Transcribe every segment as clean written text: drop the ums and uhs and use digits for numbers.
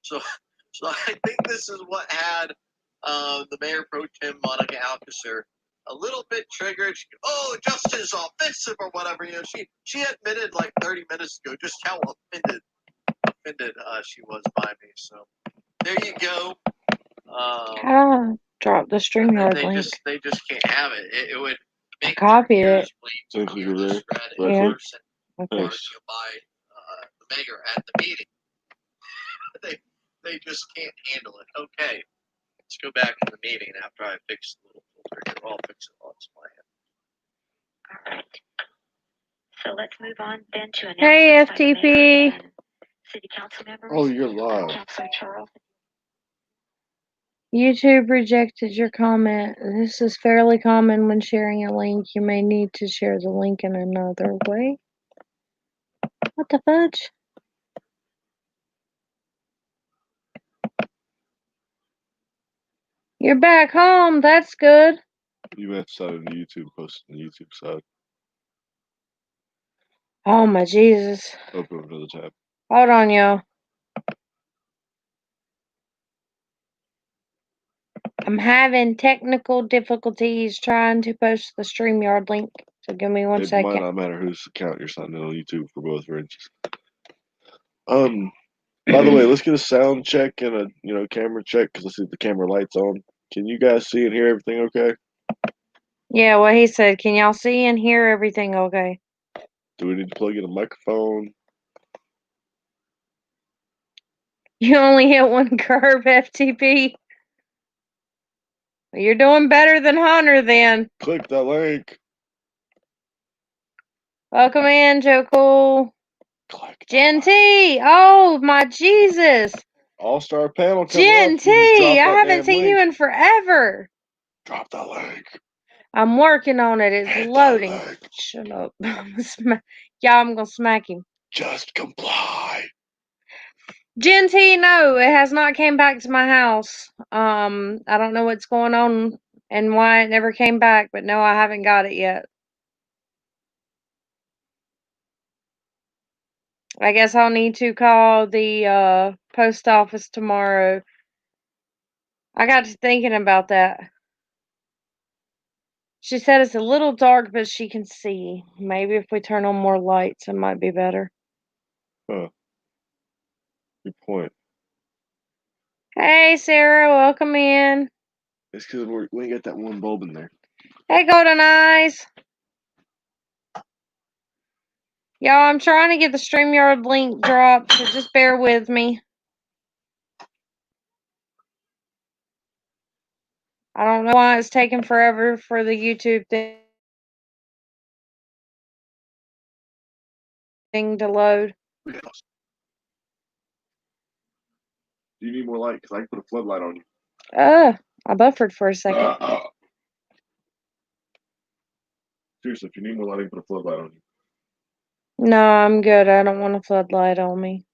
So, so I think this is what had the Mayor Pro Tem Monica Alcacer a little bit triggered. She, oh, Justin's offensive or whatever. She admitted like 30 minutes ago just how offended she was by me. So there you go. How do I drop the StreamYard link? They just can't have it. It would make Copy it. bleed to hear this Yeah. Okay. By the mayor at the meeting. They just can't handle it. Okay, let's go back to the meeting after I fix the little filter here. I'll fix it while it's All right. So let's move on then to announcements. Hey, FTP. City council members. Oh, you're live. Councilor Charles. YouTube rejected your comment. This is fairly common when sharing a link. You may need to share the link in another way. What the fudge? You're back home. That's good. You messed out on YouTube, posted on the YouTube side. Oh my Jesus. Open another tab. Hold on, y'all. I'm having technical difficulties trying to post the StreamYard link. So give me one second. It might not matter whose account you're signing in on YouTube for both ranges. By the way, let's get a sound check and a camera check because let's see if the camera light's on. Can you guys see and hear everything okay? Yeah, what he said. Can y'all see and hear everything okay? Do we need to plug in a microphone? You only hit one curve, FTP. You're doing better than Hunter then. Click that link. Welcome in, Joe Cool. Click. Jen T. Oh my Jesus. All-star panel coming Jen up. T. I haven't seen you in forever. Drop that link. I'm working on it. It's loading. Shut up. Yeah, I'm gonna smack him. Just comply. Jen T, no, it has not came back to my house. I don't know what's going on and why it never came back, but no, I haven't got it yet. I guess I'll need to call the post office tomorrow. I got to thinking about that. She said it's a little dark, but she can see. Maybe if we turn on more lights, it might be better. Huh. Good point. Hey, Sarah, welcome in. It's because we ain't got that one bulb in there. Hey, Golden Eyes. Y'all, I'm trying to get the StreamYard link dropped, so just bear with me. I don't know why it's taking forever for the YouTube thing to load. Do you need more light? Because I can put a floodlight on you. I buffered for a second. Seriously, if you need more light, I can put a floodlight on you. No, I'm good. I don't want a floodlight on me.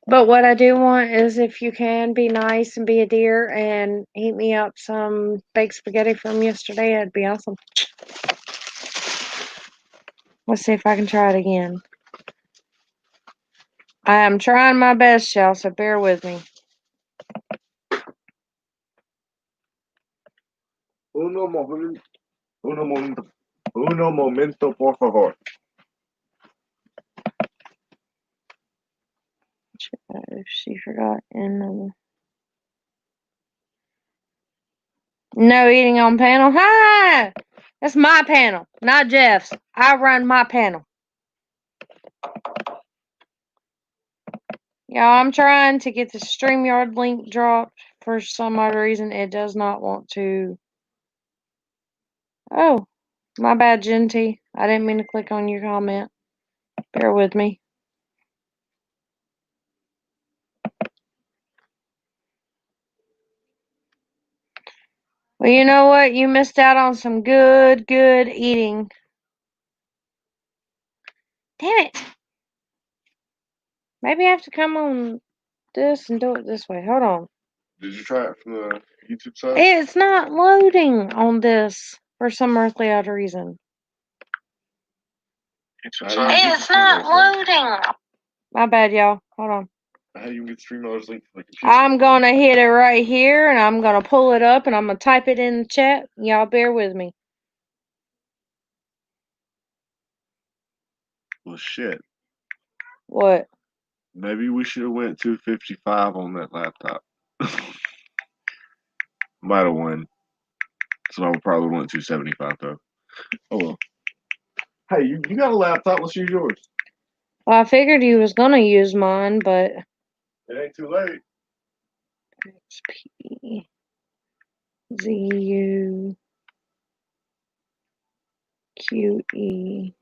But what I do want is if you can be nice and be a dear and heat me up some baked spaghetti from yesterday, that'd be awesome. Let's see if I can try it again. I am trying my best, y'all, so bear with me. Uno momento, por favor. She forgot. No eating on panel. Hi! That's my panel, not Jeff's. I run my panel. Y'all, I'm trying to get the StreamYard link dropped. For some odd reason, it does not want to. Oh, my bad, Genty. I didn't mean to click on your comment. Bear with me. Well, you know what? You missed out on some good eating. Damn it. Maybe I have to come on this and do it this way. Hold on. Did you try it from the YouTube side? It's not loading on this for some earthly odd reason. It's not loading. My bad, y'all. Hold on. How do you get the StreamYard's link from the computer? I'm gonna hit it right here, and I'm gonna pull it up, and I'm gonna type it in the chat. Y'all bear with me. Well, shit. What? Maybe we should have went 255 on that laptop. Might have won. So I would probably went 275 though. Oh well. Hey, you got a laptop? Let's use yours. Well, I figured you was gonna use mine, but It ain't too late. XP ZU QE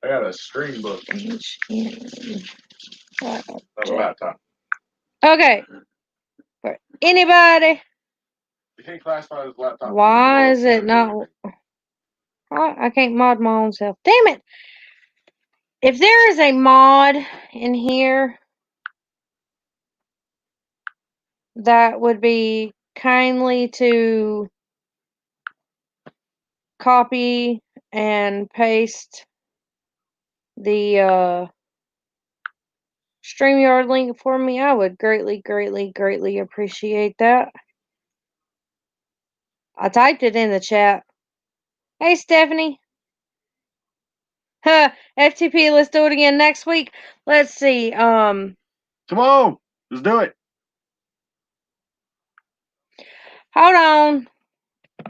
I got a stream book, HN. not a laptop. Okay. For anybody, You can't classify it as a laptop. why is it not? I can't mod my own self. Damn it! If there is a mod in here that would be kindly to copy and paste the StreamYard link for me, I would greatly, greatly, greatly appreciate that. I typed it in the chat. Hey, Stephanie. Huh, FTP, let's do it again next week. Let's see. Come on, let's do it. Hold on.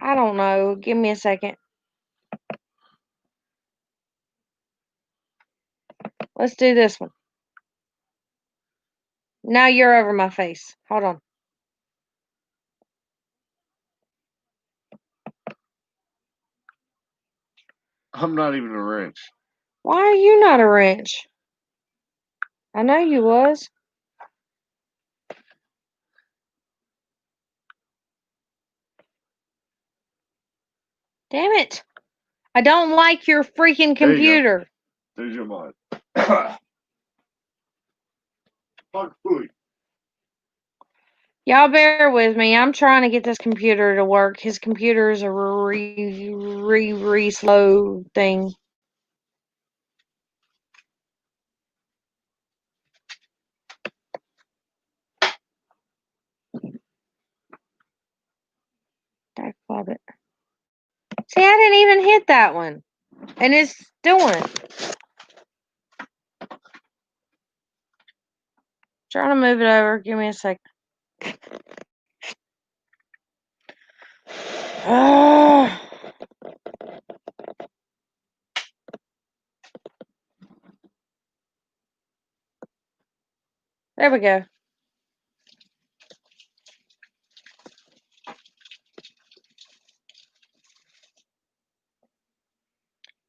I don't know. Give me a second. Let's do this one. Now you're over my face. Hold on. I'm not even a wrench. Why are you not a wrench? I know you was. Damn it. I don't like your freaking There you go. computer. There's your mod. Fuck food. Y'all bear with me. I'm trying to get this computer to work. His computer is a re slow thing. I love it. See, I didn't even hit that one. And it's doing it. Trying to move it over. Give me a second. There we go.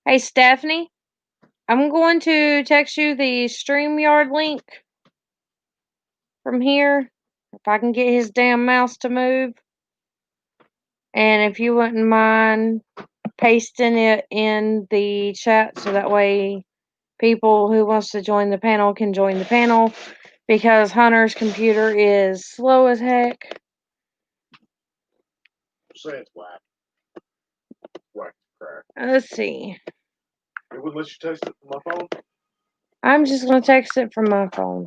Hey, Stephanie. I'm going to text you the StreamYard link from here. If I can get his damn mouse to move. And if you wouldn't mind pasting it in the chat so that way people who wants to join the panel can join the panel, because Hunter's computer is slow as heck. Say it's whack. Whack crack. Let's see. It wouldn't let you text it from my phone? I'm just going to text it from my phone.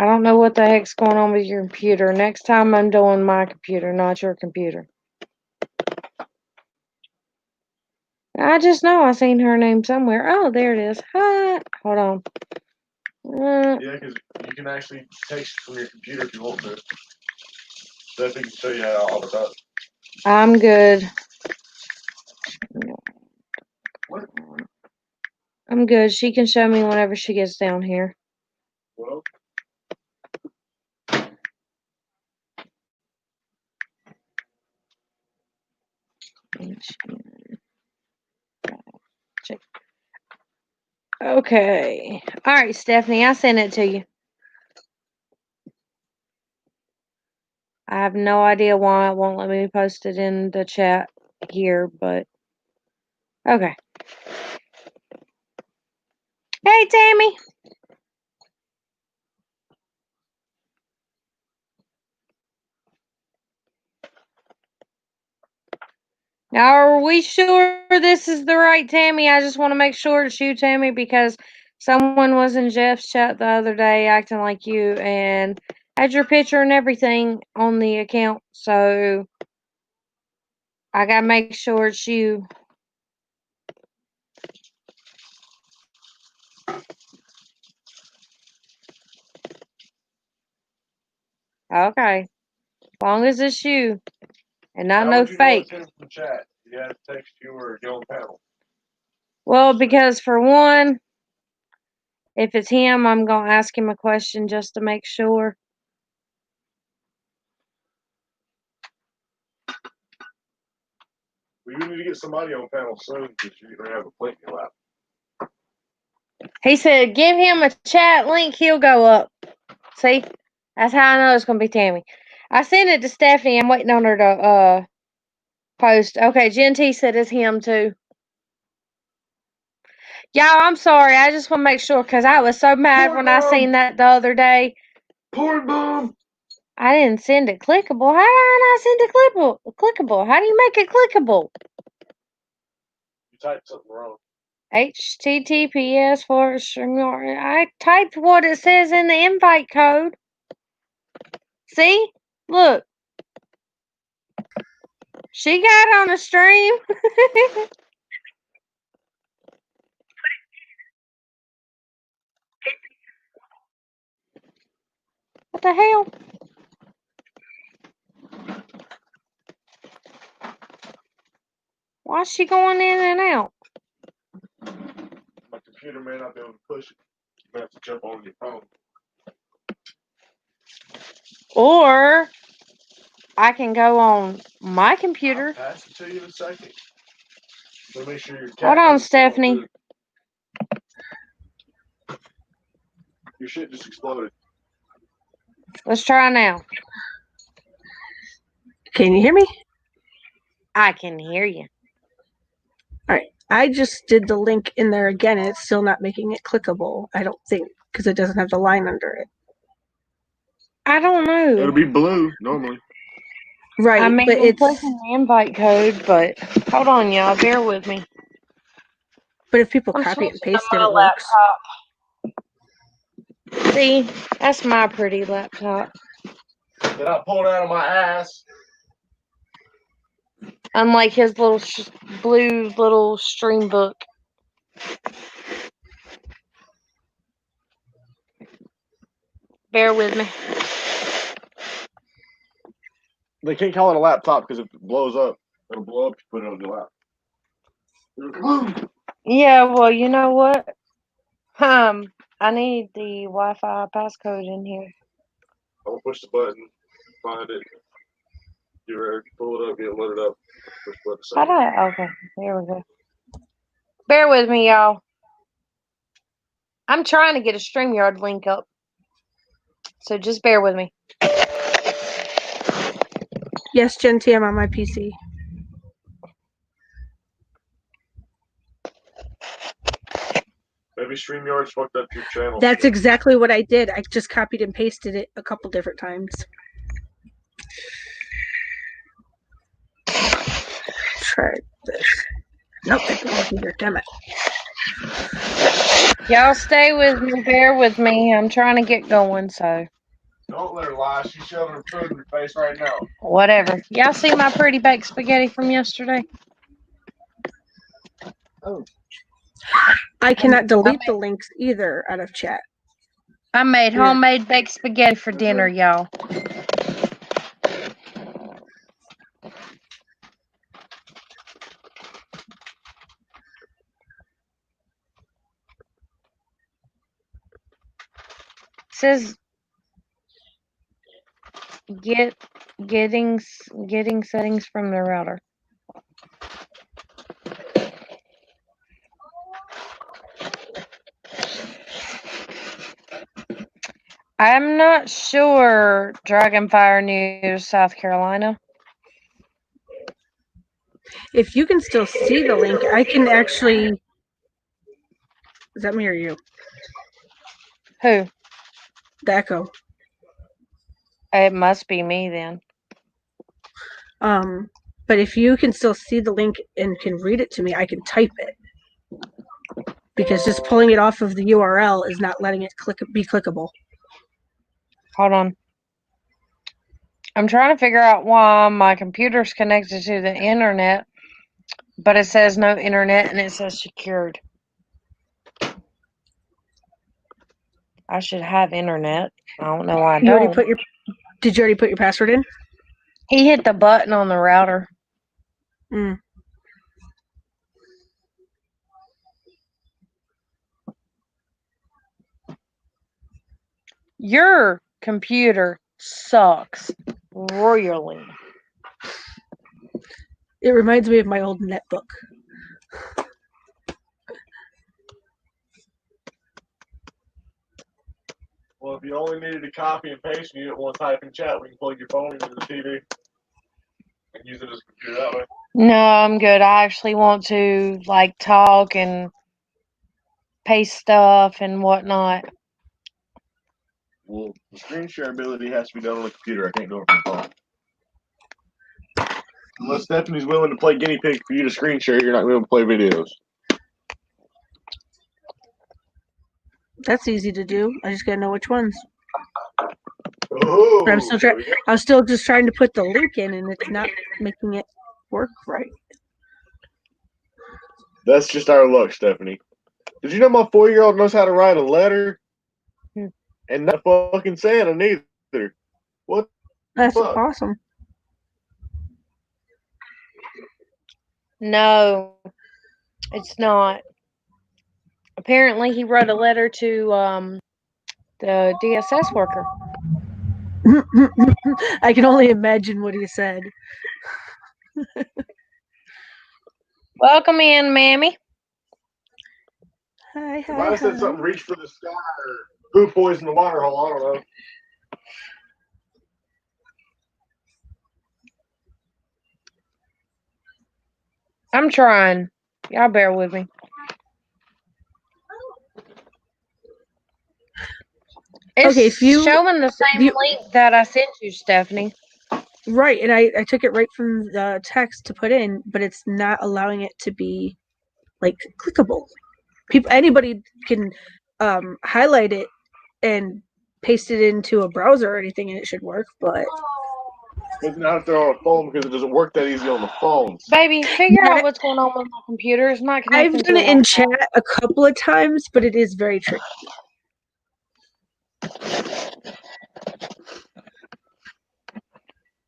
I don't know what the heck's going on with your computer. Next time I'm doing my computer, not your computer. I just know I seen her name somewhere. Oh, there it is. Hi. Hold on. Yeah, because you can actually text from your computer if you want to. Stephanie can show you how all it does. I'm good. What? I'm good. She can show me whenever she gets down here. Well, Check. Okay. All right, Stephanie, I sent it to you. I have no idea why it won't let me post it in the chat here, but okay. Hey, Tammy. Now, are we sure this is the right Tammy? I just want to make sure it's you, Tammy, because Someone was in Jeff's chat the other day acting like you and had your picture and everything on the account. So I gotta make sure it's you. Okay. As long as it's you. And not no fake. In the chat? You had to text you or get on panel. Well, because for one, if it's him, I'm gonna ask him a question just to make sure. We need to get somebody on panel soon because you're gonna have a plate in your lap. He said, give him a chat link, he'll go up. See? That's how I know it's gonna be Tammy. I sent it to Stephanie. I'm waiting on her to post. Okay, Jen T said it's him too. Y'all, I'm sorry. I just want to make sure because I was so mad when I seen that the other day. Porn bomb! I didn't send it clickable. How did I not send it clickable? How do you make it clickable? You typed something wrong. HTTPS for I typed what it says in the invite code. See? Look. She got on the stream. What the hell? Why is she going in and out? My computer may not be able to push it. You may have to jump on your phone. Or I can go on my computer. I'll pass it to you in a second. So make sure your cat Hold on, Stephanie. Your shit just exploded. Let's try now. Can you hear me? I can hear you. All right. I just did the link in there again, and it's still not making it clickable. I don't think because it doesn't have the line under it. I don't know. It'll be blue normally. Right, I mean, but I'm it's clicking the invite code, but hold on, y'all. Bear with me. but if people I'm copy and switching to paste it, my it works. laptop. See, that's my pretty laptop. Then I pulled out of my ass. Unlike his little blue little stream book. Bear with me. They can't call it a laptop because if it blows up, it'll blow up if you put it on your lap. Yeah, well, you know what? I need the Wi-Fi passcode in here. I'll push the button, find it, get ready, pull it up, get it loaded up. Push the button. Okay, there we go. Bear with me, y'all. I'm trying to get a StreamYard link up. So just bear with me. Yes, Gen T, I'm on my PC. Maybe StreamYard's fucked up your channel. That's exactly what I did. I just copied and pasted it a couple different times. Try this. Nope, that didn't work either. Damn it. Y'all stay with me. Bear with me. I'm trying to get going, so. Don't let her lie. She's shoving her food in your face right now. Whatever. Y'all see my pretty baked spaghetti from yesterday? Oh. I cannot delete the links either out of chat. I made homemade baked spaghetti for dinner, y'all. It says getting settings from the router. I'm not sure, Dragonfire News, South Carolina. If you can still see the link, I can actually. Is that me or you? Who? The echo. It must be me then. But if you can still see the link and can read it to me, I can type it. because just pulling it off of the URL is not letting it be clickable. Hold on. I'm trying to figure out why my computer's connected to the internet, but it says no internet and it says secured. I should have internet. I don't know why I don't. Did you already put your password in? He hit the button on the router. Mm. Your computer sucks royally. It reminds me of my old netbook. Well, if you only needed to copy and paste and you didn't want to type in chat, we can plug your phone into the TV and use it as a computer that way. No, I'm good. I actually want to talk and paste stuff and whatnot. Well, the screen share ability has to be done on the computer. I can't do it from the phone. Unless Stephanie's willing to play guinea pig for you to screen share, you're not going to be able to play videos. That's easy to do. I just gotta know which ones. Oh, I'm still just trying to put the link in, and it's not making it work right. That's just our luck, Stephanie. Did you know my 4-year-old knows how to write a letter? And not fucking Santa neither. What? That's awesome. No, it's not. Apparently, he wrote a letter to the DSS worker. I can only imagine what he said. Welcome in, Mammy. Hi. He might have said something, reach for the sky, or who poisoned the water hole, I don't know. I'm trying. Y'all bear with me. It's showing the same link that I sent you, Stephanie. Right, and I took it right from the text to put in, but it's not allowing it to be clickable. Anybody can highlight it and paste it into a browser or anything, and it should work. But it's not if they're on a phone because it doesn't work that easy on the phones. Baby, figure out what's going on with my computer. It's not connecting. I've done it in chat a couple of times, but it is very tricky.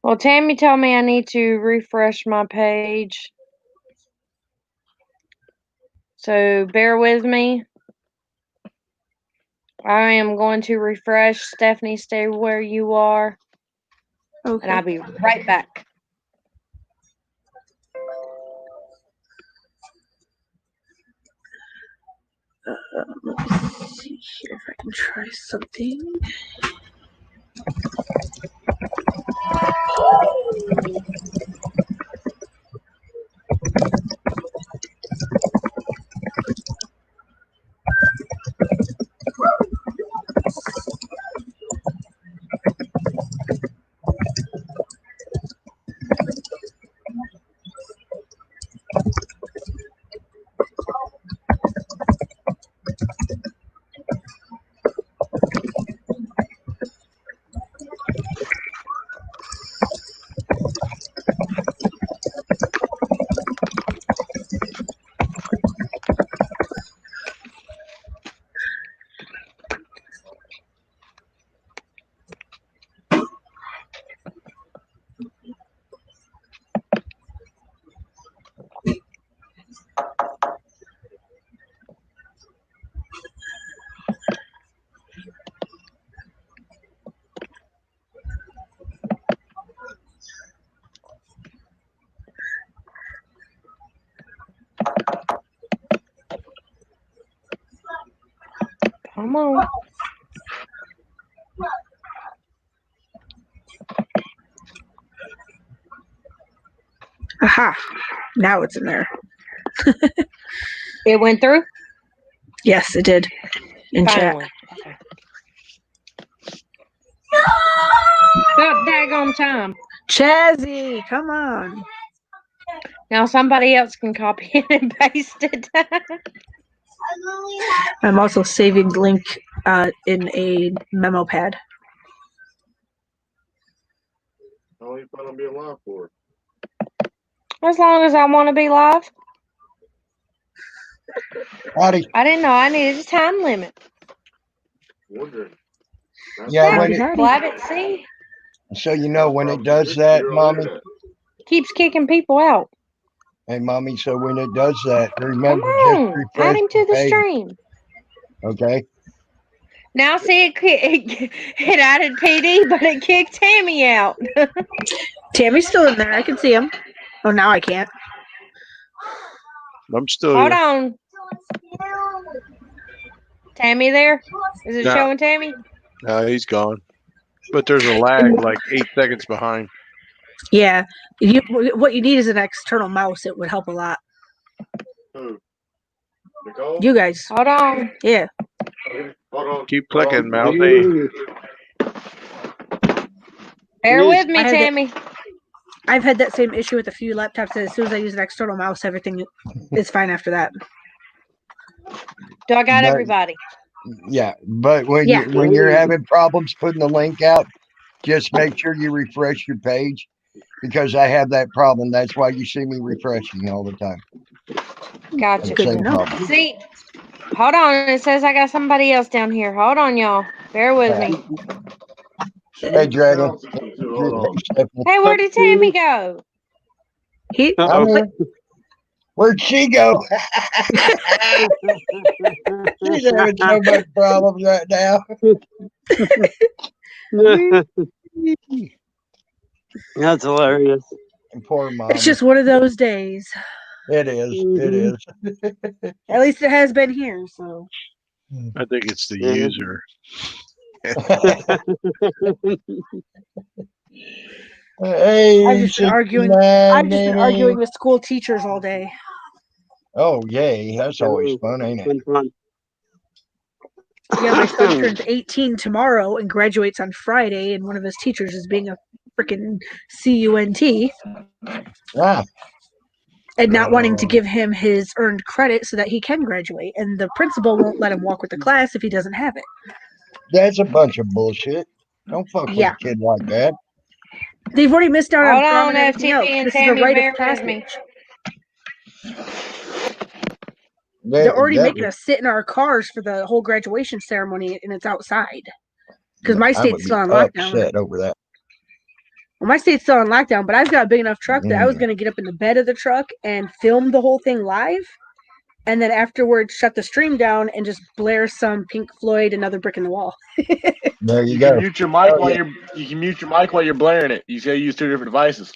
Well, Tammy told me I need to refresh my page. So bear with me. I am going to refresh. Stephanie, stay where you are. Okay. And I'll be right back. Let me see here if I can try something. Come on. Aha! Now it's in there. It went through? Yes, it did. In Finally. chat. Okay. About daggone time. Chazzy, come on. Now somebody else can copy it and paste it. I'm also saving the link in a memo pad. How long you plan on being live for? As long as I want to be live. Howdy. I didn't know I needed a time limit. Wondering. Yeah, when it, Blabbit, see? so you know when it does that, mommy. Keeps kicking people out. Hey, mommy. So when it does that, Come remember just on. refresh Add him to your the page. stream. Okay. Now see it added PD, but it kicked Tammy out. Tammy's still in there. I can see him. Oh, now I can't. I'm still Hold here. on. Tammy there? Is it No. showing Tammy? No, he's gone. But there's a lag, like 8 seconds behind. Yeah. What you need is an external mouse. It would help a lot. Who? Nicole? You guys. Hold on. Yeah. Okay, hold on. Keep clicking, Hold on. Mousy. Bear with me, I had that- Tammy. I've had that same issue with a few laptops. That as soon as I use an external mouse, everything is fine after that. Do I got But- everybody? Yeah, but when Yeah. you're having problems putting the link out, just make sure you refresh your page because I have that problem. That's why you see me refreshing all the time. Gotcha. Good to Same know. problem. See, hold on. It says I got somebody else down here. Hold on, y'all. Bear with me. Hey, Dragon. Hold on. Stephanie. Hey, where did Tammy go? He I'm here. Where'd she go? She's having so much problems right now. That's hilarious. And poor mom. It's just one of those days. It is. It is. At least it has been here. So I think it's the Yeah. user. Hey, I've just been arguing. 69 I've just been Minnie. arguing with school teachers all day. Oh, yay. That's always fun, ain't it? Fun. Yeah, my son turns 18 tomorrow and graduates on Friday, and one of his teachers is being a freaking CUNT Ah, and not wanting to give him his earned credit so that he can graduate. And the principal won't let him walk with the class if he doesn't have it. that's a bunch of bullshit. Don't fuck Yeah. with a kid like that. They've already missed out Hold on prom on, and everything else. FTP and This is a Tammy. rite Bear of with me. passage. They're already making us sit in our cars for the whole graduation ceremony, and it's outside. Because my I state's would still be on lockdown. upset over that. Well, my state's still on lockdown, but I've got a big enough truck that I was going to get up in the bed of the truck and film the whole thing live, and then afterwards shut the stream down and just blare some Pink Floyd, Another Brick in the Wall. There you You go. can mute your mic Oh, while yeah. you can mute your mic while you're blaring it. You say use 2 different devices.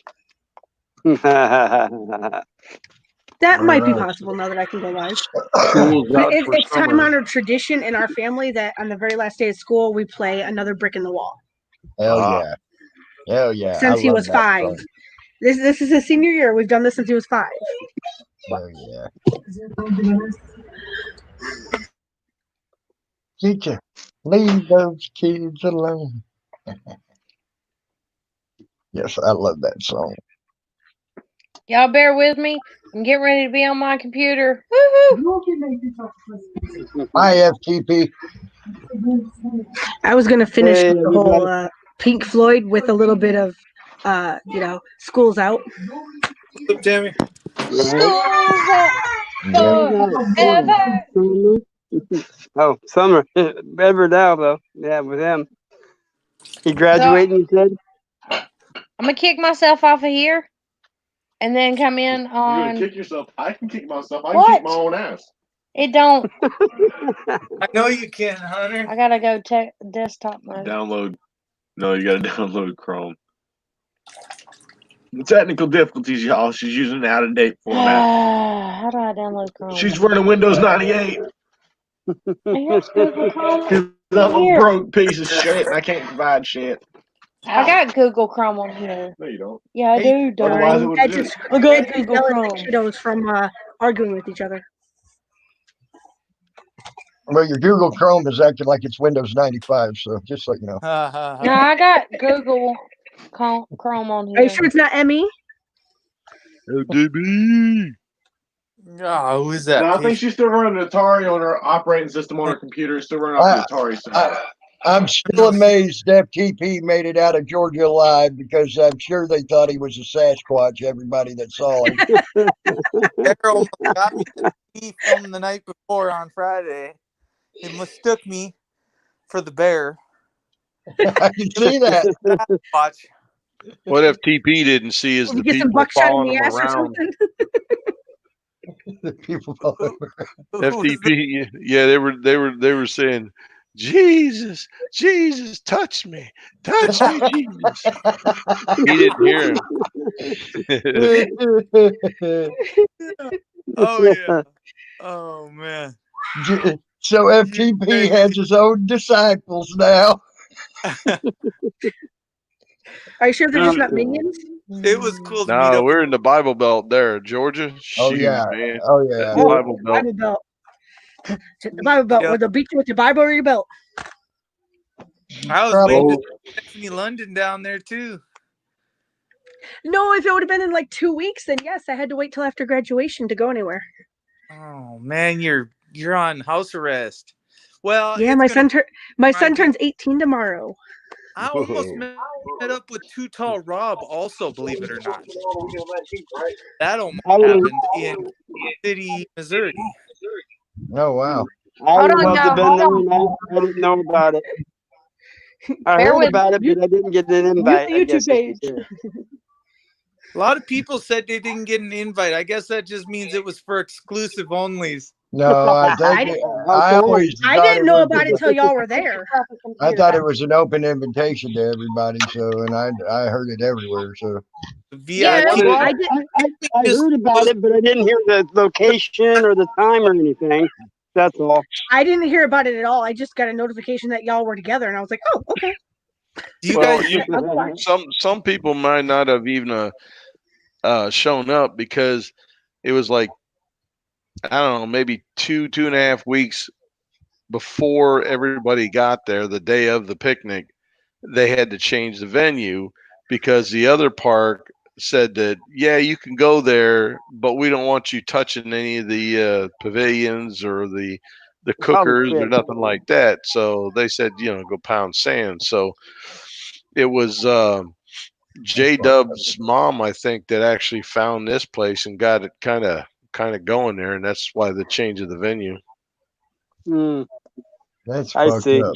That might be Alright. possible now that I can go live. School's out It's for summer. time-honored tradition in our family that on the very last day of school, we play Another Brick in the Wall. Hell Ah. yeah. Hell yeah. Since I he love was that 5. song. This is his senior year. We've done this since he was 5. Hell yeah. Teacher, leave those kids alone. Yes, I love that song. Y'all bear with me. I'm getting ready to be on my computer. Woohoo! Hi, FTP. I was going to finish Hey, with the whole everybody. Pink Floyd with a little bit of, School's Out. Tammy. School's out Yeah. forever. Oh, summer. Ever now, though. Yeah, with him. He graduating, you said? I'm gonna kick myself off of here, and then come in You're gonna on. kick yourself. I can kick myself. I can What? kick my own ass. It don't. I know you can, Hunter. I gotta go desktop mode. Download. No, you gotta download Chrome. The technical difficulties, y'all. She's using an out-of-date format. How do I download Chrome? She's running Windows 98. Here's Google Chrome. Because I'm a Here. broke piece of shit and I can't provide shit. I got Google Chrome on here. No, you don't. Yeah, I Hey, do, Otherwise, it darn. would I have just I got Google Google Chrome. Cheetos from arguing with each other. Well, your Google Chrome is acting like it's Windows 95, so just so you know. No, I got Google Chrome on Are you here. sure it's not Emmy? LDB. Oh, who's that? No, I think she's still running Atari on her operating system on her computer. Still running off the Atari side. I'm still amazed FTP made it out of Georgia alive because I'm sure they thought he was a Sasquatch, everybody that saw him. Carol got me the tea from the night before on Friday. It mistook me for the bear. I can see that. Watch. What FTP didn't see is If the you get some people buckshot in following the him ass or around. something. The people all over. FTP, yeah, they were saying, Jesus, Jesus, touch me, Jesus. He didn't hear him. Oh yeah. Oh man. So FTP has his own disciples now. Are you sure they're just not minions? It was cool to meet No, up with we're in the Bible Belt there, Georgia. Oh Shoot, yeah. man, Oh that's yeah. the Bible Belt. Bible belt. The Bible belt, where they'll beat you with your Bible or your belt. I was waiting to see Stephanie London down there too. No, if it would have been in like 2 weeks, then yes, I had to wait till after graduation to go anywhere. Oh man, you're on house arrest. Well, Yeah, my son turns 18 tomorrow. I almost met up with Too Tall Rob also, believe it or not. That almost happened in City, Missouri. Oh wow. I was supposed to have been there and I didn't know about it. I heard about it, but I didn't get an invite. I guess page. A lot of people said they didn't get an invite. I guess that just means it was for exclusive onlys. No, I think I always I didn't know about it until y'all were there. I thought it was an open invitation to everybody, so and I heard it everywhere. So Yeah, I heard about it, but I didn't hear the location or the time or anything. That's all. I didn't hear about it at all. I just got a notification that y'all were together, and I was like, "Oh, okay." Well, some people might not have even shown up because it was like, I don't know, maybe 2.5 weeks before everybody got there, the day of the picnic, they had to change the venue because the other park said that, yeah, you can go there, but we don't want you touching any of the pavilions or the cookers or nothing like that. So they said, go pound sand. So it was J Dub's mom, I think, that actually found this place and got it kind of going there, and that's why the change of the venue. That's I fucked see. up.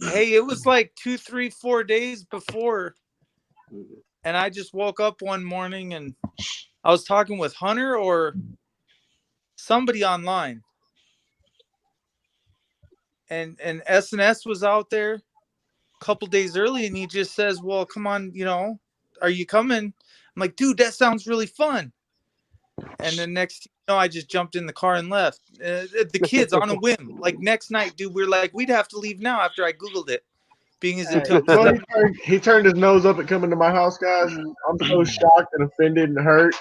Hey, it was like 2, 3, 4 days before, and I just woke up one morning and I was talking with Hunter or somebody online, and SNS was out there a couple days early, and he just says, "Well, come on, are you coming?" I'm like, "Dude, that sounds really fun." And then next, I just jumped in the car and left. The kids on a whim. Like next night, dude, we're like, we'd have to leave now after I Googled it. Being as it took Well, he turned his nose up at coming to my house, guys. And I'm so shocked and offended and hurt.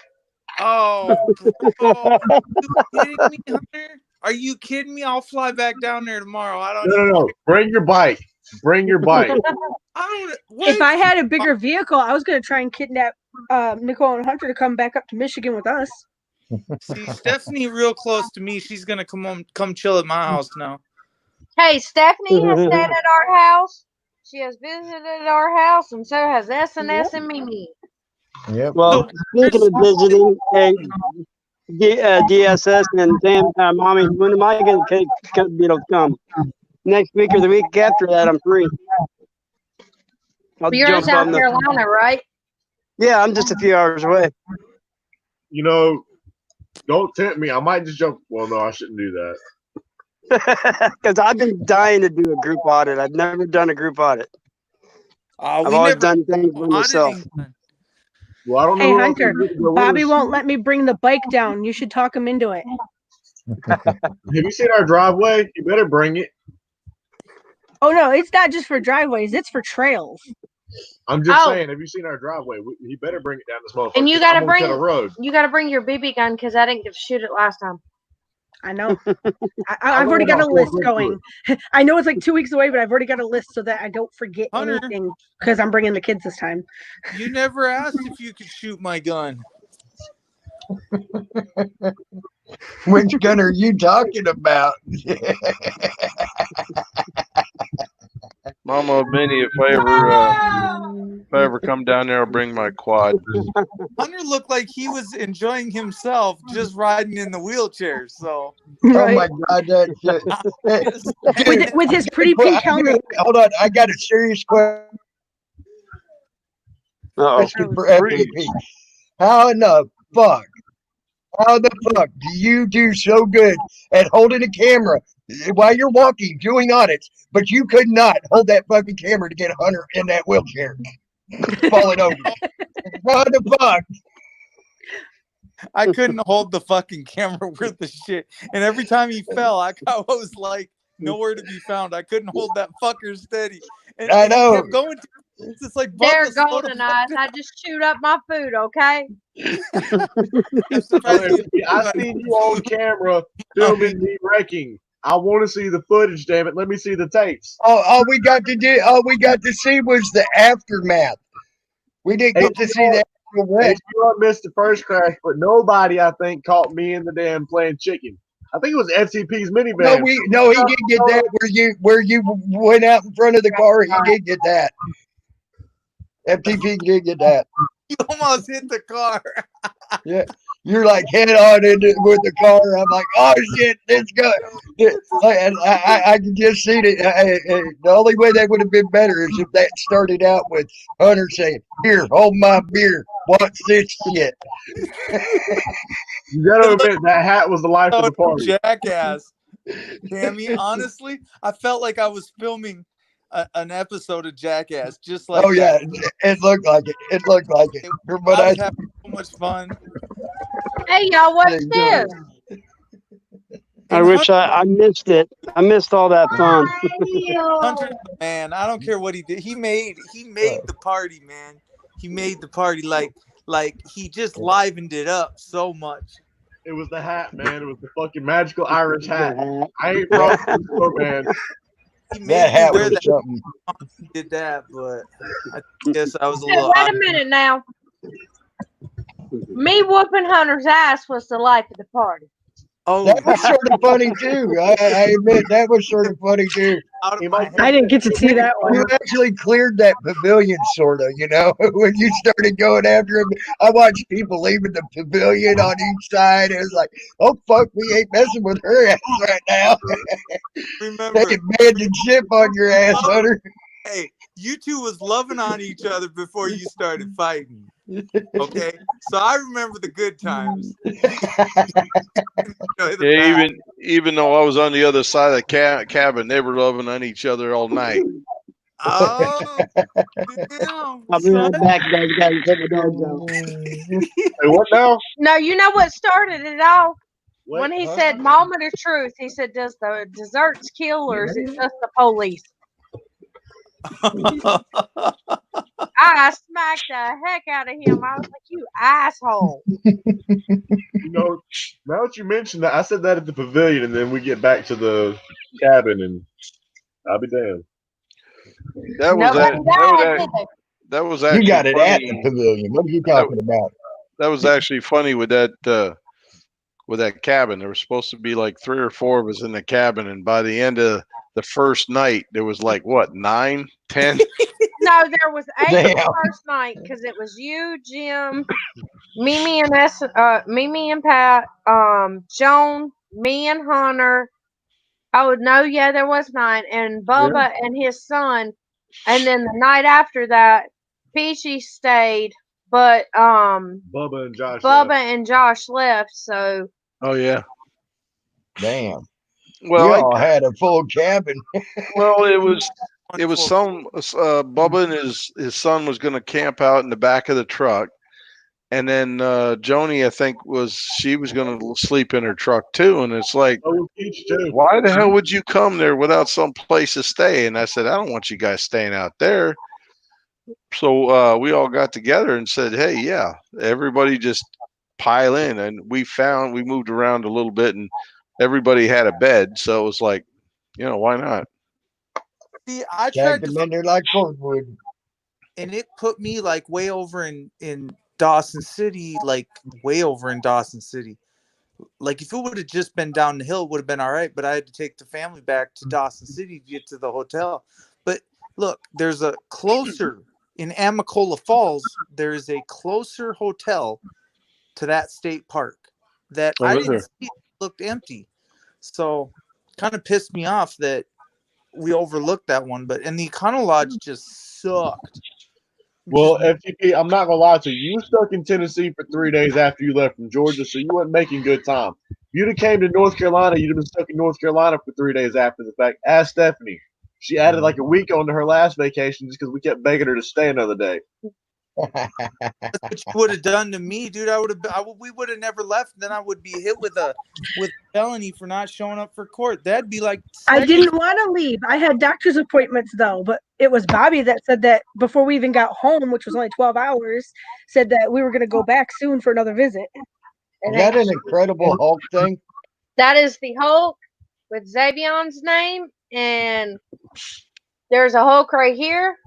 Oh, bro. Are you kidding me, Hunter? Are you kidding me? I'll fly back down there tomorrow. I don't No. Bring your bike. Bring your bike. If I had a bigger vehicle, I was going to try and kidnap Nicole and Hunter to come back up to Michigan with us. See, Stephanie real close to me. She's going to come chill at my house now. Hey, Stephanie has stayed at our house. She has visited our house, and so has SNS and Mimi. Yep. Well, speaking of visiting, DSS and Sam, Mommy, when am I going to come? Next week or the week after that, I'm free. You're in South Carolina, right? Yeah, I'm just a few hours away. Don't tempt me. I might just jump. Well, no, I shouldn't do that. Because I've been dying to do a group audit. I've never done a group audit. I've always done things by myself. Well, I don't Hey, know. Hunter, Bobby won't let me bring the bike down. You should talk him into it. Have you seen our driveway? You better bring it. Oh, no, it's not just for driveways. It's for trails. I'm just saying, have you seen our driveway? He better bring it down this motherfucker. And you gotta bring your BB gun because I didn't get to shoot it last time. I know. I've already got a list going. I know it's like 2 weeks away, but I've already got a list so that I don't forget anything because I'm bringing the kids this time. You never asked if you could shoot my gun. Which gun are you talking about? Mama Minnie, if I ever come down there, I'll bring my quad. Hunter looked like he was enjoying himself just riding in the wheelchair. So Oh Right. my God, that's just dude. With his pretty pink helmet. Hold on, I got a serious question Uh-oh. for FTP. How in the fuck? How the fuck do you do so good at holding a camera while you're walking, doing audits, but you could not hold that fucking camera to get Hunter in that wheelchair, falling over? How the fuck? I couldn't hold the fucking camera worth of shit. And every time he fell, I was like nowhere to be found. I couldn't hold that fucker steady. And, I and he know. kept going. It's just like They're Bubba, slow the golden fuck eyes. down. I just chewed up my food, okay? I'm surprised you didn't I do seen you on camera filming me wrecking. I want to see the footage, damn it. Let me see the tapes. All we got to see was the aftermath. We didn't get to see the actual wreck. I missed the first crash, but nobody, I think, caught me in the damn playing chicken. I think it was FTP's minivan. No, he did get that where you went out in front of the car. He did get that. FTP did get that. You almost hit the car. Yeah, you're like head on into with the car. I'm like, oh shit, let's go. I can just see it. The only way that would have been better is if that started out with Hunter saying, "Here, hold my beer. Watch this shit." You gotta admit that hat was the life of the party. Jackass. Tammy, honestly, I felt like I was filming an episode of Jackass, just like yeah, that. it looked like it. It looked like it. But I was having so much fun. Hey, y'all, what's this? I wish I missed it. I missed all that fun. Hunter's the man. I don't care what he did. He made the party, man. He made the party like he just livened it up so much. It was the hat, man. It was the fucking magical Irish hat. I ain't brought it before, man. He made hat me wear was that. something. He did that, but I guess I was a Hey, little. wait a minute now. Me whooping Hunter's ass was the life of the party. Oh, That was sort of funny too. I admit that was sort of funny too. out of my head. I didn't get to see that one. You actually cleared that pavilion, sort of, when you started going after him. I watched people leaving the pavilion on each side. It was like, oh, fuck, we ain't messing with her ass right now. Remember, They abandoned ship on your ass, Hunter. hey, you two was loving on each other before you started fighting. Okay, so I remember the good times. Yeah, even though I was on the other side of the cabin, they were loving on each other all night. Oh, damn, I'll be right back, guys. Gotta take the dogs out. Hey, what now? No, you know what started it all? What? When he said moment of truth, he said, does the desserts kill or is it just the police? I smacked the heck out of him. I was like, you asshole. Now that you mentioned that, I said that at the pavilion, and then we get back to the cabin, and I'll be damned. That was Nobody died, did they? that was actually You got it at funny. the pavilion. What are you talking about? That was actually funny with that cabin. There was supposed to be like 3 or 4 of us in the cabin, and by the end of the first night, there was like what 9, 10. No, there was 8 the Damn. first night because it was you, Jim, Mimi and Pat, Joan, me and Hunter. Oh no, yeah, there was 9, and Bubba and his son. And then the night after that, Peachy stayed, but Bubba and Josh left. So Oh yeah. Damn. Well, you all had a full cabin. well, it was some Bubba and his son was going to camp out in the back of the truck, and then Joni, I think, she was going to sleep in her truck too. And it's like, why the hell would you come there without some place to stay? And I said, I don't want you guys staying out there. So we all got together and said, hey, yeah, everybody just pile in. And we moved around a little bit, and everybody had a bed. So it was like, why not? See, I Jack tried to, Commander like cordwood. and it put me like way over in Dawson City, like way over in Dawson City. Like if it would have just been down the hill, it would have been all right. But I had to take the family back to Dawson City to get to the hotel. But look, there's a closer in Amicola Falls. There is a closer hotel to that state park that I didn't see. It looked empty. So kind of pissed me off that we overlooked that one. But and the Econo Lodge just sucked. Well, FTP, I'm not gonna lie to you. You were stuck in Tennessee for 3 days after you left from Georgia, so you weren't making good time. If you'd have came to North Carolina, you'd have been stuck in North Carolina for 3 days after the fact. Ask Stephanie. She added like a week onto her last vacation just because we kept begging her to stay another day. That's what you would have done to me, dude. We would have never left. Then I would be hit with a felony for not showing up for court. That'd be like I didn't want to leave. I had doctor's appointments though, but it was Bobby that said that before we even got home, which was only 12 hours, said that we were going to go back soon for another visit. Is that an Incredible Hulk thing? That is the Hulk with Xavion's name, and there's a Hulk right here.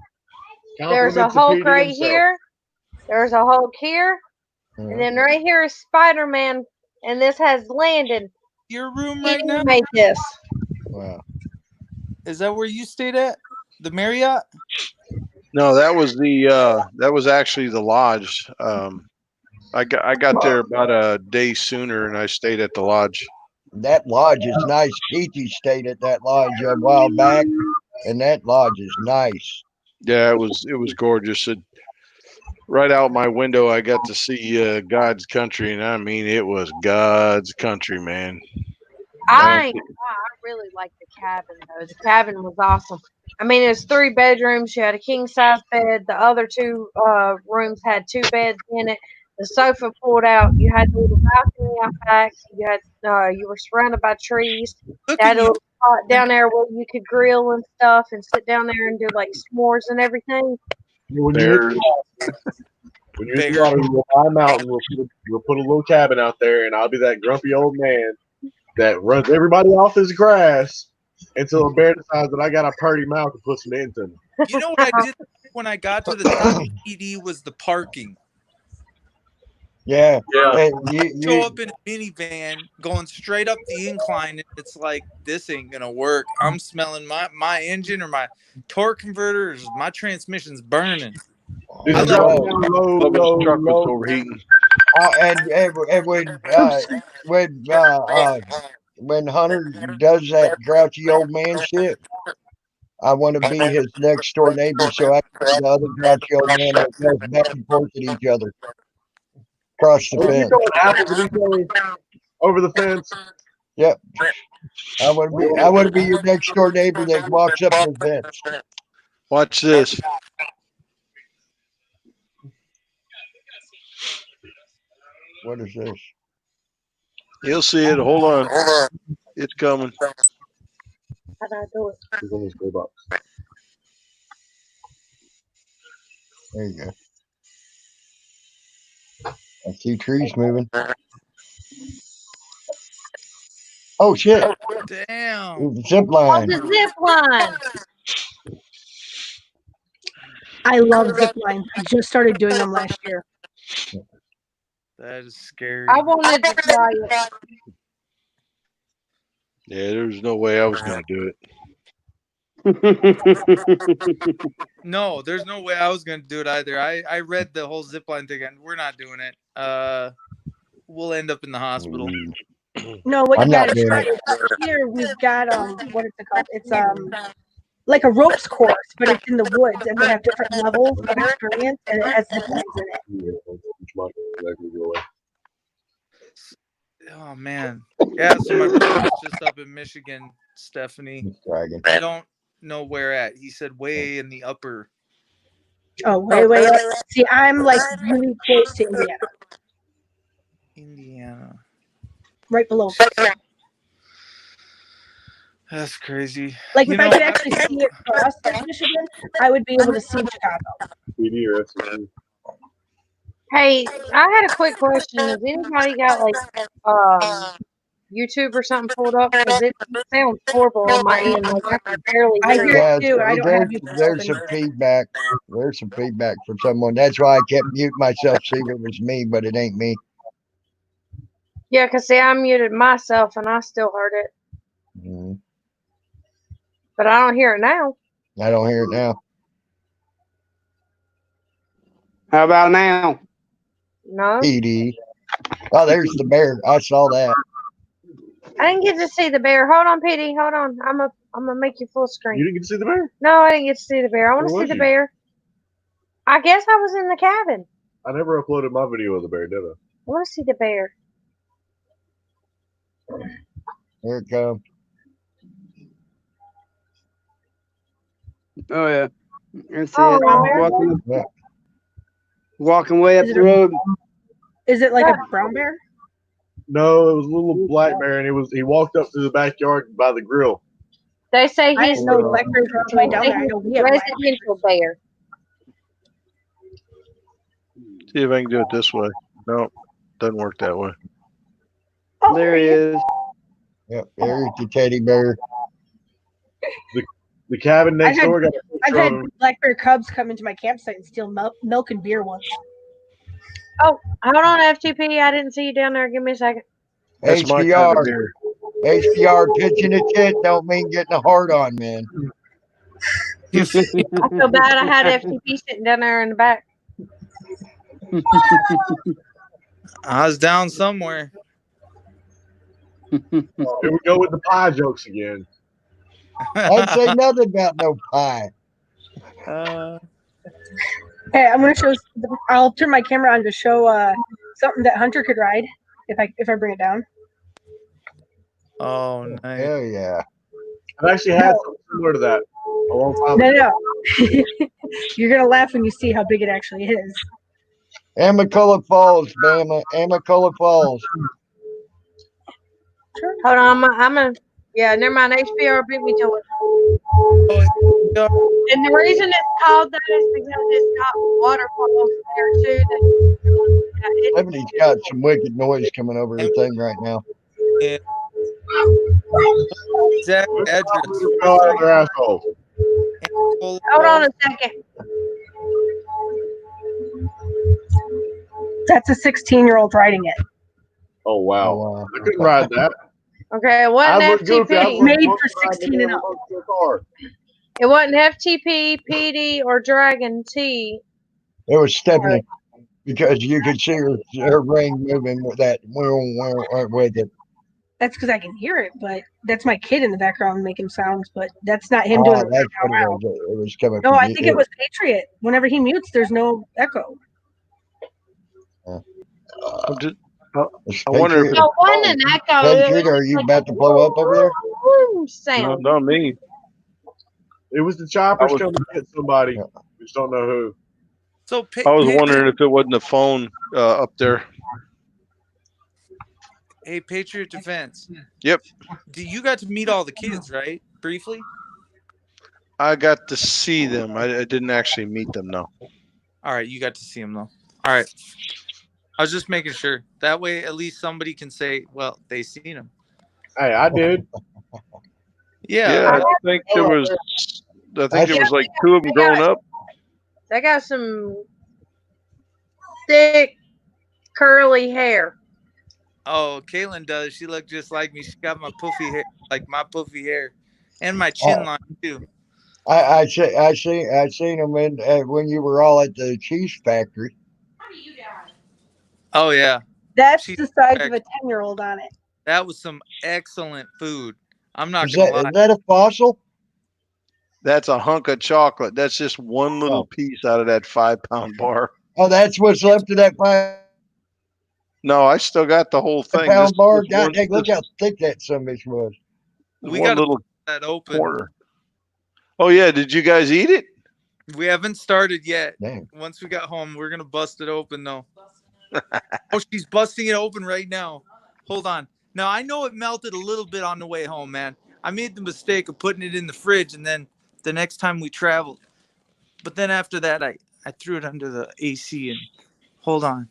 There's a Hulk right here. There's a Hulk here. And then right here is Spider-Man, and this has Landon. Your room right now? Made this. Wow. Is that where you stayed at? The Marriott? No, that was actually the lodge. I got there about a day sooner, and I stayed at the lodge. That lodge is nice. Keithy stayed at that lodge a while back, and that lodge is nice. Yeah, it was gorgeous. Right out my window, I got to see God's country, and I mean, it was God's country, man. I really liked the cabin though. The cabin was awesome. I mean, it was 3 bedrooms. You had a king size bed. The other 2 rooms had 2 beds in it. The sofa pulled out. You had a little balcony out back. You were surrounded by trees. You had a little spot down there where you could grill and stuff and sit down there and do like s'mores and everything. When you hit the water, we'll buy a mountain. We'll put a little cabin out there, and I'll be that grumpy old man that runs everybody off his grass until a bear decides that I got a purty mouth to put some into me. You know what I did when I got to the top of PD was the parking. Yeah. You show up in a minivan going straight up the incline, and it's like, this ain't gonna work. I'm smelling my engine or my torque converter, my transmission's burning. The truck was overheating. When Hunter does that grouchy old man shit, I want to be his next door neighbor, so I can see the other grouchy old man that goes back and forth at each other across the fence. Over the fence. Yep. I want to be your next door neighbor that walks up the fence. Watch this. What is this? You'll see it. Hold on. It's coming. How do I do it? It's on this blue box. There you go. I see trees moving. Oh shit! Damn. Zip line. The zip line. I love zip lines. I just started doing them last year. That is scary. I wanted to try it. Yeah, there's no way I was going to do it. No, there's no way I was going to do it either. I read the whole zipline thing, and we're not doing it. We'll end up in the hospital. No, what you got to try is here we've got what is it called? It's like a ropes course, but it's in the woods, and they have different levels of experience, and it has zip lines in it. Oh man, yeah. So my brother's just up in Michigan, Stephanie. I don't know where at. He said way in the upper. Oh, way up. See, I'm like really close to Indiana. Indiana. Right below. That's crazy. Like if I could actually see it across Michigan, I would be able to see Chicago. Hey, I had a quick question. Has anybody got like YouTube or something pulled up? Because it sounds horrible on my end. Like I can barely hear it too. I don't have YouTube. There's some feedback. There's some feedback from someone. That's why I kept muting myself, see if it was me, but it ain't me. Yeah, because see, I muted myself and I still heard it. Mm-hmm. But I don't hear it now. I don't hear it now. How about now? No. PD. Oh, there's the bear. I saw that. I didn't get to see the bear. Hold on, PD. Hold on. I'm gonna make you full screen. You didn't get to see the bear? No, I didn't get to see the bear. I want to Where see was the you? bear. I guess I was in the cabin. I never uploaded my video of the bear, did I? I want to see the bear. Here it comes. Oh yeah. I see Oh, it. no. Yeah. Walking way up Is it the road. Is it like a brown bear? No, it was a little black bear, and he walked up to the backyard by the grill. They say I he's didn't know black bears were all the way down there. I know we have black bears. residential bear. See if I can do it this way. No, doesn't work that way. Oh, There he is. Yep. There's the teddy bear. The cabin next I've had- door got a I've picture had of him. black bear cubs come into my campsite and steal milk and beer once. Oh, hold on, FTP. I didn't see you down there. Give me a second. That's my kind of HDR. beer. HDR pitching a tit don't mean getting a hard on, man. I feel bad. I had FTP sitting down there in the back. I was down somewhere. Here we go with the pie jokes again. I'd say nothing about no pie. Hey, I'm gonna show. I'll turn my camera on to show something that Hunter could ride if I bring it down. Oh, nice. Hell yeah. I've actually had something similar to that a long time ago. No. You're gonna laugh when you see how big it actually is. Amicula Falls, Bama. Amicula Falls. Hold on. I'm gonna. Yeah, never mind. HBR beat me to it. And the reason it's called that is because it's got waterfalls there too. Somebody's got some wicked noise coming over the thing right now. Yeah. Exact address. Oh, other asshole. Hold on a second. That's a 16-year-old riding it. Oh wow. Oh, wow. I couldn't ride that. Okay, it wasn't I look goofy. I FTP. look Made look for like 16 and up. a car. It wasn't FTP, PD, or Dragon T. It was Stephanie because you could see her ring moving with that with it. That's because I can hear it, but that's my kid in the background making sounds. But that's not him doing Oh, it. that's what it was. It was coming No, from I you. think it was Patriot. Whenever he mutes, there's no echo. I wonder if Patriot, No, one an echo. Patriot, are you about to blow up over there? no, Sound. not me. It was the choppers I was- coming to get somebody. We just don't know who. So I was wondering if it wasn't the phone up there. Hey, Patriot Defense. Yep. You got to meet all the kids, right? Briefly. I got to see them. I didn't actually meet them, no. All right, you got to see them though. All right. I was just making sure. That way, at least somebody can say, "Well, they seen him." Hey, I did. Yeah. I think there was like two of them grown up. They got some thick, curly hair. Oh, Kaylin does. She looked just like me. She got my puffy hair, like my puffy hair, and my chin line too. I seen them when you were all at the cheese factory. Oh yeah, That's She's the size of correct. a 10-year-old on it. that was some excellent food. I'm not Is gonna lie. that a fossil? That's a hunk of chocolate. That's just one little piece out of that 5-pound bar. Oh, that's what's left of that 5-pound No, I still got the whole thing. bar. Just God one- dang, look just how thick that son of a bitch was. We one got to little put that open. corner. Oh yeah, did you guys eat it? We haven't started yet. Dang. Once we got home, we're gonna bust it open though. Oh, she's busting it open right now. Hold on. Now I know it melted a little bit on the way home, man. I made the mistake of putting it in the fridge, and then the next time we traveled. But then after that, I threw it under the AC and hold on.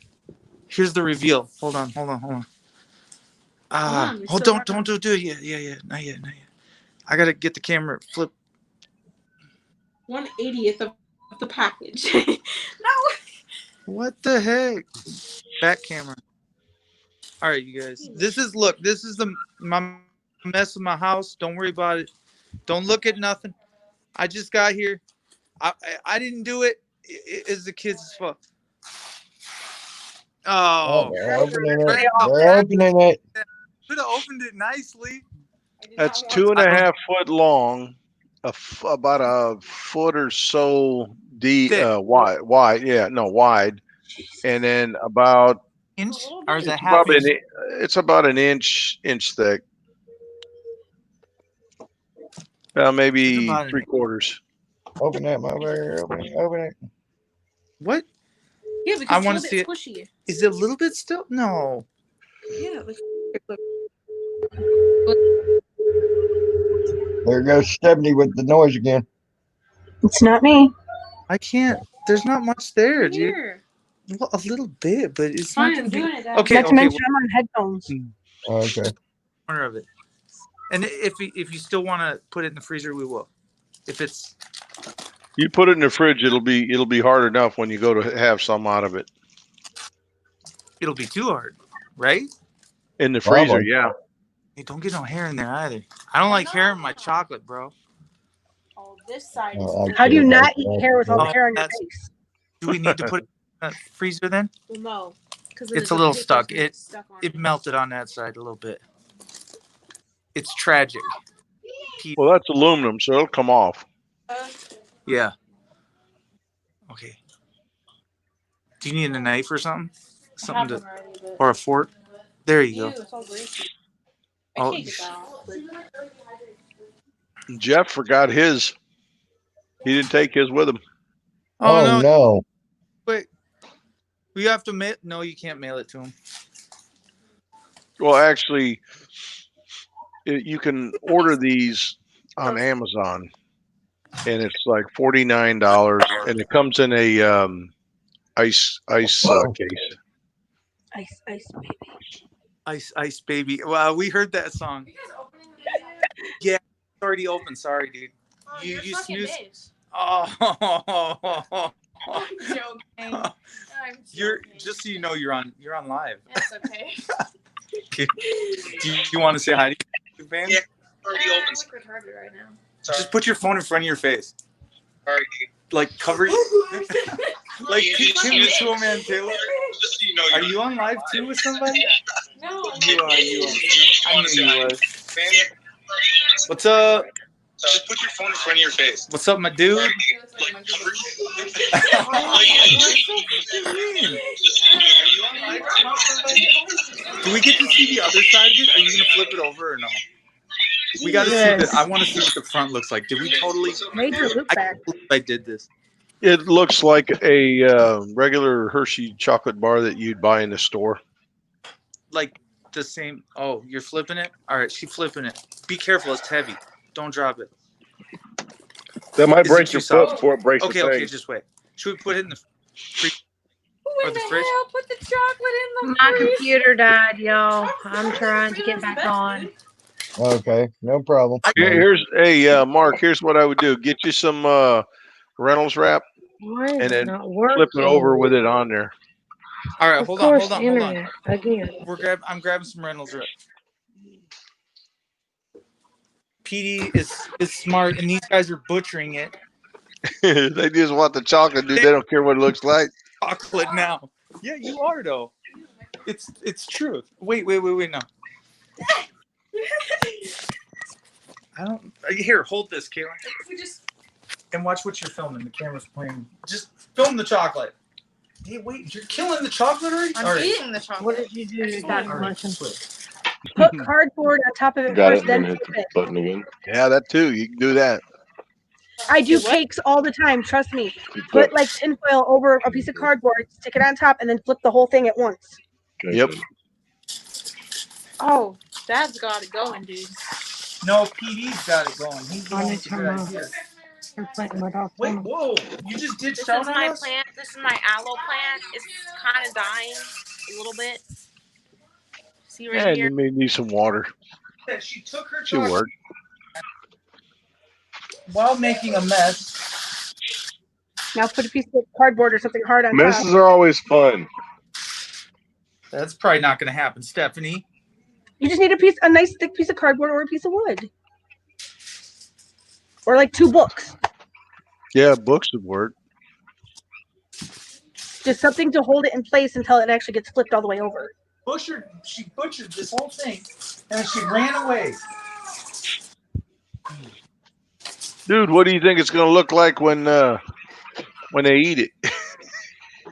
Here's the reveal. Hold on. Don't do it yet. Yeah, not yet. I gotta get the camera flip. 1/80th of the package. No. What the heck? Back camera. All right, you guys. This is my mess of my house. Don't worry about it. Don't look at nothing. I just got here. I didn't do it. It's the kids' fault. Oh, they're opening right it. off They're that. opening it. Could have opened it nicely. That's 2.5 foot long, about a foot or so deep, Thick. wide. Yeah, no, wide, and then about Inch or is it it's half probably inch? it's about an inch thick, It's maybe about an 3/4. Open that mother. Open it. what? Yeah, I because want it's to a see little it. bit squishy. Is it a little bit still? No. Yeah, like, There goes Stephanie with the noise again. It's not me. I can't. There's not much there, right dude. here. Well, a little bit, but it's Fine, not I'm gonna be. doing it, Dad. Okay, Not to okay. mention I'm on headphones. Okay. Corner of it. And if you still want to put it in the freezer, we will. If it's You put it in the fridge, it'll be hard enough when you go to have some out of it. it'll be too hard, right? In the freezer, Probably. yeah. Hey, don't get no hair in there either. I don't like hair in my chocolate, bro. Oh, this side is. I How do you can't not like eat that. hair with all the Oh, hair on your that's. face? Do we need to put it in the freezer then? Well, no, because It's a little stuck. It melted on that side a little bit. It's tragic. Well, that's aluminum, so it'll come off. Yeah. Okay. Do you need a knife or something? Something to, or a fork? There you go. It's all greasy. Oh, I can't get that off. Jeff forgot his. He didn't take his with him. Oh, Oh no. wait. We have to mail. No, you can't mail it to him. Well, actually, you can order these on Amazon, and it's like $49, and it comes in a ice case. Ice, baby. Ice baby. Wow, we heard that song. Yeah, it's already open. Sorry, dude. You snooze. Oh. I'm joking. I'm joking. You're just so you know you're on live. That's okay. Do you want to say hi to you, man? Yeah, already open. I look retarded right now. Just put your phone in front of your face. Sorry. Like cover like Tim the Toolman Taylor. Just so you know, Are you on live too with somebody? No. You are. I knew you was. What's up? Just put your phone in front of your face. What's up, my dude? Like, Do we get to see the other side of it? Are you gonna flip it over or no? We gotta see that. I want to see what the front looks like. Did we totally? Major loop I back. can't believe I did this. It looks like a regular Hershey chocolate bar that you'd buy in the store. Like the same. Oh, you're flipping it. All right, she's flipping it. Be careful. It's heavy. Don't drop it. That might Is break it your too foot soft? before it breaks Okay, the okay, thing. just wait. Should we put it in the fridge? who in the fridge? hell put the chocolate in the My freezer? computer died, y'all. I'm trying to get back on. Okay, no problem. Here's Mark. Here's what I would do: get you some Reynolds wrap, Why is and it then not flip it over working? with it on there. All right, Of hold on, course, hold on, hold on. internet again. I'm grabbing some Reynolds wrap. PD is smart, and these guys are butchering it. They just want the chocolate, dude. They don't care what it looks like. Chocolate now. Yeah, you are though. It's true. Wait, no. I don't. Here, hold this, Caitlin. And watch what you're filming. The camera's playing. Just film the chocolate. Hey, wait, you're killing the chocolate already? I'm eating the chocolate. What did you do to that motion? Put cardboard on top of it Got first, it, then and hit flip the it. button again. Yeah, that too. You can do that. I do cakes all the time. Trust me. Put like tinfoil over a piece of cardboard, stick it on top, and then flip the whole thing at once. Okay, Yep. good. Oh, Dad's got it going, dude. No, PD's got it going. He's the I one need with to the turn good off. idea. You're playing with all Wait, whoa! You just did This shout is on my us? plant. This is my aloe plant. It's kind of dying a little bit. See right And here? you may need some water. She took her Should chocolate work. while making a mess. Now put a piece of cardboard or something hard on top. Messes are always fun. That's probably not going to happen, Stephanie. You just need a nice thick piece of cardboard or a piece of wood. Or like 2 books. Yeah, books would work. Just something to hold it in place until it actually gets flipped all the way over. She butchered this whole thing, and she ran away. Dude, what do you think it's going to look like when they eat it?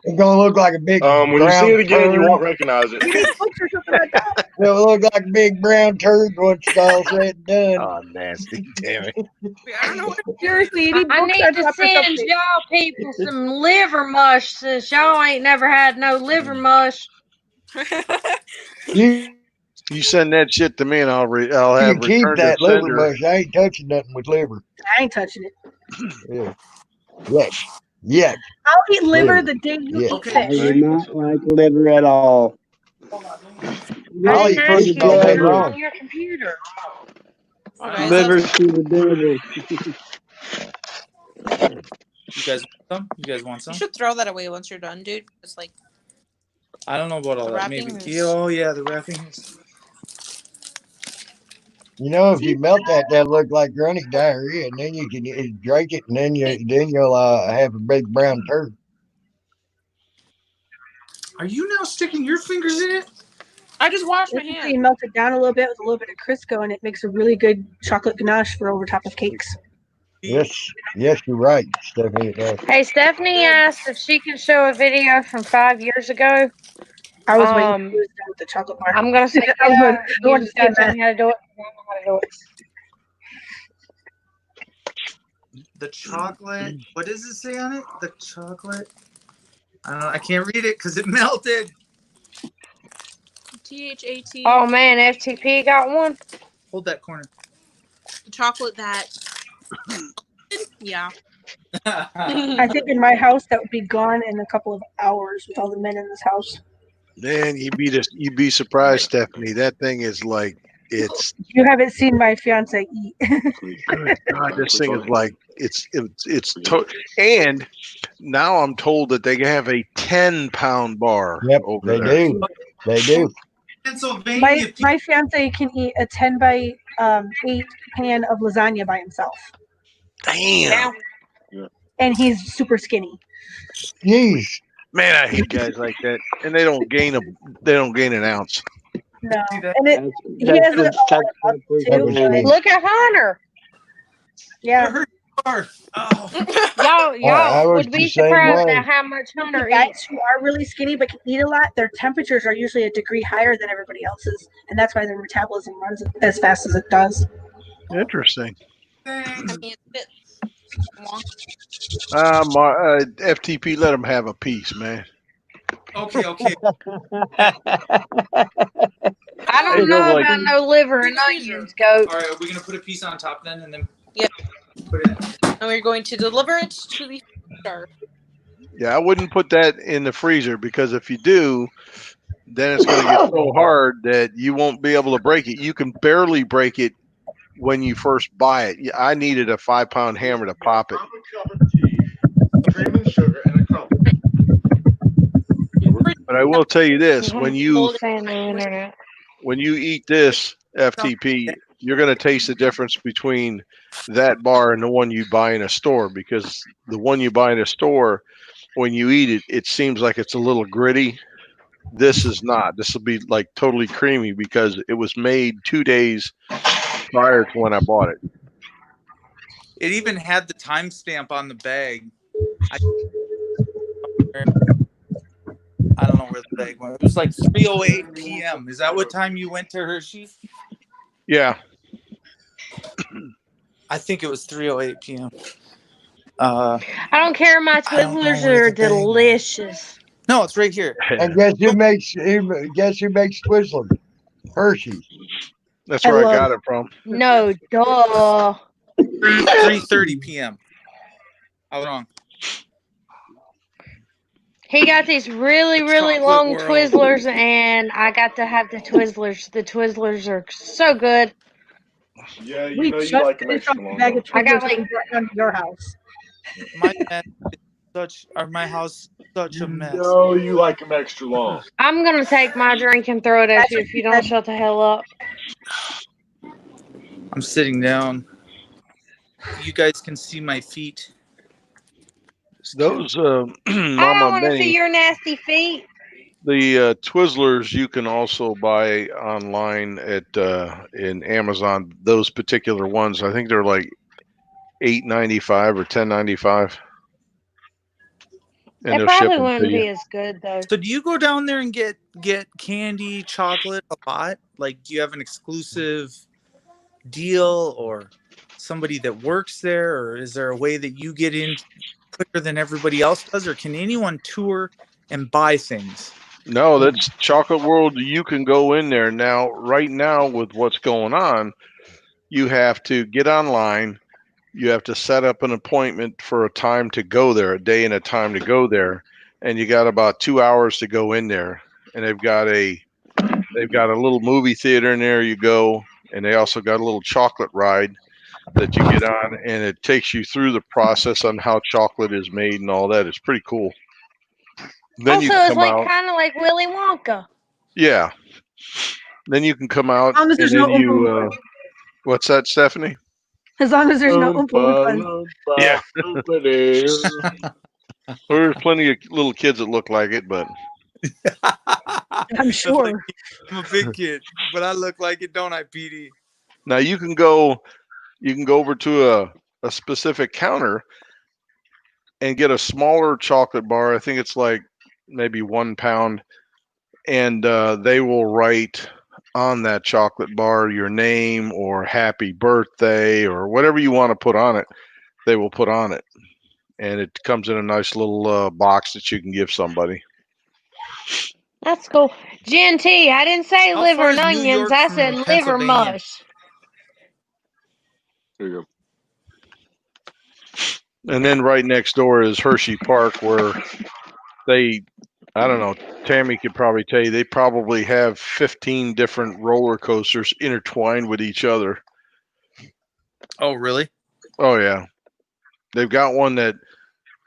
It's gonna look like a big When you see brown it again, you turd. won't recognize it. You need books or something like that. It'll look like a big brown turd once it's all said and done. Oh, nasty. Damn it. I don't know what Seriously, you need I books need on to top or send something. y'all people some liver mush since y'all ain't never had no liver mush. You send that shit to me, and I'll You have keep return to that liver sender. mush. I ain't touching nothing with liver. I ain't touching it. Yeah. Yuck. Yuck. I'll eat liver Liver. the day you Yeah. eat I fish. do not like liver at all. I'll I eat didn't ask fish you all to day turn Liver. long. on your computer. Okay, Liver so to the devil. You guys want some? You guys want you some? should throw that away once you're done, dude. It's like I don't know about all the that. Maybe. wrapping is. Yeah, oh yeah, the wrapping is. You know, if you melt that, that'll look like chronic diarrhea, and then you can drink it, and then you'll have a big brown turd. Are you now sticking your fingers in it? I just washed my Basically, hands. you melt it down a little bit with a little bit of Crisco, and it makes a really good chocolate ganache for over top of cakes. Yes, yes, you're right, Stephanie. It does. Hey, Stephanie asked if she can show a video from 5 years ago. I was waiting for you to done with the chocolate bar. I'm gonna say I was yeah. going, I You wanted to just see gotta tell that. me how to do it. I don't know how to do it. The chocolate. What does it say on it? The chocolate. I don't know. I can't read it because it melted. THAT. Oh man, FTP got one. Hold that corner. The chocolate that. Yeah. I think in my house that would be gone in a couple of hours with all the men in this house. Man, you'd be surprised, Stephanie. That thing is like it's. You haven't seen my fiance eat. Good God, this thing is like and now I'm told that they have a 10-pound bar Yep, over they there. do. They do. Pennsylvania. My fiance can eat a 10 by 8 pan of lasagna by himself, Damn. and he's super skinny. Jeez. Man, I hate guys like that, and they don't gain an ounce. No, See that? and he has a That was too. me. Look at Hunter. Yeah, Oh. Y'all I was would the be same surprised way. at how much Hunter the guys eats. who are really skinny but can eat a lot, their temperatures are usually a degree higher than everybody else's, and that's why their metabolism runs as fast as it does. Interesting. I mean, it's a bit wonky. FTP, let them have a piece, man. Okay. I don't It goes know like about no liver and onions, goat. All right, are we gonna put a piece on top then, and then Yeah. put it in? And we're going to deliver it to the freezer. Yeah, I wouldn't put that in the freezer because if you do, then it's going to get so hard that you won't be able to break it. You can barely break it when you first buy it. I needed a 5-pound hammer to pop it. Cream and sugar and a crumb. But I will tell you this: when you Saying the internet. eat this FTP, you're going to taste the difference between that bar and the one you buy in a store, because the one you buy in a store, when you eat it, it seems like it's a little gritty. This is not. This will be like totally creamy because it was made 2 days prior to when I bought it. It even had the timestamp on the bag. I don't know where the bag went. It was like 3:08 p.m. Is that what time you went to Hershey's? Yeah. I think it was 3:08 p.m. I don't care. My I don't know Twizzlers where are the bag went. delicious. No, it's right here. And guess who makes Twizzlers? Hershey's. That's where I got it from. No, duh. 3:30 p.m. I was wrong. He got these really, really Chocolate long world. Twizzlers, and I got to have the Twizzlers. The Twizzlers are so good. Yeah, We you just like them finished extra off the long. bag of Don't you? I got Twizzlers that we brought down to your house. My dad is my house such a mess. No, you like them extra long. I'm gonna take my drink and throw it at That's you what if she you don't said. shut the hell up. I'm sitting down. You guys can see my feet. Just kidding. Those I Mama don't want to see Benny, your nasty feet. the Twizzlers you can also buy online at in Amazon. Those particular ones, I think they're like $8.95 or $10.95, and It they'll ship probably them to wouldn't you. be as good though. So do you go down there and get candy, chocolate a lot? Like, do you have an exclusive deal or somebody that works there, or is there a way that you get in quicker than everybody else does, or can anyone tour and buy things? No, that's Chocolate World. You can go in there now. Right now, with what's going on, you have to get online. You have to set up an appointment for a time to go there, a day and a time to go there, and you got about 2 hours to go in there. And they've got a little movie theater in there. You go, and they also got a little chocolate ride that you get on, and it takes you through the process on how chocolate is made and all that. It's pretty cool. Then you Also, can it's come like out. kind of like Willy Wonka. Yeah. Then you can come out, As long as and there's then no Oompa you. Loompas. What's that, Stephanie? As long as there's no Oompa Oompa Loompas. Loompa, Yeah. Oompa there. There's plenty of little kids that look like it, but I'm Like, sure. I'm a big kid, but I look like it, don't I, PD? now you can go over to a specific counter and get a smaller chocolate bar. I think it's like maybe 1 pound, and they will write on that chocolate bar your name or happy birthday or whatever you want to put on it. They will put on it, and it comes in a nice little box that you can give somebody. That's cool. Jen T, I didn't say How liver far and is New onions. York I from said liver Pennsylvania? mush. There you And then right next door is Hershey Park, where they, I don't know, Tammy could probably tell you, they probably have 15 different roller coasters intertwined with each other. Oh, really? Oh, yeah. They've got one that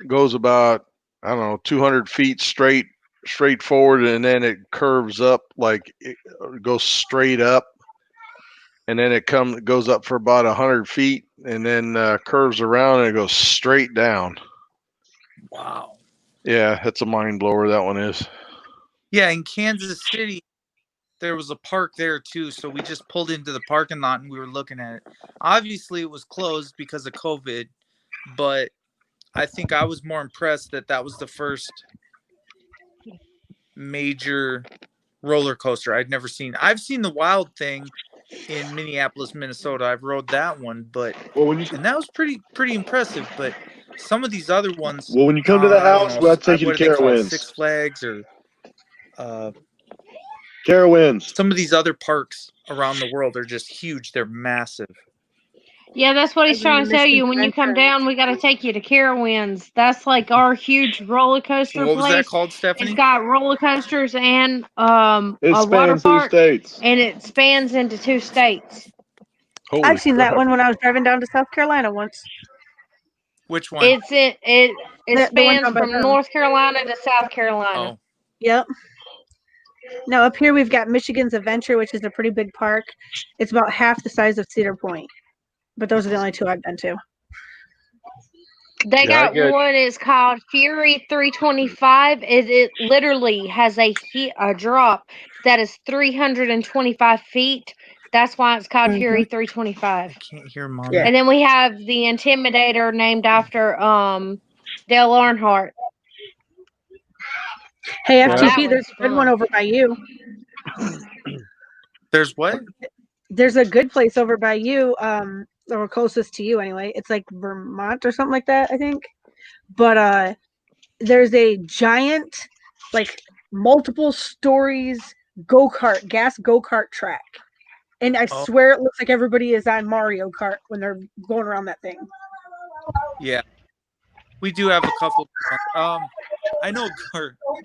goes about, I don't know, 200 feet straight forward, and then it curves up, like it goes straight up, and then it goes up for about 100 feet, and then curves around and it goes straight down. Wow. Yeah, that's a mind blower, that one is. Yeah, in Kansas City, there was a park there too. So we just pulled into the parking lot and we were looking at it. Obviously, it was closed because of COVID, but I think I was more impressed that that was the first major roller coaster I'd never seen. I've seen the Wild Thing in Minneapolis, Minnesota. I've rode that one, but and that was pretty impressive. But some of these other ones, Well, when you come to the I don't house, know. we'll have to take you What to are they called? Carowinds. Six Flags or Carowinds. some of these other parks around the world are just huge. They're massive. Yeah, that's what I've he's been trying to to tell Michigan you. When you come Adventure. down, we got to take you to Carowinds. That's like our huge roller coaster What was that place. called, It's Stephanie? got roller coasters and It a water spans 2 park, states. and it spans into 2 states. Holy I've seen that crap. one when I was driving down to South Carolina once. Which one? It The one spans down by from them. North Carolina to South Carolina. Oh, Yep. Now up here we've got Michigan's Adventure, which is a pretty big park. It's about half the size of Cedar Point. But those are the only two I've been to. They Yeah, I got get. one. It's called Fury 325. It literally has a drop that is 325 feet. That's why it's called Fury 325. I can't hear Mom. Yeah. And then we have the Intimidator named after Dale Earnhardt. Hey, Now, that FTP, there's one's a good one fun. over by you. There's what? There's a good place over by you, or closest to you anyway. It's like Vermont or something like that, I think. But there's a giant, like multiple stories gas go-kart track. And I Oh, swear it looks like everybody is on Mario Kart when they're going around that thing. yeah. We do have a couple. I know.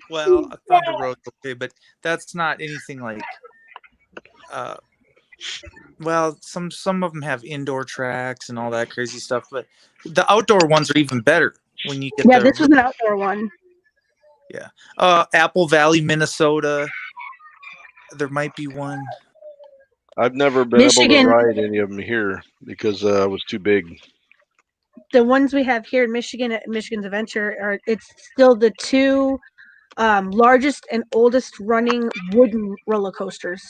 Well, a Thunder Road's okay, but that's not anything like. Well, some of them have indoor tracks and all that crazy stuff, but the outdoor ones are even better when you get Yeah, the. this was an outdoor one. Yeah. Apple Valley, Minnesota. There might be one. I've never been able to Michigan. ride any of them here because I was too big. The ones we have here in Michigan at Michigan's Adventure it's still the two largest and oldest running wooden roller coasters.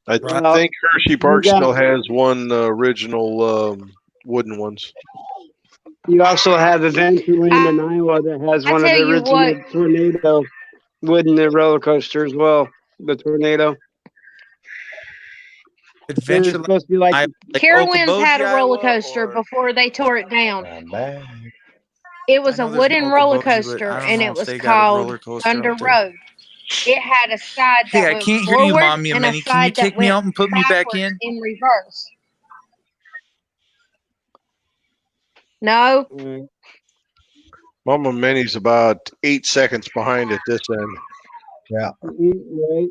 I think Hershey Park still has one original wooden ones. You also have Adventureland in Iowa that has one of the original tornado wooden roller coaster as well. The tornado. Adventure supposed to be like Carowinds had a roller coaster before they tore it down. It was a wooden roller coaster, and it was called Thunder Road. It had a side that Hey, I went can't hear you, forward Mommy and and a Minnie. Can you side that take me went out and put me back backwards in? reverse. No. Mama Minnie's about 8 seconds behind at this end. Yeah. Right.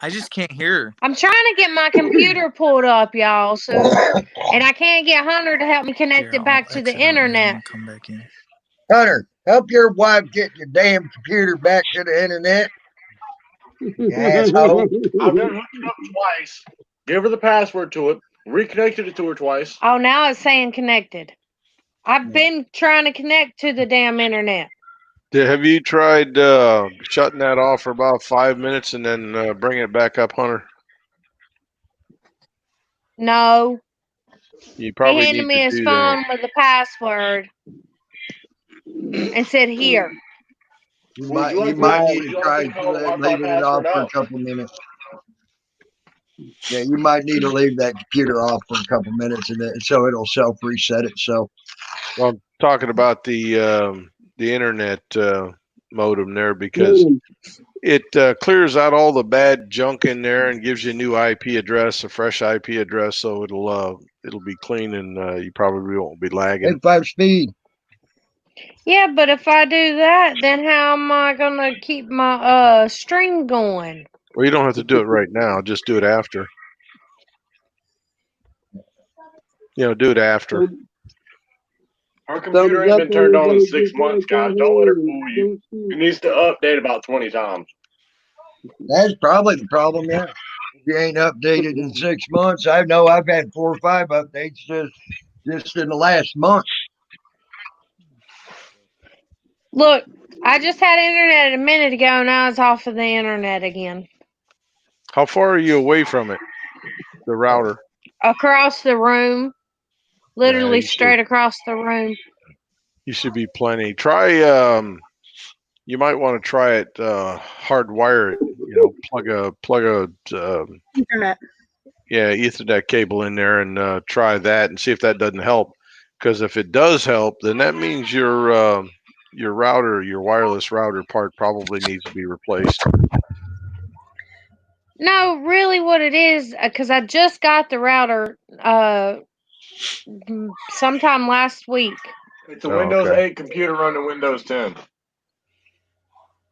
I just can't hear. I'm trying to get my computer pulled up, y'all. So, and I can't get Hunter to help me connect it back to the internet. Come back in. Hunter, help your wife get your damn computer back to the internet. You asshole. I've done hooked it up twice. Give her the password to it. Reconnected it to her twice. Oh, now it's saying connected. I've been trying to connect to the damn internet. Have you tried shutting that off for about 5 minutes and then bringing it back up, Hunter? No. You probably He handed need me to his do phone that. with the password and said, "Here." You Would might you like need to try to call the Wi-Fi leaving it off password for a out? couple minutes. Yeah, you might need to leave that computer off for a couple minutes, and then so it'll self reset itself. Well, I'm talking about the internet modem there because it clears out all the bad junk in there and gives you a new IP address, a fresh IP address, so it'll be clean and you probably won't be lagging. 5 speed. Yeah, but if I do that, then how am I gonna keep my stream going? Well, you don't have to do it right now. Just do it after. Do it after. Her computer ain't been turned on in 6 months, guys. Don't let her fool you. It needs to update about 20 times. That's probably the problem, yeah. If you ain't updated in 6 months, I know I've had 4 or 5 updates just in the last month. Look, I just had internet a minute ago, now it's off of the internet again. How far are you away from it? The router? Across the room. Literally you straight across the room. You should be plenty. Try you might want to try it hardwire it, plug a Internet. Ethernet cable in there and try that and see if that doesn't help. Because if it does help, then that means your router, your wireless router part probably needs to be replaced. No, really what it is, because I just got the router sometime last week. It's a Windows 8 computer running Windows 10.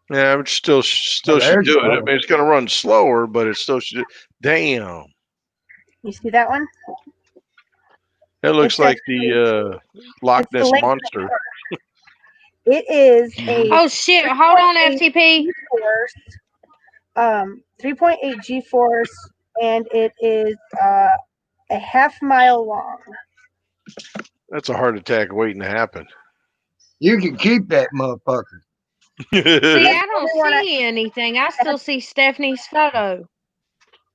Yeah, but still should do it. I mean, it's going to run slower, but it still should. Damn. You see that one? It looks like the Loch Ness Monster. It is a oh shit! Hold on, FTP. 3.8 G-force, and it is a half-mile long. That's a heart attack waiting to happen. You can keep that motherfucker. See, I don't see anything. I still see Stephanie's photo.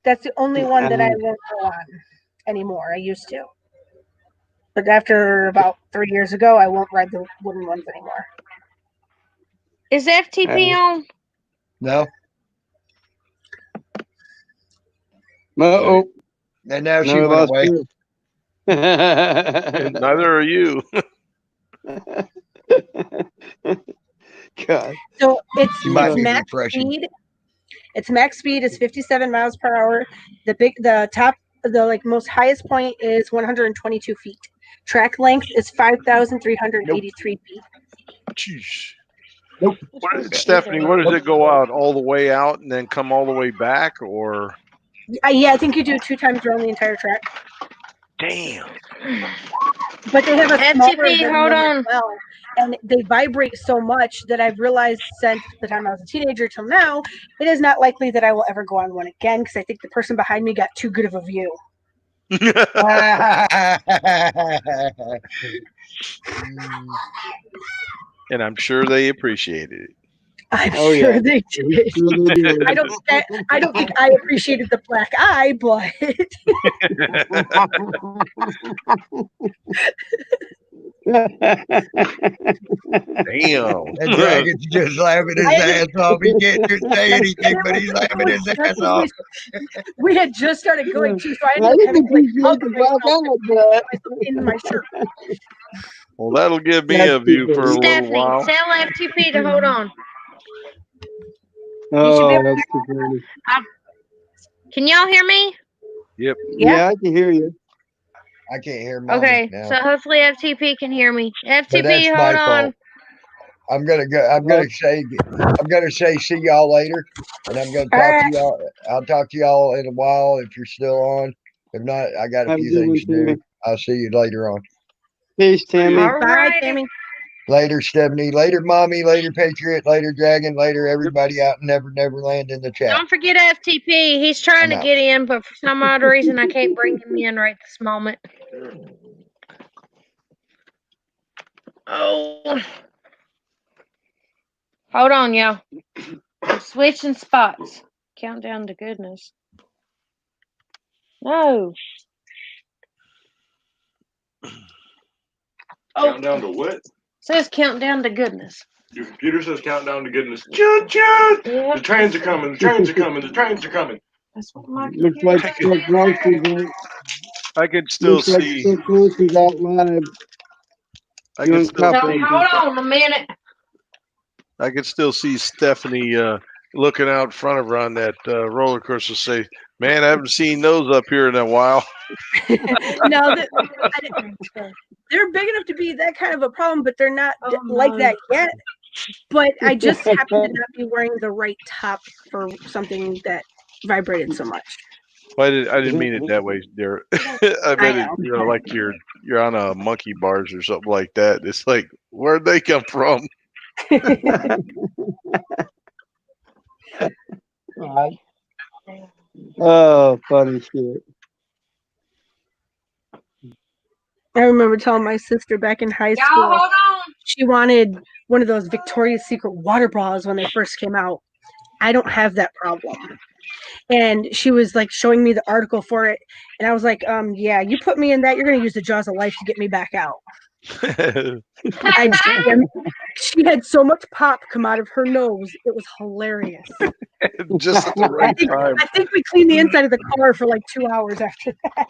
That's the only one that I won't go on anymore. I used to. But after about 3 years ago, I won't ride the wooden ones anymore. Is FTP on? No. Uh-oh. And now she went away. Neither are you. God. So it's max speed. Its max speed is 57 miles per hour. The most highest point is 122 feet. Track length is 5,383 feet. Jeez. Nope. Stephanie, what does it go out all the way out and then come all the way back, or? Yeah, I think you do 2 times around the entire track. Damn. But they have a smaller FTP, than hold one as on. well, and they vibrate so much that I've realized since the time I was a teenager till now, it is not likely that I will ever go on one again because I think the person behind me got too good of a view. And I'm sure they appreciated it. I'm sure they did. I don't think I appreciated the black eye, but Damn. And Dragon's just laughing his ass off. He can't say anything, but he's laughing his ass off. We had just started going too, so I ended up having to like hug myself in my shirt. Well, that'll give me a view for a little Stephanie, while. tell FTP to hold on. Oh, that's too funny. Can y'all hear me? Yep. Yeah, I can hear you. I can't hear Mommy Okay, now. so hopefully FTP can hear me. But FTP, that's hold my on. fault. I'm gonna say see y'all later, and I'm gonna talk to y'all. I'll talk to y'all in a while if you're still on. If not, I got a Have a few good things one, to do. Tammy. I'll see you later on. Peace, Tammy. Bye, Tammy. Later, Stephanie. Later, Mommy. Later, Patriot. Later, Dragon. Later, everybody out in Neverland in the chat. Don't forget FTP. He's trying to I'm out. get in, but for some odd reason, I can't bring him in right this moment. Oh. Hold on, y'all. I'm switching spots. Countdown to goodness. No. Countdown to what? Says countdown to goodness. Your computer says countdown to goodness. Choo choo! The trains are coming. The trains are coming. The trains are coming. That's what my Looks like Chuck Bronster's out. I can still Looks like see. Chuck Bronster's out live. I can still. Hold on a minute. I can still see Stephanie looking out in front of her on that roller coaster. Say, "Man, I haven't seen those up here in a while." No, they're big enough to be that kind of a problem, but they're not like that yet. But I just happen to not be wearing the right top for something that vibrated so much. Well, I didn't mean it that way, dear. I meant it, like you're on a monkey bars or something like that. It's like, where'd they come from? Oh, funny shit. I remember telling my sister back in high school, Y'all hold on. she wanted one of those Victoria's Secret water bras when they first came out. I don't have that problem. And she was like showing me the article for it, and I was like, yeah, you put me in that, you're gonna use the jaws of life to get me back out. She had so much pop come out of her nose, it was hilarious. Just at the right time. I think we cleaned the inside of the car for like 2 hours after that.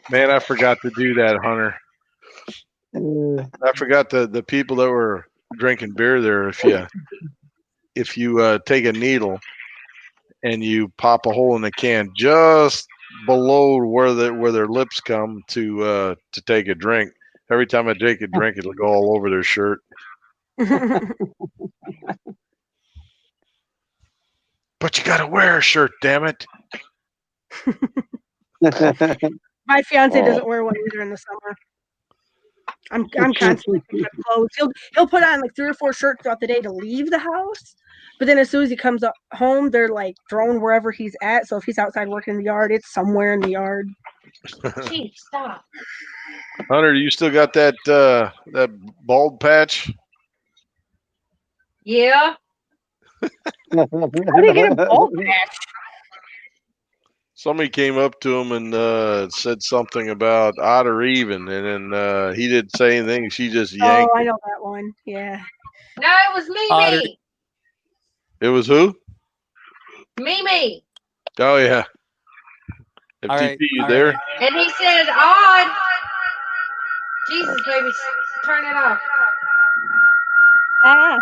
Man, I forgot to do that, Hunter. I forgot the people that were drinking beer there. If you take a needle and you pop a hole in the can just below where their lips come to take a drink, every time I take a drink, it'll go all over their shirt. But you gotta wear a shirt, damn it. My fiance doesn't wear one either in the summer. I'm constantly putting on clothes. He'll put on like 3 or 4 shirts throughout the day to leave the house, but then as soon as he comes up home, they're like thrown wherever he's at. So if he's outside working in the yard, it's somewhere in the yard. Chief, stop. Hunter, you still got that bald patch? Yeah. How do you get a bald patch? Somebody came up to him and said something about odd or even, and then he didn't say anything. She just yanked. Oh, I know that one. Yeah. No, it was Mimi. It was who? Mimi. Oh yeah. All FTP, right, you all there? right. And he said, odd. Jesus, baby, turn it off. I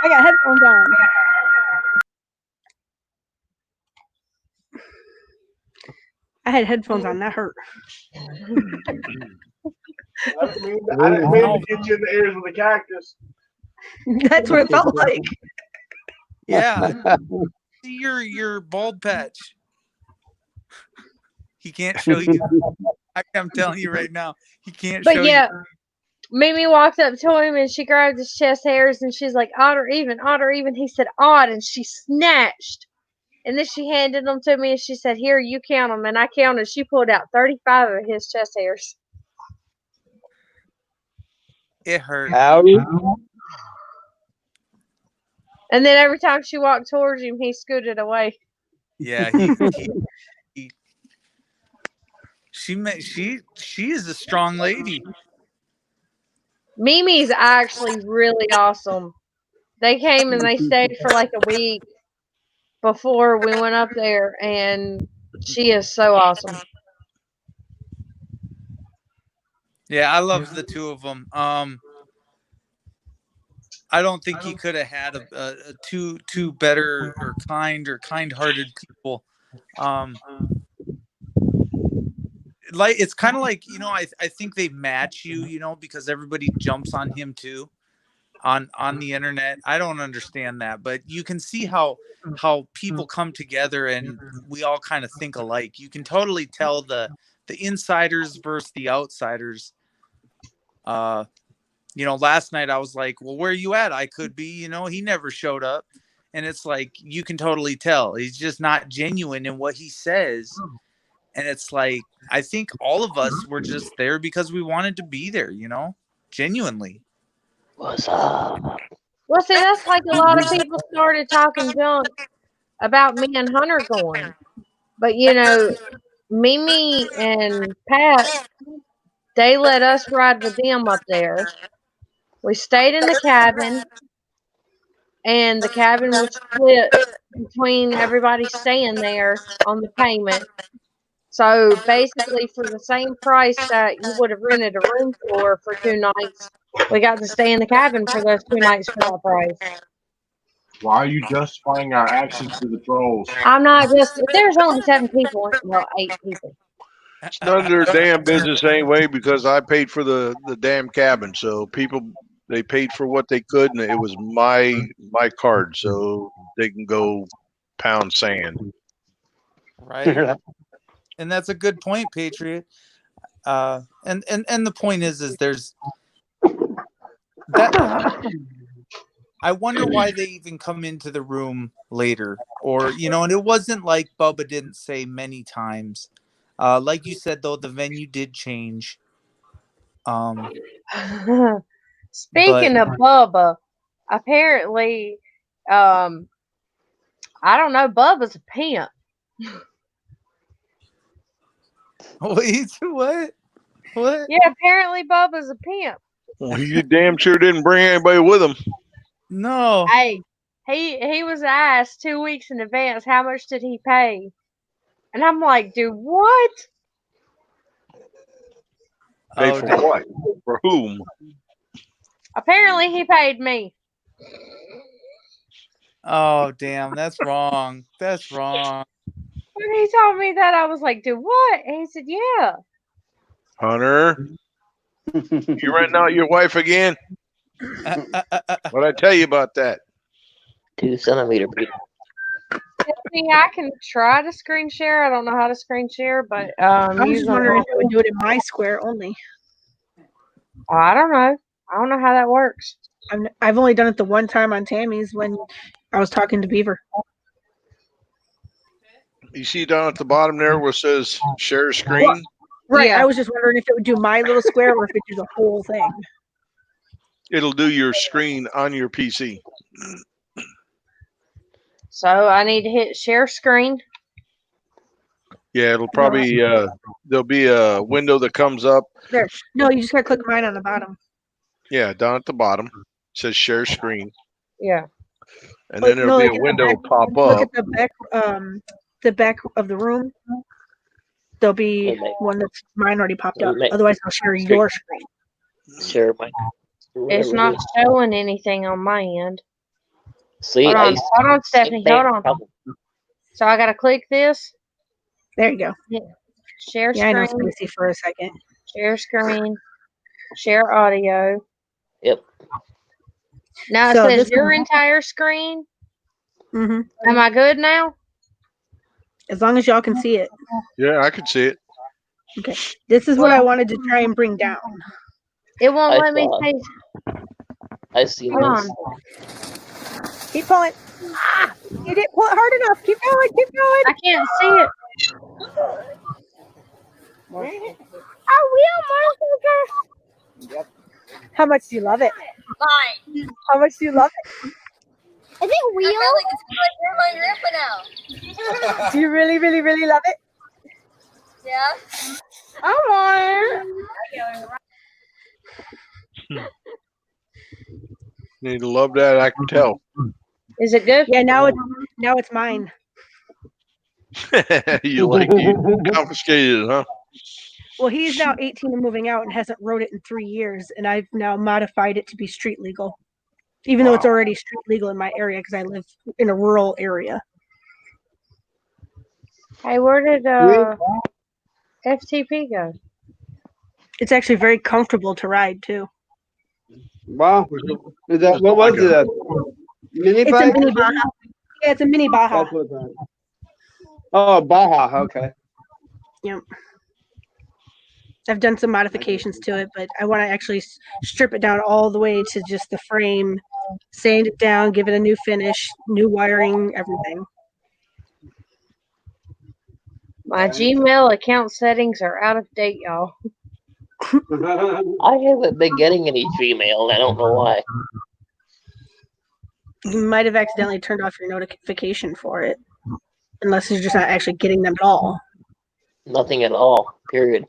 got headphones on. I had headphones on. That hurt. I didn't mean to get you in the ears of the cactus. That's what it felt like. Yeah. See your bald patch. He can't show you. I'm telling you right now, he can't But show yeah, you. Mimi walked up to him and she grabbed his chest hairs and she's like, odd or even, odd or even. He said, odd, and she snatched. And then she handed them to me and she said, here, you count them. And I counted. She pulled out 35 of his chest hairs. It hurt. Howdy. And then every time she walked towards him, he scooted away. Yeah, she is a strong lady. Mimi's actually really awesome. They came and they stayed for like a week before we went up there, and she is so awesome. Yeah, I love the two of them. I don't think he could have had a two better or kind-hearted people. Like it's kind of like, I think they match you, because everybody jumps on him too on the internet. I don't understand that, but you can see how people come together and we all kind of think alike. You can totally tell the insiders versus the outsiders. Last night I was like, well, where are you at? I could be, he never showed up. And it's like, you can totally tell he's just not genuine in what he says. And it's like, I think all of us were just there because we wanted to be there, genuinely. What's up? Well, see, that's like a lot of people started talking junk about me and Hunter going. But, Mimi and Pat, they let us ride with them up there. We stayed in the cabin, and the cabin was split between everybody staying there on the payment. So basically, for the same price that you would have rented a room for 2 nights, we got to stay in the cabin for those 2 nights for that price. Why are you justifying our actions to the trolls? I'm not just. There's only 7 people. Well, 8 people. It's none of their damn business anyway because I paid for the damn cabin. So people, they paid for what they could, and it was my card, so they can go pound sand. Right. And that's a good point, Patriot. And the point is there's that. I wonder why they even come into the room later, or and it wasn't like Bubba didn't say many times. Like you said, though, the venue did change. Speaking of Bubba, apparently, I don't know. Bubba's a pimp. Wait, what? What? Yeah, apparently Bubba's a pimp. Well, he damn sure didn't bring anybody with him. No. Hey, he was asked 2 weeks in advance how much did he pay, and I'm like, dude, what? Pay for what? For whom? Apparently, he paid me. Oh, damn, that's wrong. That's wrong. When he told me that, I was like, dude, what? And he said, yeah. Hunter, you renting out your wife again? What'd I tell you about that? 2 centimeter. See, I can try to screen share. I don't know how to screen share, but I was just wondering if it would do it in my square only. I don't know. I don't know how that works. I've only done it the one time on Tammy's when I was talking to Beaver. You see down at the bottom there where it says share screen? Right. Yeah. I was just wondering if it would do my little square or if it do the whole thing. It'll do your screen on your PC. So I need to hit share screen. Yeah, it'll probably there'll be a window that comes up. There. No, you just gotta click mine on the bottom. Yeah, down at the bottom. It says share screen. Yeah. And then there'll be a window pop Look up. at the back of the room. There'll be one that's mine already popped up. Otherwise, I'll share your screen. Share my. It's not showing anything on my end. See, hold on, Stephanie. Hold on. So I gotta click this. There you go. Yeah. Share Yeah, I know. screen. See for a second. Share screen. Share audio. Yep. Now it says your entire screen. Mm-hmm. Am I good now? As long as y'all can see it. Yeah, I could see it. Okay. This is what I wanted to try and bring down. It won't I let me thought- taste. I seen Come this. on. Keep pulling. Ah! You didn't pull it hard enough. Keep going. Keep going. I can't see it. Oh, Yep. How much do you love it? Fine. How much do you love it? Is it real? I feel like it's my grandpa now. Do you really, really, really love it? Yeah. I want it. Need to love that. I can tell. Is it good? Yeah, now it's mine. you confiscated it, huh? Well, he's now 18 and moving out and hasn't rode it in 3 years, and I've now modified it to be street legal, even though it's already street legal in my area because I live in a rural area. Hey, where did FTP go? It's actually very comfortable to ride too. Wow. Is that what was it? A mini It's bike? a mini Baja. Yeah, it's a mini Baja. That's what that. Oh, Baja. Okay. Yep. I've done some modifications to it, but I want to actually strip it down all the way to just the frame, sand it down, give it a new finish, new wiring, everything. My Gmail account settings are out of date, y'all. I haven't been getting any Gmail. I don't know why. You might have accidentally turned off your notification for it, unless you're just not actually getting them at all. Nothing at all. Period.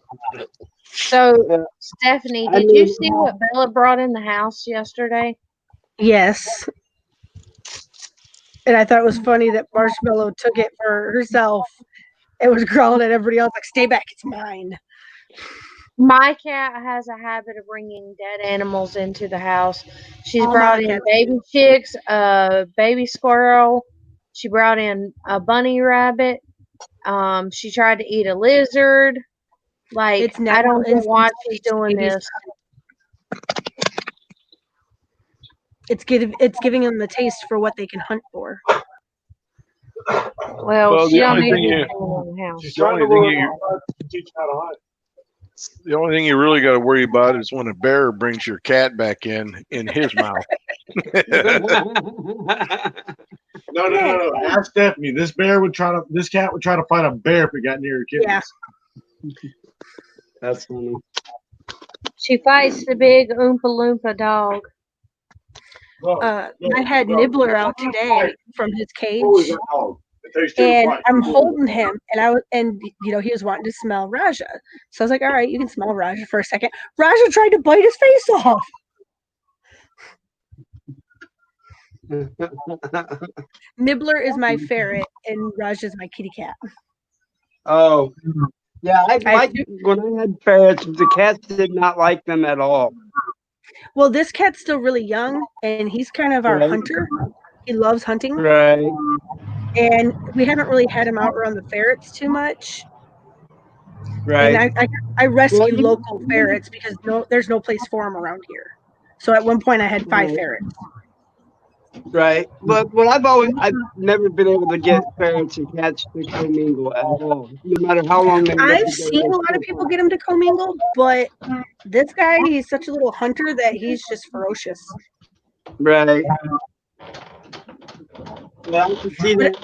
So, Stephanie, did you see what Bella brought in the house yesterday? Yes. And I thought it was funny that Marshmallow took it for herself. It was growling at everybody else like, "Stay back, it's mine." My cat has a habit of bringing dead animals into the house. She's All brought my in cats baby chicks, a baby squirrel. She brought in a bunny rabbit. She tried to eat a lizard. Like, It's I don't know natural why instinct she's to doing babies. this. It's giving them the taste for what they can hunt for. Well, she the don't only need to thing be you- in the house. The only thing you really got to worry about is when a bear brings your cat back in his mouth. No. Ask Stephanie. This cat would try to fight a bear if it got near her kittens. Yeah. That's funny. She fights the big Oompa Loompa dog. I had Nibbler out today from his cage, and I'm holding him, and he was wanting to smell Raja. So I was like, "All right, you can smell Raja for a second." Raja tried to bite his face off. Nibbler is my ferret, and Raja's my kitty cat. Oh, yeah. When I had ferrets, the cats did not like them at all. Well, this cat's still really young, and he's kind of our hunter. He loves hunting. Right. And we haven't really had him out around the ferrets too much. Right. And I rescue local ferrets because there's no place for them around here. So at one point I had 5 ferrets. Right. But I've never been able to get ferrets and cats to commingle at all. No matter how long I've seen a lot of people get them to commingle, but this guy, he's such a little hunter that he's just ferocious. Right. Well, I can see that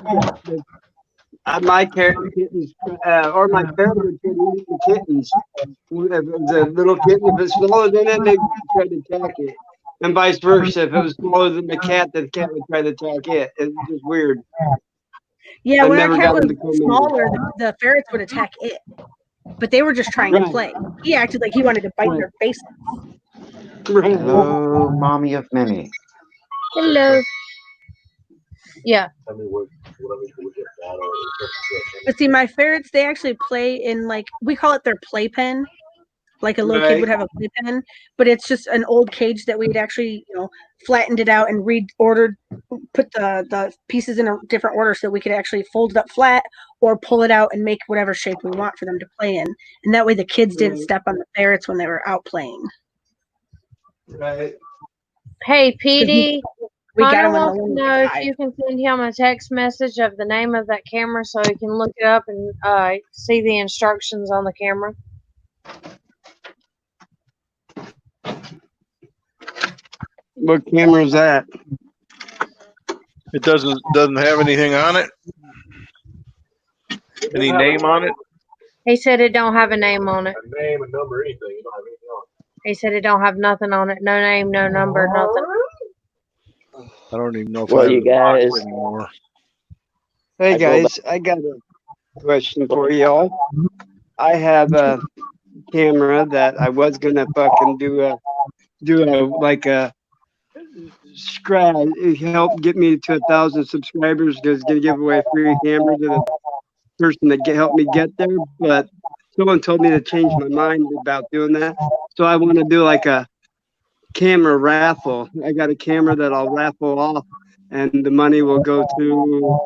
my kittens, or my ferret would eat the kittens. If it was a little kitten, if it's smaller than it, they try to attack it. And vice versa. If it was smaller than the cat would try to attack it. It's just weird. Yeah, when our cat was smaller, the ferrets would attack it. But they were just trying to play. He acted like he wanted to bite their faces. Hello, mommy of many. Hello. Yeah. But see, my ferrets, they actually play in, like, we call it their playpen. Like a little kid would have a playpen, but it's just an old cage that we'd actually, flattened it out and put the pieces in a different order so we could actually fold it up flat or pull it out and make whatever shape we want for them to play in. And that way the kids didn't step on the ferrets when they were out playing. Right. Hey, Petey. We got Connor him on the wants to one know if side. you can send him a text message of the name of that camera so he can look it up and see the instructions on the camera. What camera is that? It doesn't have anything on it. Any name on it? He said it don't have a name on it. A name, a number, anything. You don't have anything on it. He said it don't have nothing on it. No name, no number, nothing. I don't even know if I Well, have you the box guys, anymore. Hey I go back. guys, I got a question for y'all. I have a camera that I was gonna fucking do a like a scratch. It helped get me to 1,000 subscribers. Because gonna give away a free camera to the person that helped me get there. But someone told me to change my mind about doing that. So I want to do like a camera raffle. I got a camera that I'll raffle off, and the money will go to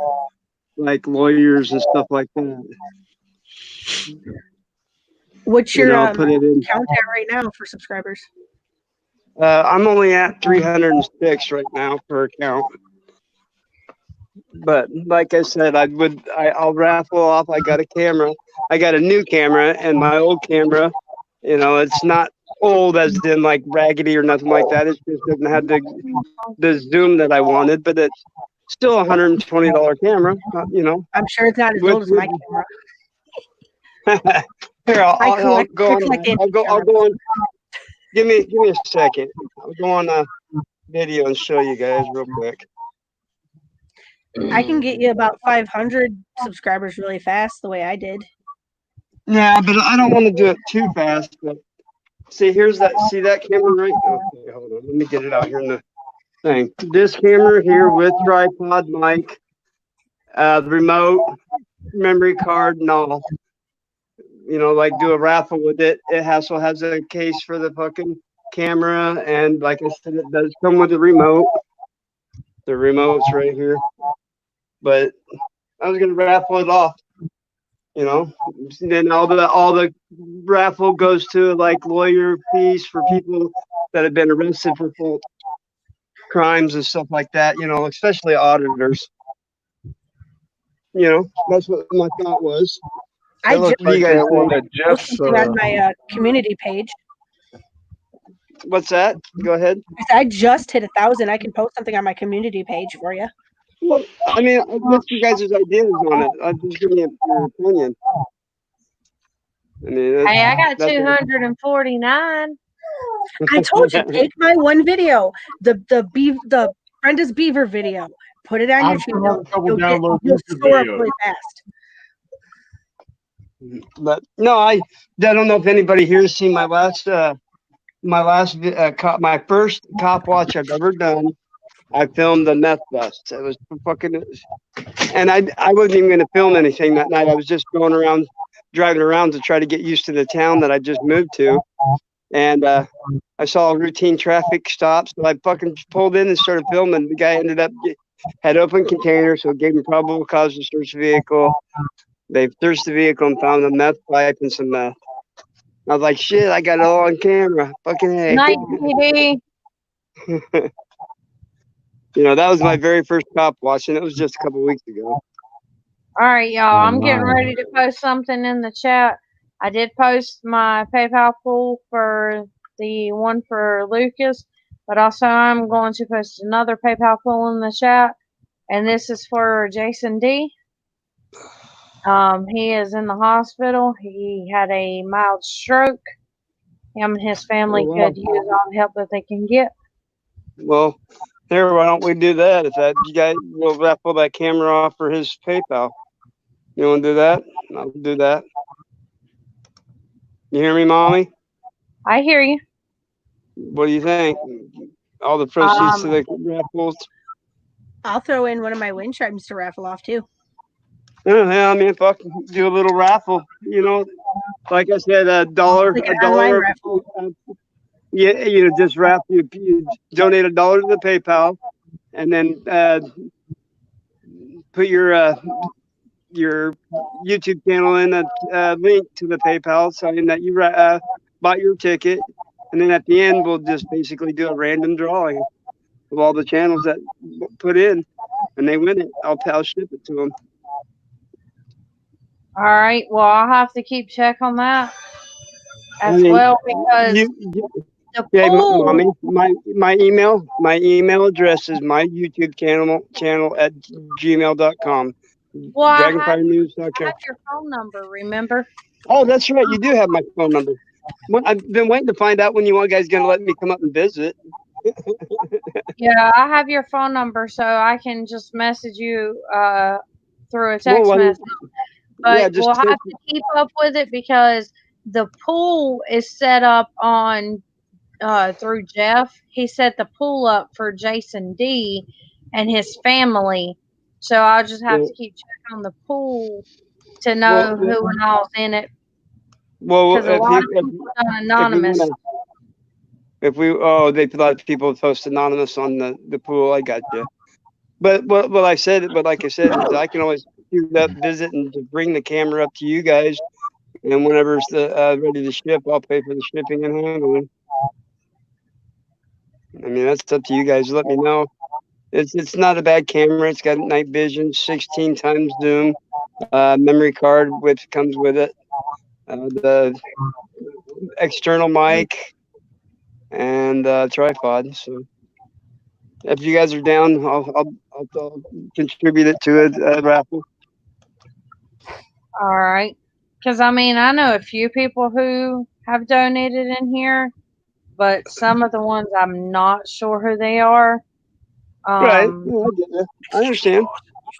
like lawyers and stuff like that. What's You your know, put it in. count at right now for subscribers? I'm only at 306 right now per account. But like I said, I'll raffle off. I got a camera. I got a new camera, and my old camera, you know, it's not old as in like raggedy or nothing like that. It just doesn't have the zoom that I wanted, but it's still a $120 camera. You know. I'm sure it's not as old as my camera. Here, I'll go on. collect I'll go on. Give me a second. I'll go on a video and show you guys real quick. I can get you about 500 subscribers really fast, the way I did. Yeah, but I don't want to do it too fast. But see, see that camera right? Okay, hold on. Let me get it out here in the thing. This camera here with tripod mic, remote, memory card, and all. You know, like do a raffle with it. It also has a case for the fucking camera, and like I said, it does come with a remote. The remote's right here. But I was gonna raffle it off. You know, and then all the raffle goes to like lawyer fees for people that have been arrested for full crimes and stuff like that. You know, especially auditors. You know, that's what my thought was. I What just do you guys think? post something on my community page. What's that? Go ahead. I just hit 1,000. I can post something on my community page for you. Well, I mean, what's your guys' ideas on it? Just give me your opinion. I mean, Hey, I got 249. I told you, take my one video, the Brenda's Beaver video, put it on your channel. You'll soar up really fast. But no, I don't know if anybody here has seen my first cop watch I've ever done. I filmed the meth bust. It was fucking, and I wasn't even going to film anything that night. I was just driving around to try to get used to the town that I just moved to, and I saw a routine traffic stop, so I fucking pulled in and started filming. The guy had open container, so it gave him probable cause to search the vehicle. They searched the vehicle and found a meth pipe and some meth. I was like, shit, I got it all on camera. Fucking hey. Night TV. You know, that was my very first cop watch, and it was just a couple weeks ago. All right, y'all. I'm getting ready to post something in the chat. I did post my PayPal pool for the one for Lucas, but also I'm going to post another PayPal pool in the chat, and this is for Jason D. He is in the hospital. He had a mild stroke. Him and his family could use all the help that they can get. Well, here, why don't we do that? If you guys will raffle that camera off for his PayPal. You want to do that? I'll do that. You hear me, Mommy? I hear you. What do you think? All the proceeds to the raffles? I'll throw in one of my wind chimes to raffle off too. Yeah, I mean, fuck, do a little raffle. You know, like I said, a dollar. Raffle. Yeah, you just you donate $1 to the PayPal, and then put your YouTube channel in a link to the PayPal, saying that you bought your ticket, and then at the end we'll just basically do a random drawing. of all the channels that put in, and they win it. I'll ship it to them. All right. Well, I'll have to keep check on that I as mean, well because the okay, pool. mommy, my email address is my YouTube channel at gmail.com. Well, I Dragonfire News. have your phone number. Remember? Oh, that's right. You do have my phone number. Well, I've been waiting to find out when you guys going to let me come up and visit. Yeah, I have your phone number, so I can just message you through a text Well, message. But yeah, just we'll have to keep up with it because the pool is set up on through Jeff. He set the pool up for Jason D and his family. So I'll just have to keep checking on the pool to know who and all's in it. Well, Because a lot of people done anonymous. If we they a lot of people post anonymous on the pool. I got you. But like I said, is I can always do that visit and to bring the camera up to you guys, and whenever it's ready to ship, I'll pay for the shipping and handling. I mean, that's up to you guys. Let me know. It's not a bad camera. It's got night vision, 16 times zoom, memory card which comes with it, the external mic, and tripod. So if you guys are down, I'll contribute it to a raffle. All right. Because, I mean, I know a few people who have donated in here, but some of the ones I'm not sure who they are. Right. Yeah, I get that. I understand. You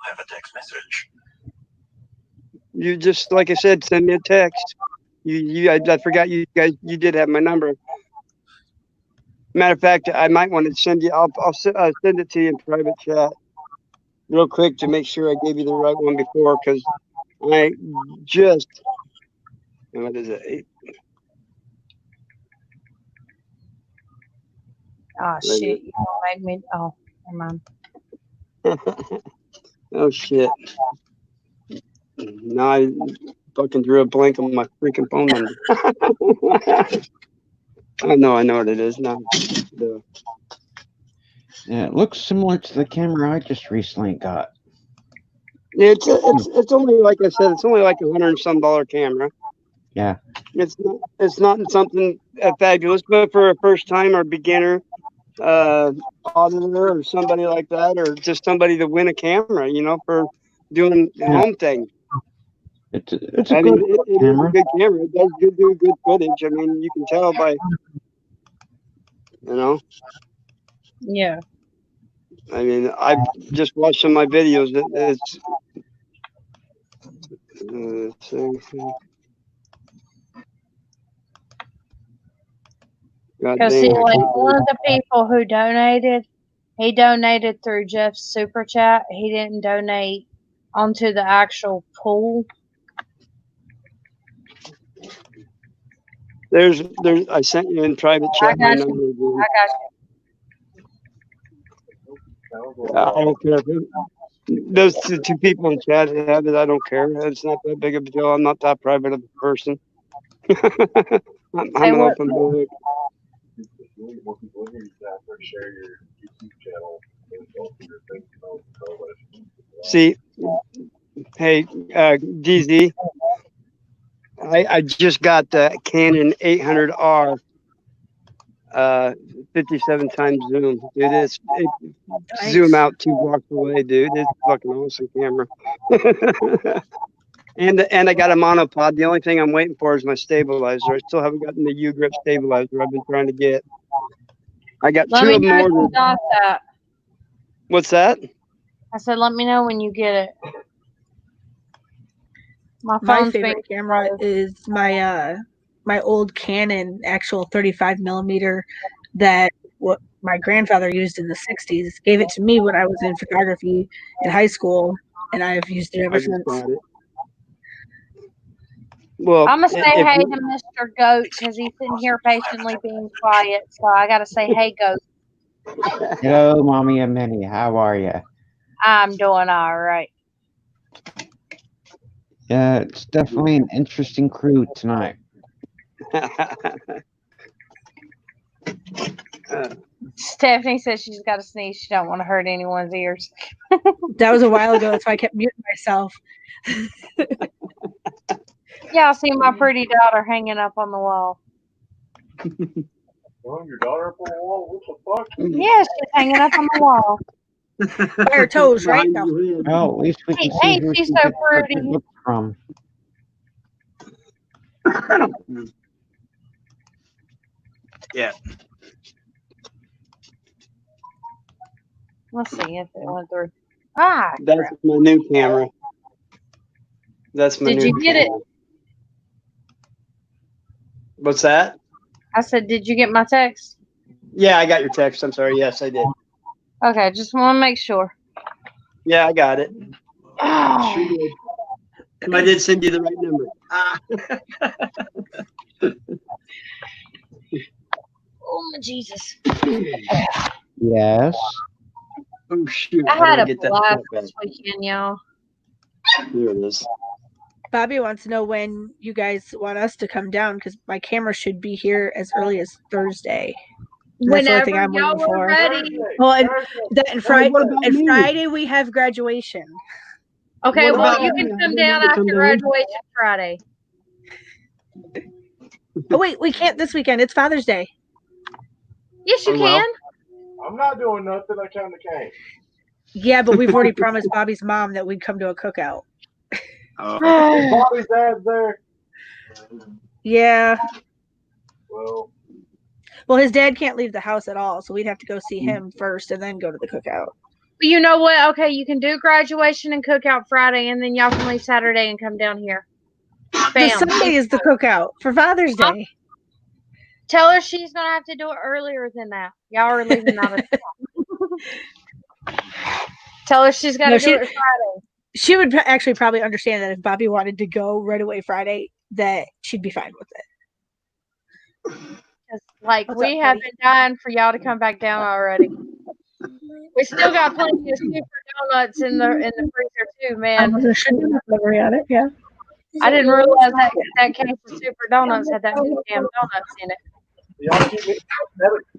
have a text message. You just, like I said, send me a text. I forgot you guys. You did have my number. Matter of fact, I might want to send you. I'll send it to you in private chat, real quick, to make sure I gave you the right one before, because I just. What is it? Oh shit! You don't make me. Oh, never mind. Oh shit! Now I fucking drew a blank on my freaking phone number. I know what it is now. Yeah, it looks similar to the camera I just recently got. It's only, like I said, it's only like $100 and some camera. Yeah. It's not something fabulous, but for a first time or beginner auditor or somebody like that, or just somebody to win a camera, for doing home things. It's a good camera. It is a good camera. It does do good footage. I mean, you can tell by, Yeah. I mean, I've just watched some of my videos. It's Because see, like one of the people who donated, he donated through Jeff's super chat. He didn't donate onto the actual pool. There's I sent you in private chat my number. I got you. I don't care. Those two people in chat have it. I don't care. It's not that big of a deal. I'm not that private of a person. I'm an open book. See, hey, DZ, I just got the Canon 800R 57 times zoom. Dude, it zoom out 2 blocks away, dude. It's fucking awesome camera. And I got a monopod. The only thing I'm waiting for is my stabilizer. I still haven't gotten the U-grip stabilizer I've been trying to get. I got Let 2 me of them know ordered. when you got that. What's that? I said, let me know when you get it. My favorite camera is my my old Canon actual 35 millimeter that what my grandfather used in the 60s. Gave it to me when I was in photography in high school, and I've used it ever since. Well, I'm gonna say hey to Mr. Goat because he's sitting here patiently being quiet. So I gotta say hey, Goat. Hello, Mommy and Minnie. How are you? I'm doing all right. Yeah, it's definitely an interesting crew tonight. Stephanie says she's got to sneeze. She don't want to hurt anyone's ears. That was a while ago. That's why I kept muting myself. Yeah, I see my pretty daughter hanging up on the wall. Well, your daughter up on the wall? What the fuck? Yeah, she's hanging up on the wall. By her toes, right? No. Well, at least we can see Ain't who she she so gets her pretty? good looks from. Yeah. Let's see if it went through. Ah, That's crap. my new camera. That's my Did new you get it? camera. What's that? I said, did you get my text? Yeah, I got your text. I'm sorry. Yes, I did. Okay, just want to make sure. Yeah, I got it. Oh, Sure did. I did send you the right number. Ah. oh my Jesus. Yes. Oh shoot! I How do had I a get that blast back? this weekend, y'all. Here it is. Bobby wants to know when you guys want us to come down because my camera should be here as early as Thursday. And that's the only Whenever thing I'm waiting y'all are for. ready. Well, and Hey, what about me? Friday we have graduation. Okay, What well, about you me? can I come didn't down want to come after down. graduation Friday. Oh wait, we can't this weekend. It's Father's Day. Yes, you Oh, well. can. I'm not doing nothing. I kind of can't. Yeah, but we've already promised Bobby's mom that we'd come to a cookout. Oh. Bobby's dad's there. Yeah. Well, Well, his dad can't leave the house at all, so we'd have to go see him first and then go to the cookout. But you know what? Okay, you can do graduation and cookout Friday, and then y'all can leave Saturday and come down here. The Bam. Sunday is the cookout for Father's Day. Tell her she's gonna have to do it earlier than that. Y'all are leaving out of town. Tell her she's got to do it Friday. She would actually probably understand that if Bobby wanted to go right away Friday, that she'd be fine with it. Like, What's we up, have buddy? been dying for y'all to come back down already. We still got plenty of super donuts in the freezer too, man. There should be enough memory on it, yeah. I didn't realize that case of super donuts had that many damn donuts in it. y'all keep me.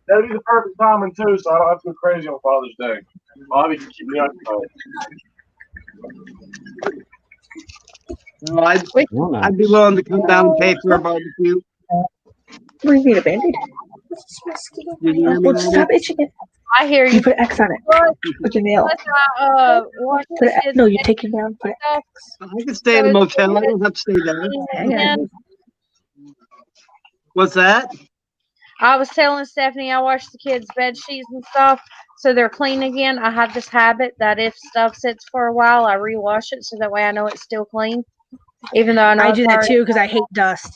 That'd be the perfect timing too, so I don't have to go crazy on Father's Day. Bobby can keep me occupied. No, I'd be willing to come down and pay for a barbecue. What do you need, a Band-Aid? Did you hear me, Well, Mama? stop itching it. I hear you. You put X on it. Put your nail. Watch Put it, no, you take it down. Put it X. I can stay in a motel. I don't have to stay there. And What's that? I was telling Stephanie I washed the kids' bed sheets and stuff, so they're clean again. I have this habit that if stuff sits for a while, I rewash it so that way I know it's still clean. Even though I know I it's do that already too because I hate dust.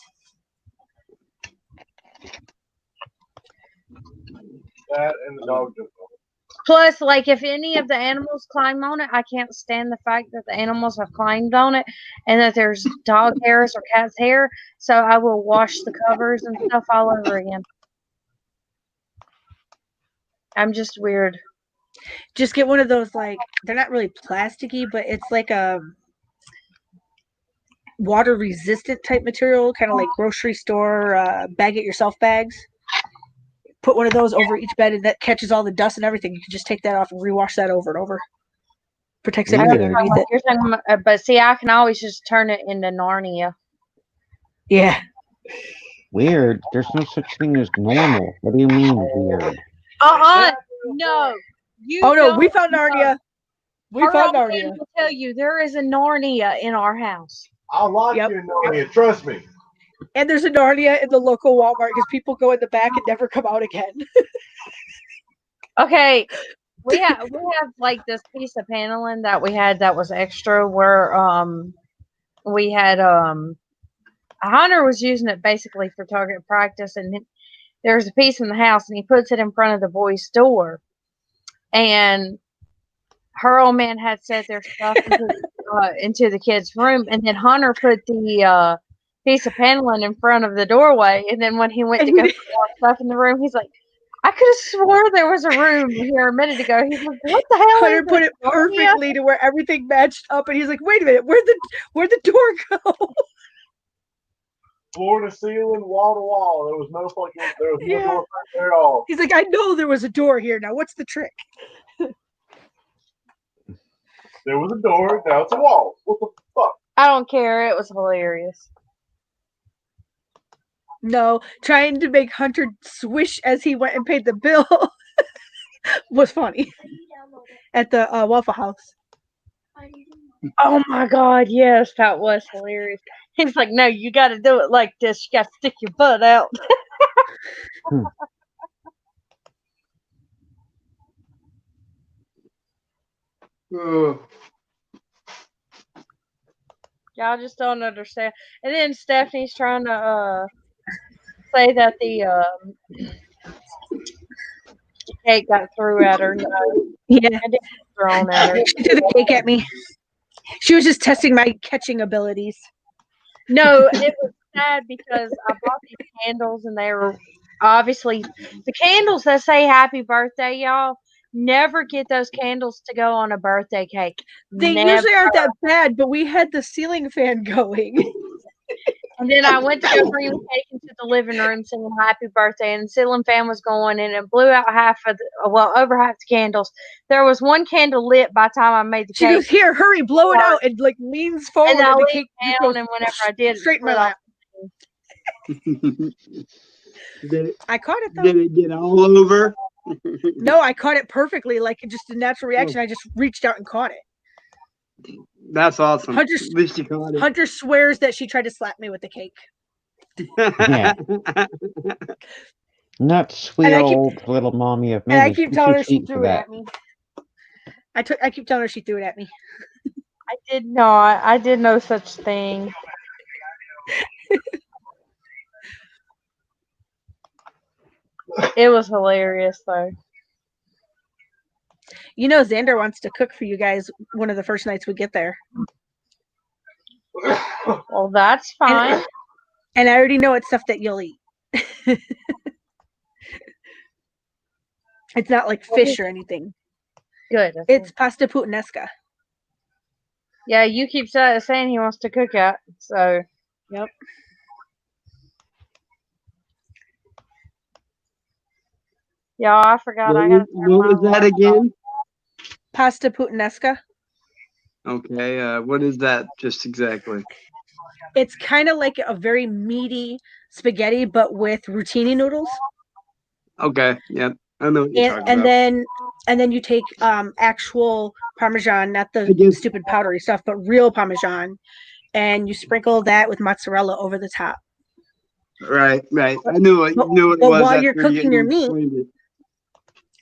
That and the dog just. Plus, like, if any of the animals climb on it, I can't stand the fact that the animals have climbed on it and that there's dog hairs or cat's hair. So I will wash the covers and stuff all over again. I'm just weird. Just get one of those, like, they're not really plasticky, but it's like a water resistant type material, kind of like grocery store bag it yourself bags. Put one of those over each bed and that catches all the dust and everything. You can just take that off and rewash that over and over. Protects everything underneath it. You're talking about, but see, I can always just turn it into Narnia. Yeah. Weird. There's no such thing as normal. What do you mean weird? No. You Oh no, we don't found know. Narnia. We Her found old man Narnia. will tell you there is a Narnia in our house. I like you in Narnia. Trust me. And there's a Narnia in the local Walmart because people go in the back and never come out again. Okay, we have like this piece of paneling that we had that was extra where we had Hunter was using it basically for target practice, and there's a piece in the house and he puts it in front of the boys' door, and her old man had set their stuff into the kids' room, and then Hunter put the piece of paneling in front of the doorway, and then when he went to go put more stuff in the room, he's like, I could have swore there was a room here a minute ago. He's like, what the hell Hunter is put this, it perfectly to where everything matched up, and he's like, "Wait a minute, where'd the door go?" floor to ceiling, wall to wall. There was no door back there at all. He's like, I know there was a door here. Now, what's the trick? There was a door. Now it's a wall. What the fuck? I don't care. It was hilarious. No, trying to make Hunter swish as he went and paid the bill was funny at the Waffle House. Oh my god, yes, that was hilarious. He's like, no, you got to do it like this. You got to stick your butt out. Y'all just don't understand. And then Stephanie's trying to say that the cake got through at her. No, Yeah, and it was thrown at her. she threw the cake at me. She was just testing my catching abilities. No, it was sad because I bought these candles and they were obviously the candles that say happy birthday, y'all. Never get those candles to go on a birthday cake. They Never. usually aren't that bad, but we had the ceiling fan going. And then I went to go bring the cake into the living room singing happy birthday, and the ceiling fan was going, and it blew out over half the candles. There was one candle lit by the time I made the She cake. goes, here, hurry, blow it out, and like leans forward, And I and the leaned cake just down, goes and whenever I did, straight in my lap. I caught it though. Did it get all over? No, I caught it perfectly, like just a natural reaction. I just reached out and caught it. That's awesome. Hunter, At least you caught it. Hunter swears that she tried to slap me with the cake. Yeah. Not sweet old little mommy of And I many. keep She's telling too her she sweet for threw it that. at me. I keep telling her she threw it at me. I did not. I did no such thing. It was hilarious though. You know, Xander wants to cook for you guys one of the first nights we get there. Well, that's fine. And I already know it's stuff that you'll eat. It's not like fish or anything. Good. It's pasta puttanesca. Yeah, you keep saying he wants to cook it, so. Yep. Yeah, I forgot. What was that again? Pasta puttanesca. Okay, what is that just exactly? It's kind of like a very meaty spaghetti, but with rotini noodles. Okay, yep. I know what you're talking about. And then you take actual Parmesan, not the stupid powdery stuff, but real Parmesan, and you sprinkle that with mozzarella over the top. Right. I knew it was. But while you're cooking your meat,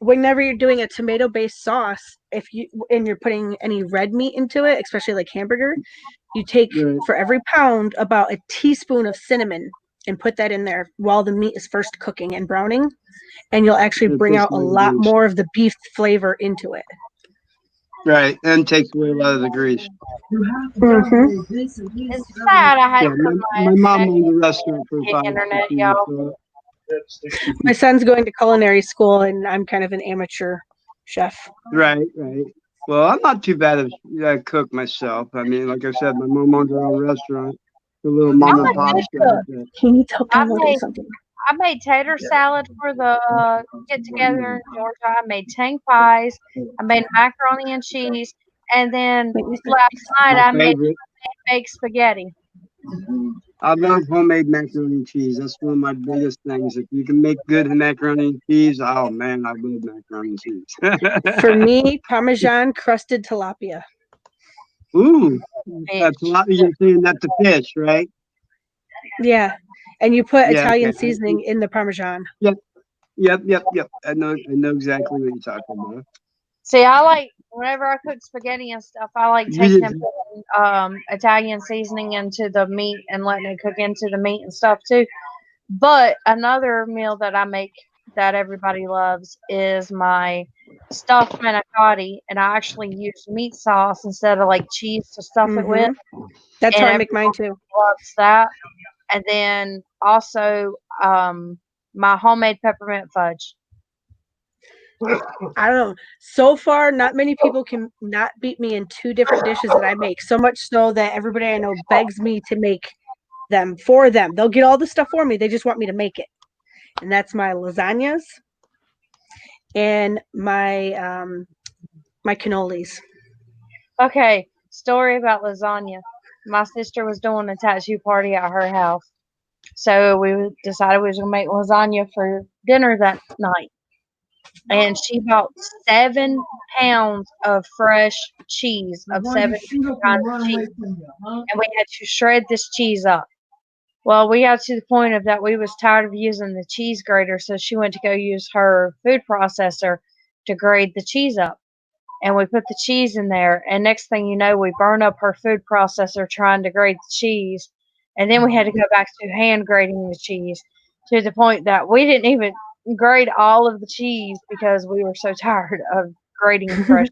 whenever you're doing a tomato-based sauce, you're putting any red meat into it, especially like hamburger, you take for every pound about a teaspoon of cinnamon and put that in there while the meat is first cooking and browning, and you'll actually bring out a lot more of the beef flavor into it. Right, and takes away a lot of the grease. Mm-hmm. It's sad I had to put my mom owned a restaurant for the internet, y'all. My son's going to culinary school, and I'm kind of an amateur chef. Right. Well, I'm not too bad at I cook myself. I mean, like I said, my mom owns her own restaurant, a little mom and pop shop. Can you tell Pamela to do something? I made tater salad for the get together in Georgia. I made tang pies. I made macaroni and cheese, and then last night I made baked spaghetti. I love homemade macaroni and cheese. That's one of my biggest things. If you can make good macaroni and cheese, oh man, I love macaroni and cheese. For me, Parmesan crusted tilapia. Ooh, tilapia, you're saying that's a fish, right? Yeah, and you put Italian seasoning in the Parmesan. Yep. I know exactly what you're talking about. See, I like whenever I cook spaghetti and stuff. I like taking Italian seasoning into the meat and letting it cook into the meat and stuff too. But another meal that I make that everybody loves is my stuffed manicotti, and I actually use meat sauce instead of like cheese to stuff it with. That's how I make mine too. Loves that, and then also my homemade peppermint fudge. I don't know. So far, not many people can not beat me in two different dishes that I make. So much so that everybody I know begs me to make them for them. They'll get all the stuff for me. They just want me to make it. And that's my lasagnas and my my cannolis. Okay, story about lasagna. My sister was doing a tattoo party at her house. So we decided we was gonna make lasagna for dinner that night. And she bought 7 pounds of fresh cheese, of 7 kinds of cheese. And we had to shred this cheese up. Well, we got to the point of that we was tired of using the cheese grater, so she went to go use her food processor to grate the cheese up. And we put the cheese in there, and next thing you know, we burned up her food processor trying to grate the cheese, and then we had to go back to hand grating the cheese to the point that we didn't even grate all of the cheese because we were so tired of grating fresh.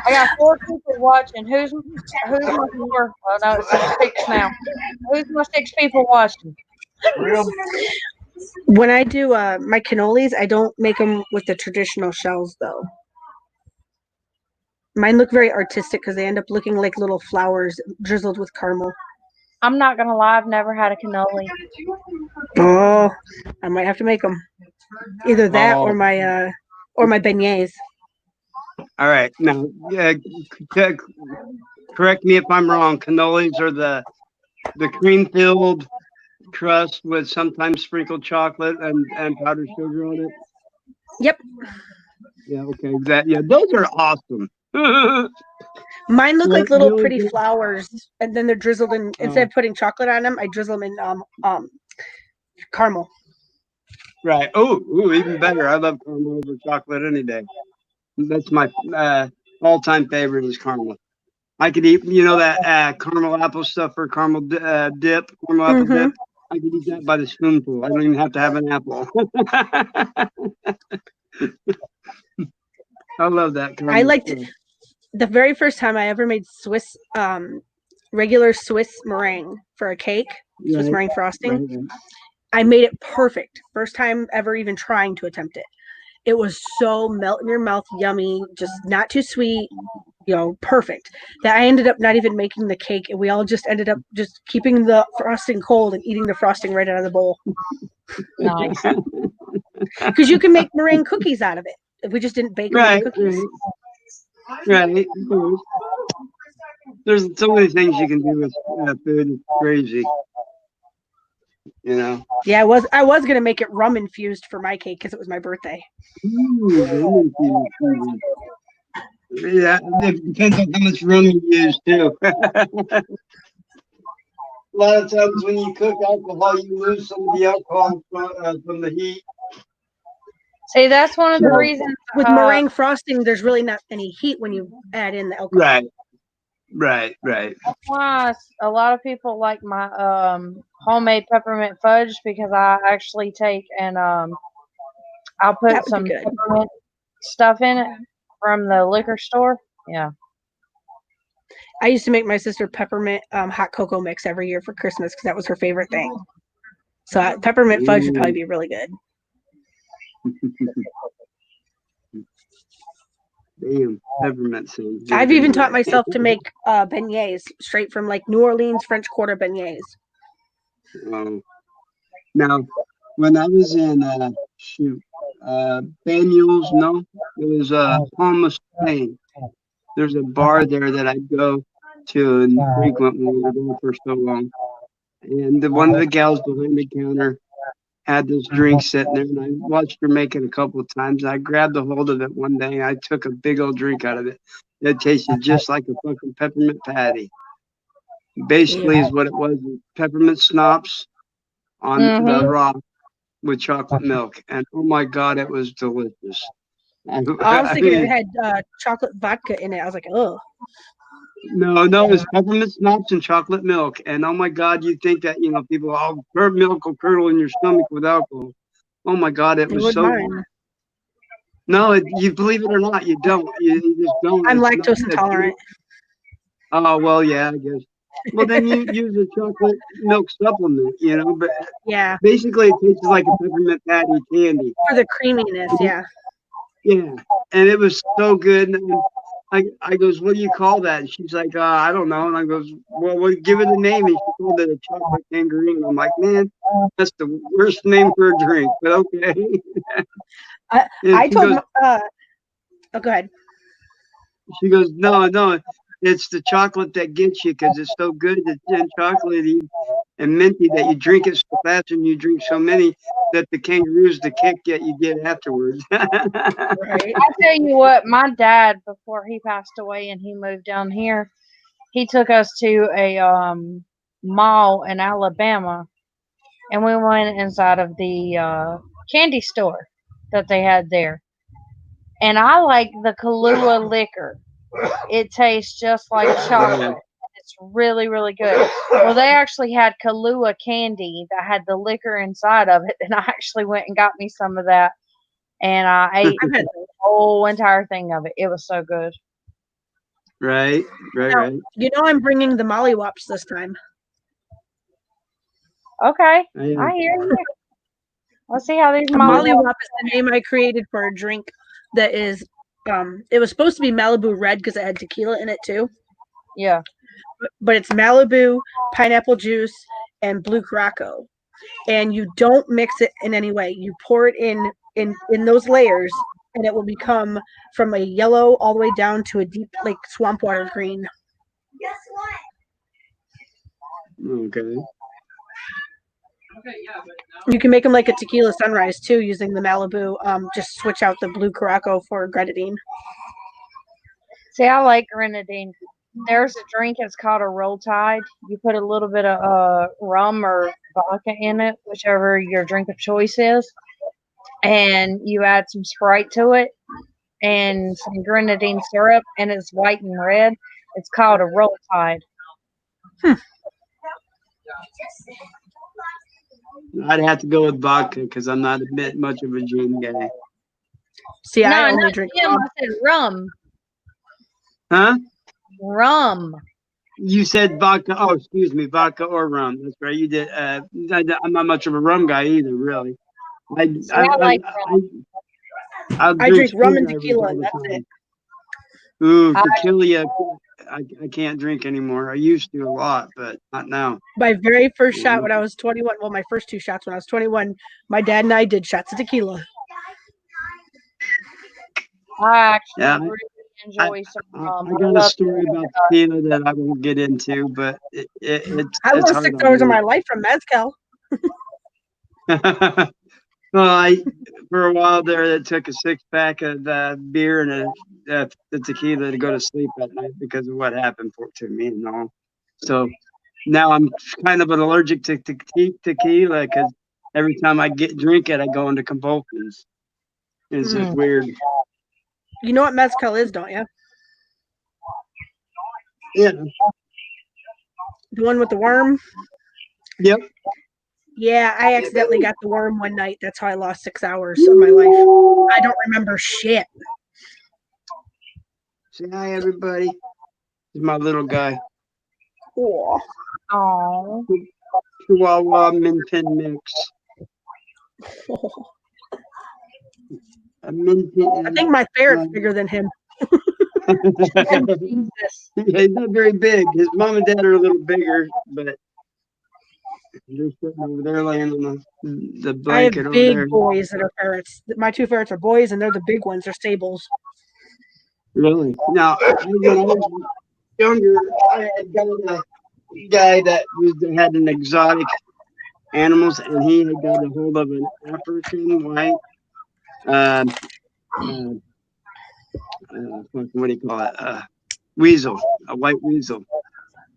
I got 4 people watching. Who's my 4? Oh no, it's 6 now. Who's my 6 people watching? When I do my cannolis, I don't make them with the traditional shells though. Mine look very artistic because they end up looking like little flowers drizzled with caramel. I'm not gonna lie, I've never had a cannoli. Oh, I might have to make them. Either that or my beignets. All right, now correct me if I'm wrong. Cannolis are the cream-filled crust with sometimes sprinkled chocolate and powdered sugar on it. Yep. Yeah. Okay. Those are awesome. Mine look like little pretty flowers, and then they're drizzled in. Instead of putting chocolate on them, I drizzle them in caramel. Right. Oh, even better. I love caramel over chocolate any day. That's my all-time favorite is caramel. I could eat, that caramel apple stuff or caramel dip, caramel apple dip. I could eat that by the spoonful. I don't even have to have an apple. I love that. I liked it. The very first time I ever made regular Swiss meringue for a cake, Swiss meringue frosting. Right. I made it perfect. First time ever even trying to attempt it. It was so melt in your mouth, yummy, just not too sweet, perfect. That I ended up not even making the cake, and we all just ended up just keeping the frosting cold and eating the frosting right out of the bowl. Nice. Because you can make meringue cookies out of it. If we just didn't bake them into cookies. Right. There's so many things you can do with food. It's crazy. Yeah, I was gonna make it rum infused for my cake because it was my birthday. Rum infused. Yeah, it depends on how much rum you use too. A lot of times when you cook alcohol, you lose some of the alcohol from the heat. See, that's one of the reasons with meringue frosting. There's really not any heat when you add in the alcohol. Right. That's why a lot of people like my homemade peppermint fudge because I actually take and I'll put some peppermint stuff in it from the liquor store. Yeah. I used to make my sister peppermint hot cocoa mix every year for Christmas because that was her favorite thing. So peppermint fudge would probably be really good. Damn, peppermint sounds good. I've even taught myself to make beignets straight from like New Orleans French Quarter beignets. Now, when I was in Banyuls, no, it was Palm of Spain. There's a bar there that I go to and frequent when we were there for so long. And one of the gals behind the counter had this drink sitting there, and I watched her make it a couple of times. I grabbed a hold of it one day, and I took a big old drink out of it. It tasted just like a fucking peppermint patty. Basically, is what it was: peppermint schnapps on the rock with chocolate milk, and oh my god, it was delicious. I was thinking it had chocolate vodka in it. I was like, oh. No, it was peppermint schnapps and chocolate milk. And oh my God, you think that, people, milk will curdle in your stomach with alcohol. Oh my God, it was so good. No, you believe it or not, you don't. You just don't. I'm lactose intolerant. Oh, well, yeah, I guess. Well, then you use a chocolate milk supplement, but yeah, basically it tastes like a peppermint patty candy. For the creaminess, yeah. Yeah, and it was so good. And I goes, what do you call that? And she's like, I don't know. And I goes, well, give it a name. And she called it a chocolate tangerine. I'm like, man, that's the worst name for a drink, but okay. I told him, oh, go ahead. She goes, no, it's the chocolate that gets you because it's so good and chocolatey and minty that you drink it so fast and you drink so many that the kangaroos, the kick that you get afterwards. Right. I tell you what, my dad, before he passed away and he moved down here, he took us to a mall in Alabama, and we went inside of the candy store that they had there. And I like the Kahlua liquor. It tastes just like chocolate. It's really, really good. Well, they actually had Kahlua candy that had the liquor inside of it, and I actually went and got me some of that, and I ate the whole entire thing of it. It was so good. Right. Now, you know I'm bringing the mollywops this time. Okay, I hear you. Let's see how these mollywop is the name I created for a drink that is it was supposed to be Malibu Red because it had tequila in it too. Yeah. But it's Malibu, pineapple juice, and blue Curaçao. And you don't mix it in any way. You pour it in those layers and it will become from a yellow all the way down to a deep like swamp water green. Guess what? Okay. You can make them like a tequila sunrise too, using the Malibu. Just switch out the blue Curaçao for grenadine. See, I like grenadine. There's a drink. It's called a Roll Tide. You put a little bit of rum or vodka in it, whichever your drink of choice is, and you add some Sprite to it and some grenadine syrup, and it's white and red. It's called a Roll Tide. I'd have to go with vodka because I'm not a bit much of a gin guy. See, no, I only drink rum. I said rum. Huh? Rum. You said vodka. Oh, excuse me, vodka or rum. That's right. You did. I'm not much of a rum guy either, really. I drink rum and tequila, and that's it. Ooh, tequila. I can't drink anymore. I used to a lot, but not now. My very first shot when I was 21. Well, my first two shots when I was 21. My dad and I did shots of tequila. I actually really enjoy some rum. I got a story about tequila that I won't get into, but I lost 6 hours of my life from mezcal. Well, for a while there, it took a 6-pack of beer and the tequila to go to sleep at night because of what happened to me and all. So now I'm kind of allergic to tequila because every time I drink it, I go into convulsions. It's just weird. You know what mezcal is, don't you? Yeah. The one with the worm? Yep. Yeah, I accidentally got the worm one night. That's how I lost 6 hours of my life. I don't remember shit. Say hi, everybody. This is my little guy. Cool. Aww. Chihuahua Min Pin mix. I think my ferret's bigger than him. Yeah, he's not very big. His mom and dad are a little bigger, but they're sitting over there laying on the blanket over there. I have big boys that are ferrets. My 2 ferrets are boys, and they're the big ones. They're stables. Really? Now, when I was younger, I had got a guy that had an exotic animals, and he had got a hold of an African white what do you call it? Weasel, a white weasel.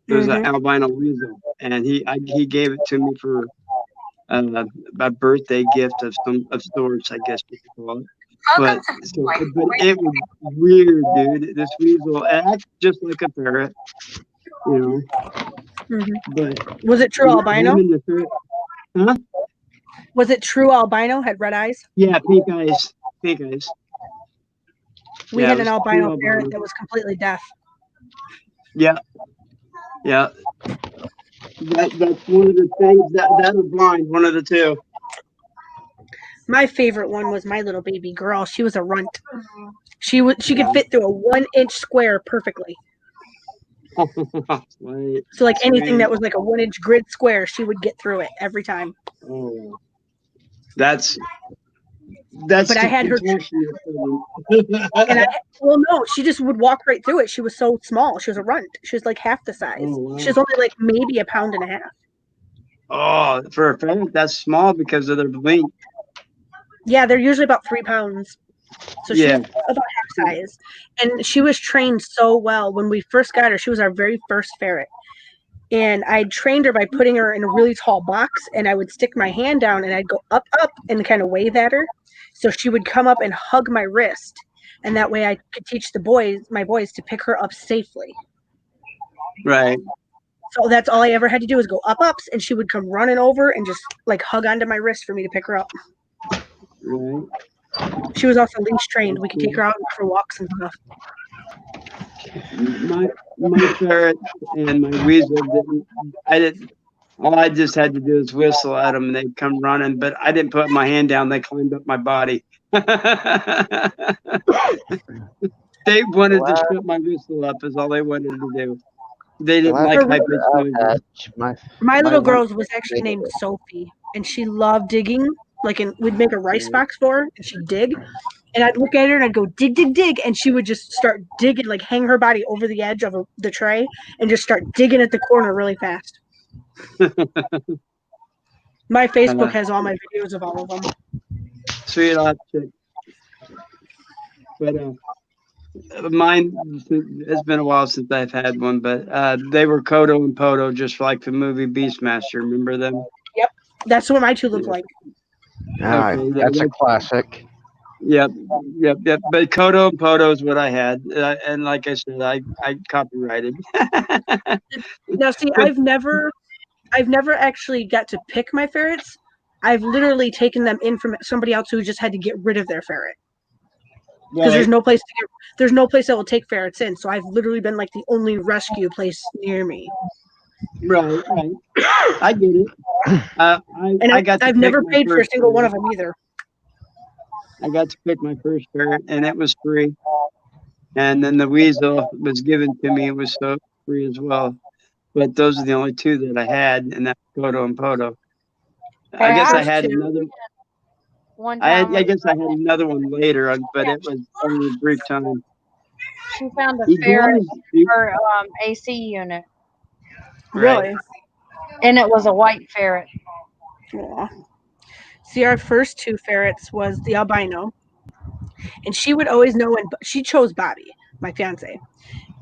It was an albino weasel, and he gave it to me for a birthday gift of sorts, I guess you could call it. But it was weird, dude. This weasel acts just like a ferret, you know. But was it true albino? Huh? Was it true albino? Had red eyes? Yeah, pink eyes. Pink eyes. We had an albino ferret that was completely deaf. Yeah. Yeah. That's one of the things that are blind, one of the two. My favorite one was my little baby girl. She was a runt. She could fit through a 1-inch square perfectly. Sweet. So like anything that Sweet. was like a 1-inch grid square, she would get through it every time. Oh, that's But I the had her, and well, no, she just would walk right through it. She was so small. She was a runt. She was like half the size. Oh, wow. She was only like maybe a pound and a half. Oh, for a ferret, that's small because of their blink. Yeah, they're usually about 3 pounds. So she Yeah. was about half size. And she was trained so well. When we first got her, she was our very first ferret. And I trained her by putting her in a really tall box, and I would stick my hand down and I'd go up, and kind of wave at her. So she would come up and hug my wrist. And that way I could teach my boys to pick her up safely. Right. So that's all I ever had to do was go ups, and she would come running over and just like hug onto my wrist for me to pick her up. Right. She was also leash trained. We could take her out for walks and stuff. My ferret and my weasel all I just had to do is whistle at them and they'd come running, but I didn't put my hand down. They climbed up my body. They wanted to shut my whistle up is all they wanted to do. They didn't like high-pitched noises. My little girl was actually named Sophie, and she loved digging. We'd make a rice box for her, and she'd dig. And I'd look at her and I'd go, dig, dig, dig. And she would just start digging, like hang her body over the edge of the tray and just start digging at the corner really fast. My Facebook has all my videos of all of them. Sweetheart chick. But mine, it's been a while since I've had one, but they were Kodo and Poto, just like the movie Beastmaster. Remember them? Yep. That's what my two look like. Okay, that's a classic. Yep. But Kodo and Poto is what I had, and like I said, I copyrighted. Now, see, I've never actually got to pick my ferrets. I've literally taken them in from somebody else who just had to get rid of their ferret because there's no place that will take ferrets in. So I've literally been like the only rescue place near me. Right. I get it. I've never paid for a single one of them either. I got to pick my first ferret, and it was free. And then the weasel was given to me; it was so free as well. But those are the only two that I had, and that's Kodo and Poto. I guess I had another. I guess I had another one later, but it was only a brief time. She found a ferret in her AC unit. Really? And it was a white ferret. Aww. See, our first two ferrets was the albino, and she would always know when she chose Bobby, my fiance,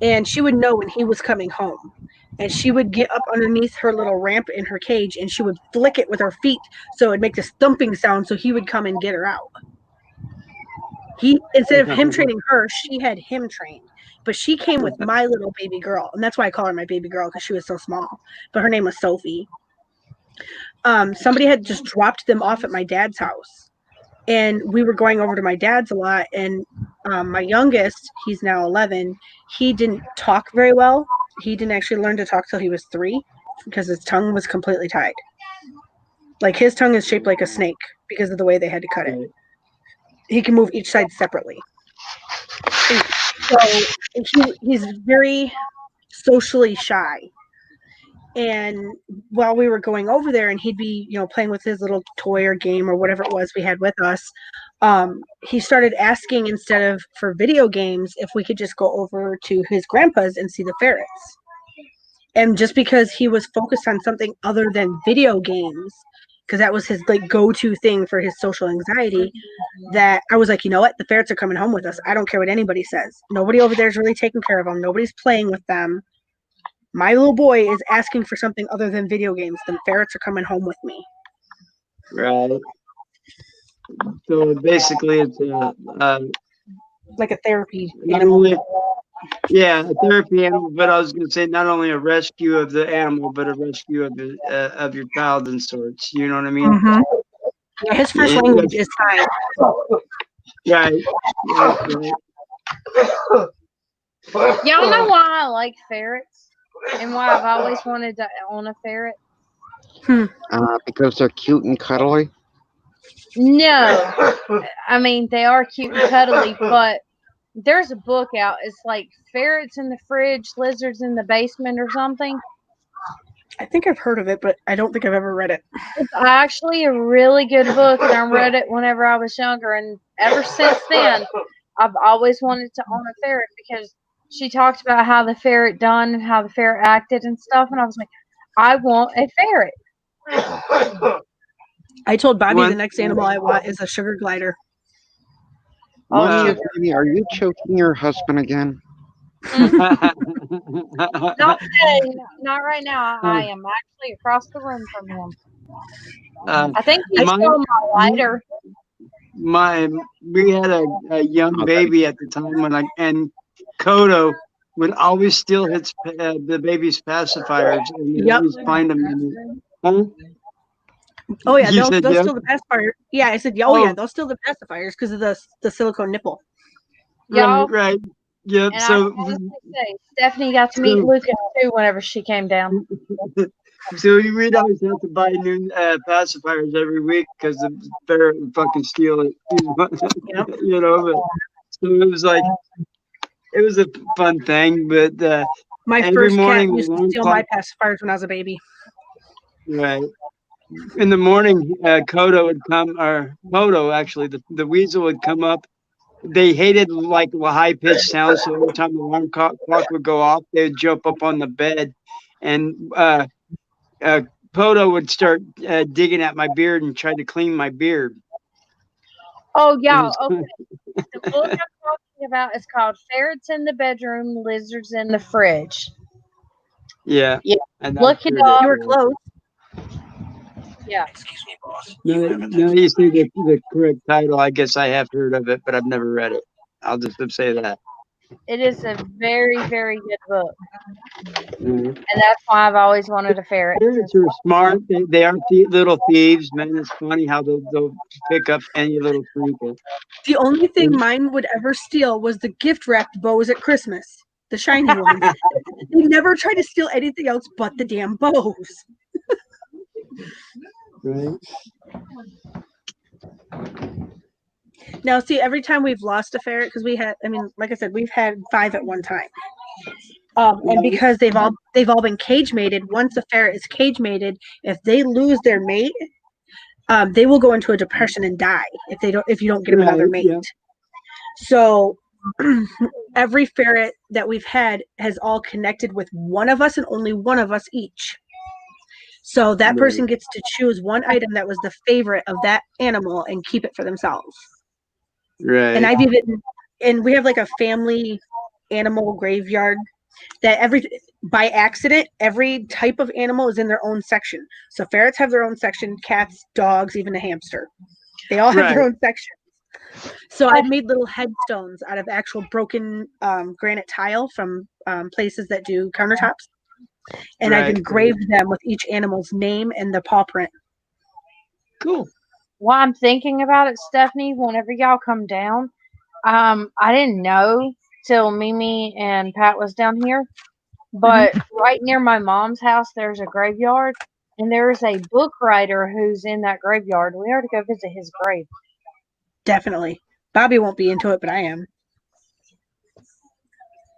and she would know when he was coming home. And she would get up underneath her little ramp in her cage, and she would flick it with her feet so it would make this thumping sound so he would come and get her out. Instead of him training her, she had him trained. But she came with my little baby girl, and that's why I call her my baby girl, because she was so small. But her name was Sophie. Somebody had just dropped them off at my dad's house, and we were going over to my dad's a lot. And my youngest, he's now 11, he didn't talk very well. He didn't actually learn to talk till he was 3 because his tongue was completely tied. Like his tongue is shaped like a snake because of the way they had to cut it. He can move each side separately. So he's very socially shy. And while we were going over there and he'd be, playing with his little toy or game or whatever it was we had with us, he started asking, instead of for video games, if we could just go over to his grandpa's and see the ferrets. And just because he was focused on something other than video games, because that was his go-to thing for his social anxiety, that I was like, you know what? The ferrets are coming home with us. I don't care what anybody says. Nobody over there is really taking care of them. Nobody's playing with them. My little boy is asking for something other than video games. The ferrets are coming home with me. Right. So basically, it's like a therapy animal. A therapy animal. But I was going to say not only a rescue of the animal, but a rescue of your child and sorts. You know what I mean? Mm-hmm. Yeah, his first language is Thai. Right. Y'all know why I like ferrets and why I've always wanted to own a ferret? Because they're cute and cuddly. No, I mean they are cute and cuddly, but there's a book out. It's like ferrets in the fridge, lizards in the basement, or something. I think I've heard of it, but I don't think I've ever read it. It's actually a really good book, and I read it whenever I was younger. And ever since then, I've always wanted to own a ferret because she talked about how the ferret done and how the ferret acted and stuff. And I was like, I want a ferret. I told Bobby the One, next animal I want is a sugar glider. Oh, sugar. Mommy, are you choking your husband again? Not today, not right now. I am actually across the room from him. I think he stole my lighter. We had a young baby at the time and Kodo would always steal the baby's pacifiers, and you'd always find them in it. Huh? Oh yeah, You they'll said yep? steal the pacifier. Yeah, I said, oh yeah, they'll steal the pacifiers because of the silicone nipple. Y'all. Right. Yep. And So I can honestly say, Stephanie got to meet Lucas too whenever she came down. So we'd always have to buy new pacifiers every week because the ferret would fucking steal it. You know, but so it was like it was a fun thing. But My every first cat morning, used to steal my pacifiers when I was a baby. right. In the morning, Kodo would come, or Kodo actually, the weasel would come up. They hated like high pitched sounds, so every time the alarm clock would go off, they would jump up on the bed, and Kodo would start digging at my beard and try to clean my beard. Oh, y'all, okay. The book I'm talking about is called Ferrets in the Bedroom, Lizards in the Fridge. Yeah. Look it up. You were close. Yeah. Excuse me, boss. Now you see the correct title. I guess I have heard of it, but I've never read it. I'll just say that. It is a very, very good book. Mm-hmm. And that's why I've always wanted a ferret. Ferrets are smart. They are little thieves, man. It's funny how they'll pick up any little trinket. The only thing mine would ever steal was the gift wrapped bows at Christmas, the shiny ones. They never tried to steal anything else but the damn bows. Right. Now, see, every time we've lost a ferret, because like I said, we've had 5 at one time. And because they've all been cage mated. Once a ferret is cage mated, if they lose their mate, they will go into a depression and die if you don't get them another mate. Yeah. So every ferret that we've had has all connected with one of us and only one of us each. So that person gets to choose one item that was the favorite of that animal and keep it for themselves. Right. And we have like a family animal graveyard that by accident, every type of animal is in their own section. So ferrets have their own section, cats, dogs, even a hamster. They all have their own section. So I've made little headstones out of actual broken granite tile from places that do countertops. And I've engraved them with each animal's name and the paw print. Cool. While I'm thinking about it, Stephanie, whenever y'all come down, I didn't know till Mimi and Pat was down here, but right near my mom's house, there's a graveyard, and there's a book writer who's in that graveyard. We ought to go visit his grave. Definitely. Bobby won't be into it, but I am.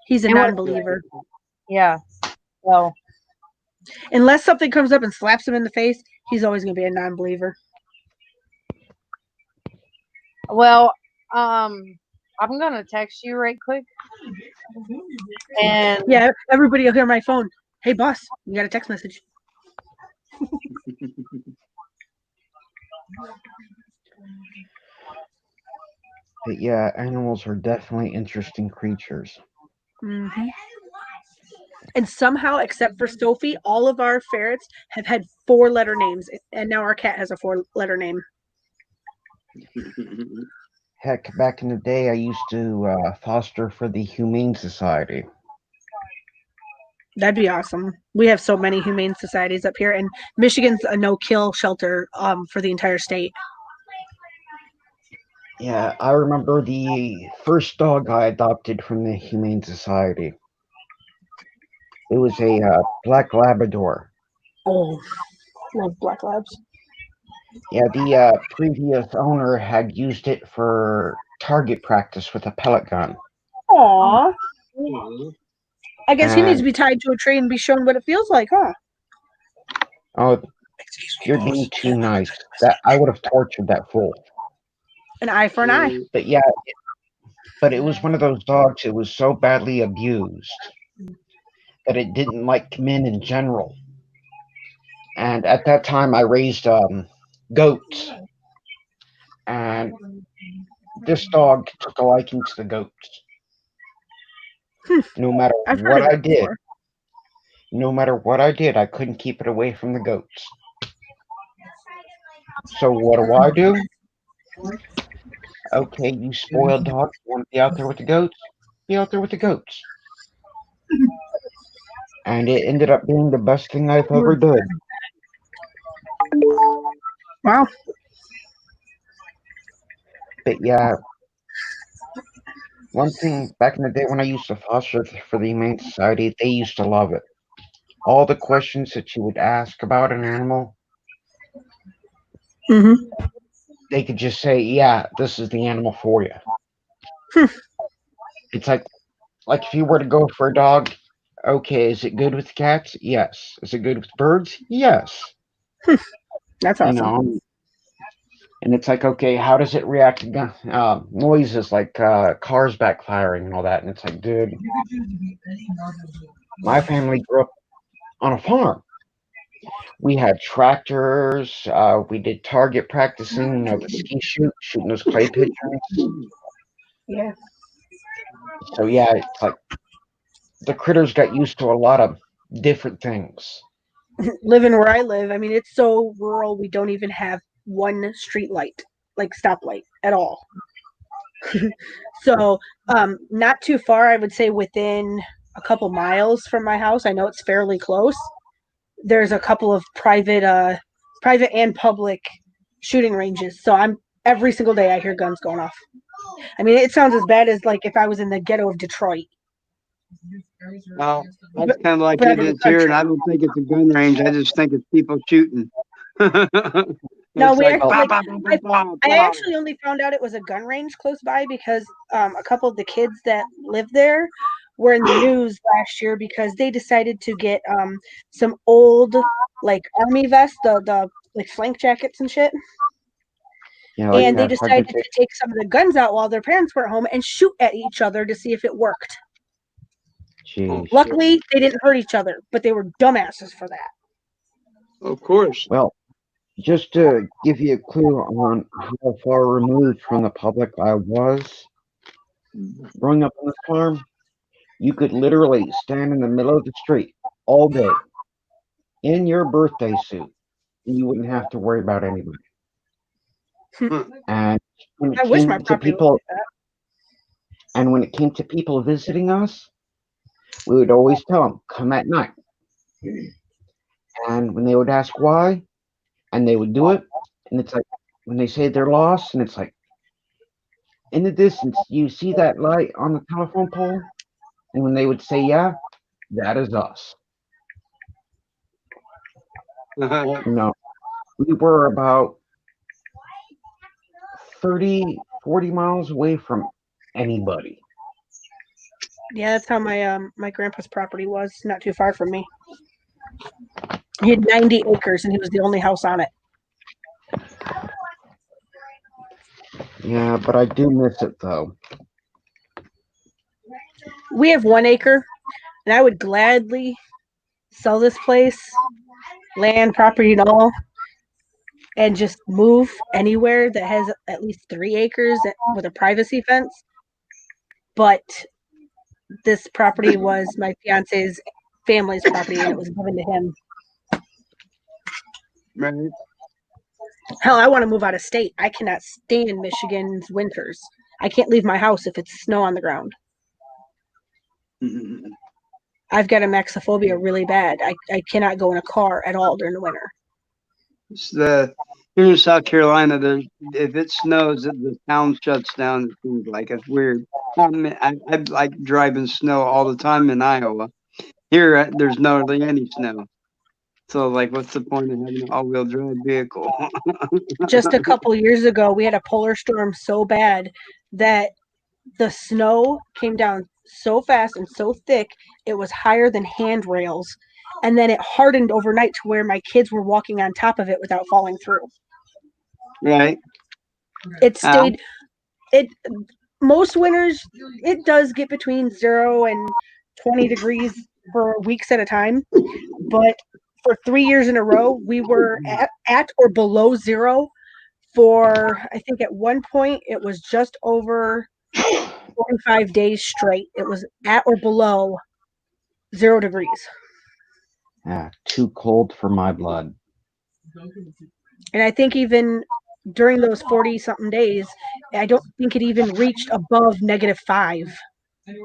He's a non-believer. Yeah. Well, unless something comes up and slaps him in the face, he's always going to be a non-believer. Well, I'm going to text you right quick. And yeah, everybody will hear my phone. Hey, boss, you got a text message. But yeah, animals are definitely interesting creatures. Mm-hmm. And somehow, except for Sophie, all of our ferrets have had 4-letter names, and now our cat has a 4-letter name. Heck, back in the day, I used to foster for the Humane Society. That'd be awesome. We have so many humane societies up here, and Michigan's a no-kill shelter for the entire state. Yeah, I remember the first dog I adopted from the Humane Society. It was a black Labrador. Oh, love black labs. Yeah, the previous owner had used it for target practice with a pellet gun. Aw. I guess he needs to And be tied to a tree and be shown what it feels like, huh? oh, you're being too nice. That I would have tortured that fool. An eye for an eye. But yeah, but it was one of those dogs. It was so badly abused that it didn't like men in general. And at that time, I raised goats, and this dog took a liking to the goats. No matter I've heard what of I it did, before. I couldn't keep it away from the goats. So what do? Okay, you spoiled dog. You want to be out there with the goats? Be out there with the goats. And it ended up being the best thing I've ever done. Wow. But yeah, one thing back in the day when I used to foster for the Humane Society, they used to love it. All the questions that you would ask about an animal, they could just say, "Yeah, this is the animal for you." It's like if you were to go for a dog, okay, is it good with cats? Yes. Is it good with birds? Yes. That's You awesome. know, and it's like, okay, how does it react to noises like cars backfiring and all that? And it's like, dude, my family grew up on a farm. We had tractors. We did target practicing, the ski shoot, shooting those clay pigeons. Yeah. So yeah, it's like the critters got used to a lot of different things. Living where I live, I mean, it's so rural. We don't even have one street light, like stoplight, at all. So, not too far. I would say within a couple miles from my house. I know it's fairly close. There's a couple of private and public shooting ranges. So I'm every single day I hear guns going off. I mean, it sounds as bad as like if I was in the ghetto of Detroit. Well, that's kind of like but it I'm in the is here, and country. I don't think it's a gun range. I just think it's people shooting. No, It's we like, actually bah, like bah, bah, bah, bah, I bah. actually only found out it was a gun range close by because a couple of the kids that live there were in the news last year because they decided to get some old like army vests, the like flank jackets and shit. Yeah, like And they decided target. to take some of the guns out while their parents were home and shoot at each other to see if it worked. Jeez. Luckily, they didn't hurt each other, but they were dumbasses for that. Of course. Well, just to give you a clue on how far removed from the public I was, growing up on this farm, you could literally stand in the middle of the street all day in your birthday suit, and you wouldn't have to worry about anybody. And when it I wish my came to property was people, like that. and when it came to people visiting us, we would always tell them, "Come at night." And when they would ask why, and they would do it, and it's like when they say they're lost, and it's like in the distance, you see that light on the telephone pole, and when they would say, "Yeah, that is us." No, we were about 30, 40 miles away from anybody. Yeah, that's how my grandpa's property was, not too far from me. He had 90 acres and he was the only house on it. Yeah, but I do miss it though. We have 1 acre, and I would gladly sell this place, land, property, and all, and just move anywhere that has at least 3 acres with a privacy fence. But this property was my fiance's family's property, and it was given to him. Right. Hell, I want to move out of state. I cannot stand Michigan's winters. I can't leave my house if it's snow on the ground. I've got amaxophobia really bad. I cannot go in a car at all during the winter. It's here in South Carolina, if it snows, the town shuts down. It seems like it's weird. I like driving snow all the time in Iowa. Here, there's hardly any snow. So, like, what's the point of having an all-wheel drive vehicle? Just a couple years ago, we had a polar storm so bad that the snow came down so fast and so thick, it was higher than handrails. And then it hardened overnight to where my kids were walking on top of it without falling through. Right. It stayed, it most winters, it does get between 0 and 20 degrees for weeks at a time. But for 3 years in a row, we were at or below 0 for, I think at one point, it was just over 45 days straight. It was at or below 0 degrees. Yeah, too cold for my blood. And I think even during those 40 something days, I don't think it even reached above -5. And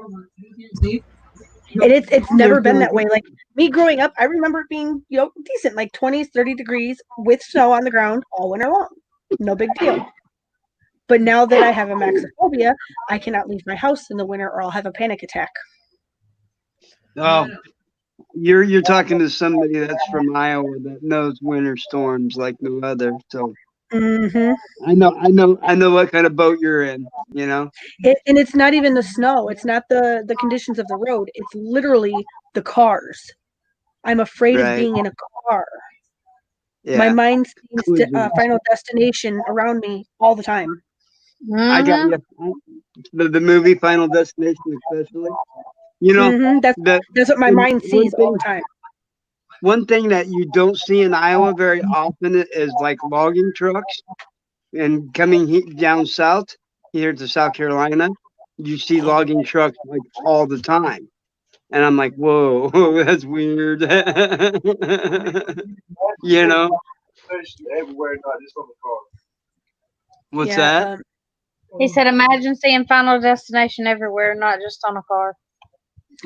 it's never been that way. Like me growing up, I remember it being, decent, like 20s, 30 degrees with snow on the ground all winter long. No big deal. But now that I have a maxophobia, I cannot leave my house in the winter or I'll have a panic attack. Oh, you're talking to somebody that's from Iowa that knows winter storms like no other. So I know what kind of boat you're in. And it's not even the snow. It's not the conditions of the road. It's literally the cars. I'm afraid of being in a car. Yeah. My mind sees Final Destination around me all the time. I got you. The movie Final Destination, especially. That's what my mind sees all the time. One thing that you don't see in Iowa very often is like logging trucks, and coming down south here to South Carolina, you see logging trucks like all the time, and I'm like, whoa, that's weird. Everywhere, not just on the car. What's that? He said, imagine seeing Final Destination everywhere, not just on a car.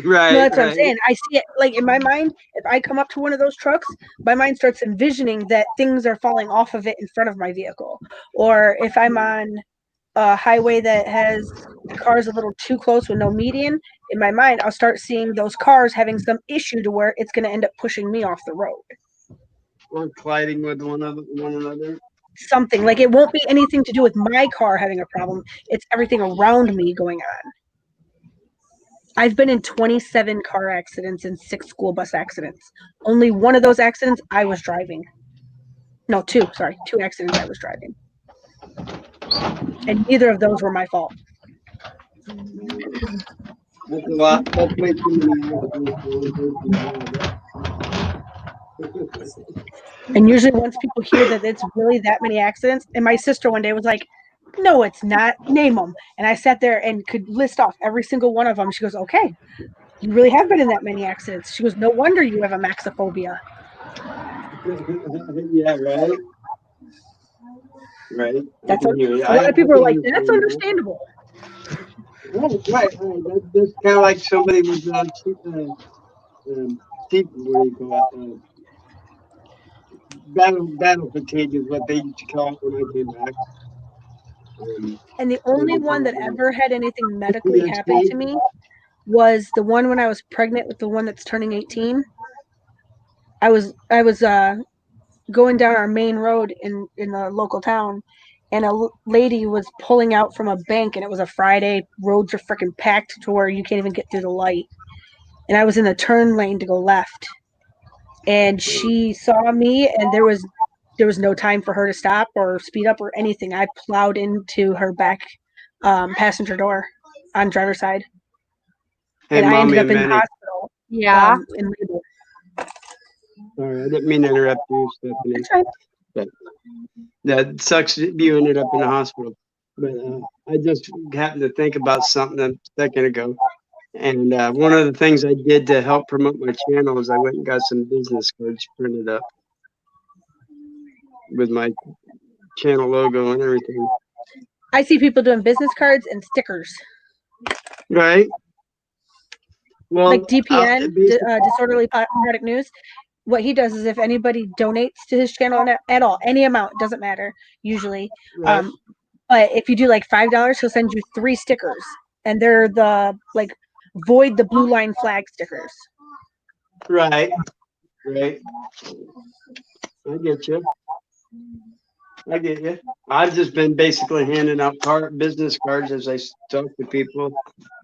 Right. No, that's what I'm saying. I see it like in my mind. If I come up to one of those trucks, my mind starts envisioning that things are falling off of it in front of my vehicle. Or if I'm on a highway that has the cars a little too close with no median, in my mind, I'll start seeing those cars having some issue to where it's going to end up pushing me off the road. Or colliding with one another. Something like it won't be anything to do with my car having a problem. It's everything around me going on. I've been in 27 car accidents and 6 school bus accidents. Only one of those accidents I was driving. No, 2. Sorry, 2 accidents I was driving. And neither of those were my fault. That's a lot. That's way too many accidents. And usually once people hear that it's really that many accidents, and my sister one day was like, no, it's not. Name them. And I sat there and could list off every single one of them. She goes, okay, you really have been in that many accidents. She goes, no wonder you have a maxophobia. Yeah, right. Right. That's a lot of people are like, that's understandable. Right. That's kind of like somebody was what do you call it? Battle fatigue is what they used to call it when I came back. And the only one that ever had anything medically happen to me was the one when I was pregnant with the one that's turning 18. I was going down our main road in the local town, and a lady was pulling out from a bank, and it was a Friday. Roads are freaking packed to where you can't even get through the light. And I was in the turn lane to go left, and she saw me, and there was no time for her to stop or speed up or anything. I plowed into her back passenger door on driver's side, and I ended up in the hospital. Yeah. In labor. Sorry, I didn't mean to interrupt you, Stephanie. But that sucks that you ended up in the hospital. But I just happened to think about something a second ago. And one of the things I did to help promote my channel is I went and got some business cards printed up with my channel logo and everything. I see people doing business cards and stickers. Right. Well, like DPN, Disorderly Product News. What he does is if anybody donates to his channel at all, any amount, doesn't matter usually. Right. But if you do like $5, he'll send you 3 stickers, and they're the void the blue line flag stickers. Right. Right. I get you. I get you. I've just been basically handing out business cards as I talk to people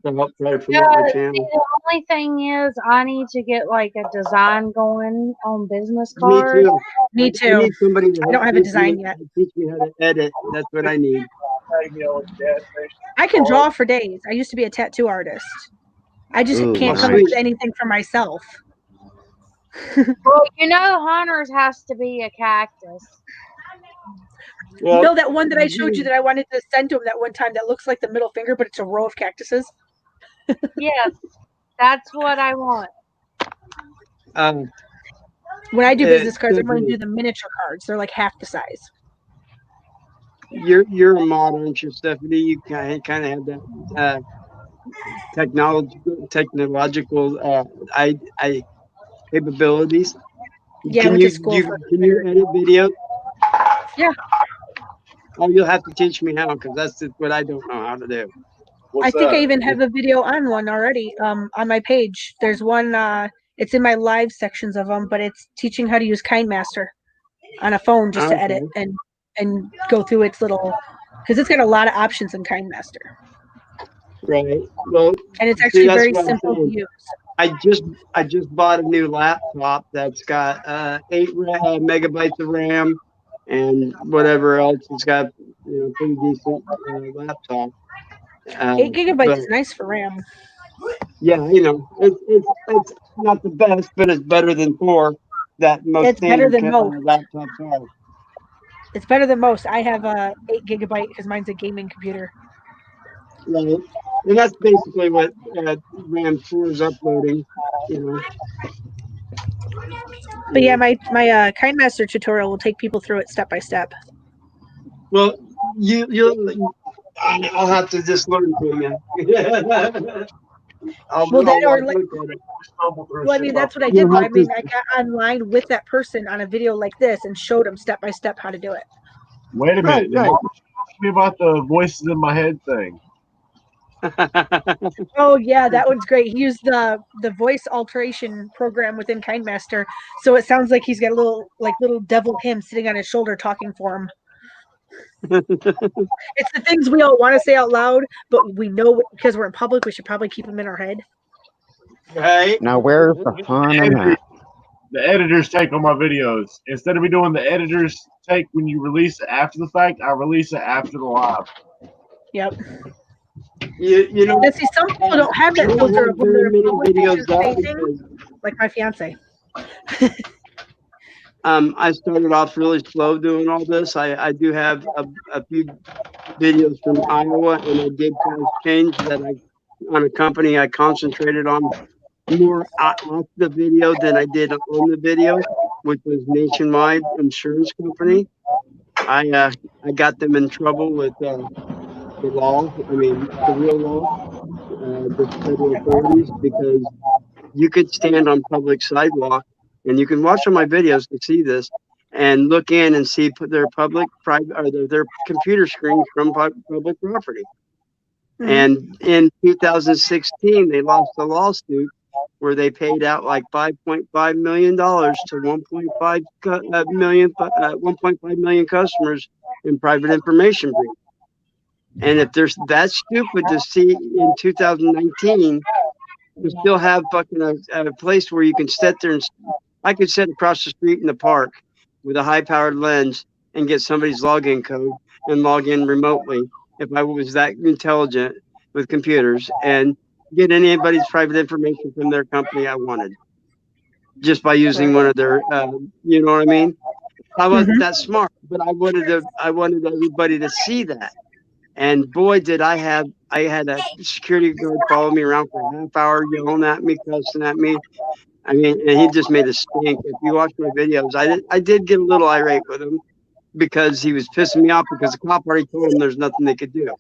to help try to promote my See, channel. the only thing is, I need to get like a design going on business Me cards. too. Me I too. need somebody to I help don't have a design yet. teach me how to edit. That's what I need. I can draw for days. I used to be a tattoo artist. I just Ooh, can't Well, come up nice. with anything for myself. Well, Hunter's has to be a cactus. Well, No, that one that I showed you that I wanted to send to him that one time that looks like the middle finger, but it's a row of cactuses. Yes, that's what I want. When I do business cards, I'm going to Stephanie, do the miniature cards. They're like half the size. you're a mod, aren't you, Stephanie? You kind of have that technological I capabilities. Yeah, I Can went to you school for can you edit video? Yeah. Oh, you'll have to teach me how, because that's just what I don't know how to do. I think I even have a video on one already on my page. There's one, it's in my live sections of them, but it's teaching how to use KindMaster on a phone just to edit and go through its little, because it's got a lot of options in KindMaster. Right. Well, and it's see, actually that's very what I'm simple to saying. use. I just bought a new laptop that's got 8 megabytes of RAM and whatever else. It's got pretty decent laptop. 8 gigabytes but is nice for RAM. yeah, it's not the best, but it's better than 4 that most It's better standard than most. laptops are. It's better than most. I have a 8 gigabyte because mine's a gaming computer. Right. And that's basically what RAM 4 is uploading, But yeah, my KindMaster tutorial will take people through it step by step. Well, I'll have to just learn from you. Well, I mean, that's what I did. I mean, I got online with that person on a video like this and showed them step by step how to do it. Wait a minute. Right. Ask me about the voices in my head thing. Oh yeah, that one's great. He used the voice alteration program within KindMaster, so it sounds like he's got a little devil him sitting on his shoulder talking for him. It's the things we all want to say out loud, but we know because we're in public, we should probably keep them in our head. Right. Now, where's the fun in that? The editor's take on my videos. Instead of me doing the editor's take when you release it after the fact, I release it after the live. Yep. You know, see, some people don't have that filter when they're in public, like my fiance. I started off really slow doing all this. I do have a few videos from Iowa, and I did change that on a company I concentrated on more off the video than I did on the video, which was Nationwide Insurance Company. I got them in trouble with the law. I mean, the real law, the federal authorities, because you could stand on public sidewalk, and you can watch on my videos to see this, and look in and see their private, or their computer screens from public property. Mm-hmm. And in 2016, they lost a lawsuit where they paid out like $5.5 million to 1.5 million customers in private information breach. And if they're that stupid to see in 2019 to still have fucking a place where you can sit there and I could sit across the street in the park with a high-powered lens and get somebody's login code and log in remotely if I was that intelligent with computers and get anybody's private information from their company I wanted just by using one of their, you know what I mean? I wasn't that smart, but I wanted everybody to see that. And boy, did I had a security guard follow me around for a half hour, yelling at me, cussing at me. I mean, and he just made a stink. If you watch my videos, I did get a little irate with him because he was pissing me off because the cop already told him there's nothing they could do.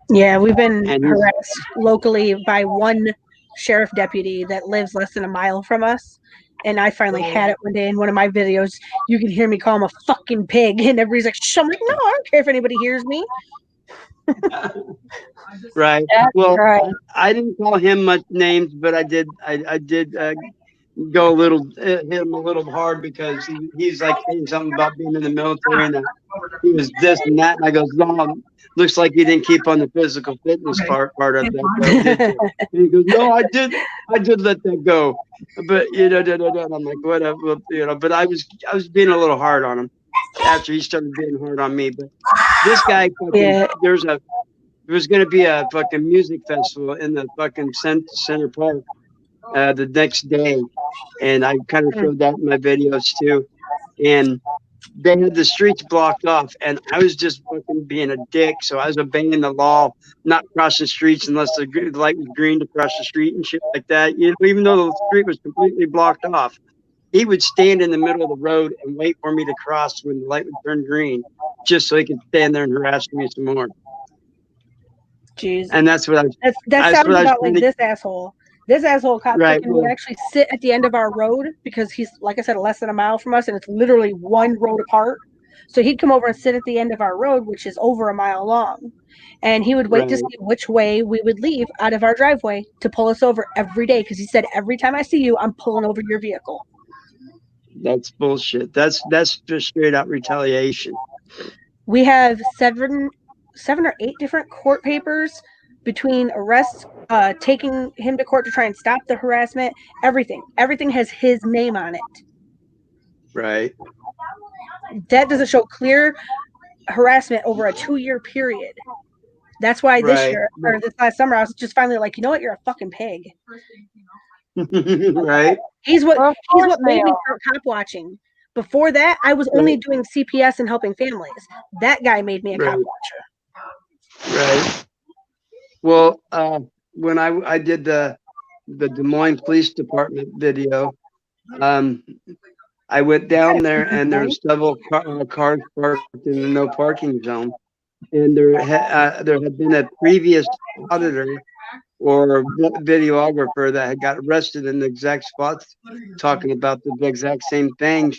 Yeah, we've been harassed locally by one sheriff deputy that lives less than a mile from us. And I finally had it one day in one of my videos. You can hear me call him a fucking pig. And everybody's like, shh. I'm like, no, I don't care if anybody hears me. Right. Well, right. I didn't call him much names, but I did go a little hit him a little hard because he's like saying something about being in the military and that he was this and that. And I goes, no, looks like you didn't keep on the physical fitness part of that, did you? And he goes, no, I did let that go. But and I'm like, whatever, But I was being a little hard on him after he started being hard on me. But this guy, fucking, there's going to be a fucking music festival in the fucking Center Park the next day, and I kind of showed that in my videos too. And they had the streets blocked off, and I was just fucking being a dick. So I was obeying the law, not crossing streets unless the light was green to cross the street and shit like that. Even though the street was completely blocked off, he would stand in the middle of the road and wait for me to cross when the light would turn green, just so he could stand there and harass me some more. Jeez. And that's what that sounds about like this asshole. This asshole cop Right, can actually sit at the end of our road because he's, like I said, less than a mile from us, and it's literally one road apart. So he'd come over and sit at the end of our road, which is over a mile long, and he would wait to see which way we would leave out of our driveway to pull us over every day, because he said, every time I see you, I'm pulling over your vehicle. That's bullshit. That's just straight out retaliation. We have seven or eight different court papers between arrests, taking him to court to try and stop the harassment, everything has his name on it. Right. That doesn't show clear harassment over a 2-year period. That's why this year, or this last summer, I was just finally like, you know what, you're a fucking pig. Right. He's what made me start cop watching. Before that, I was only doing CPS and helping families. That guy made me a cop watcher. Right. Well, when I did the Des Moines Police Department video, I went down there and there's several cars parked in the no parking zone, and there had been a previous auditor or videographer that had got arrested in the exact spot, talking about the exact same thing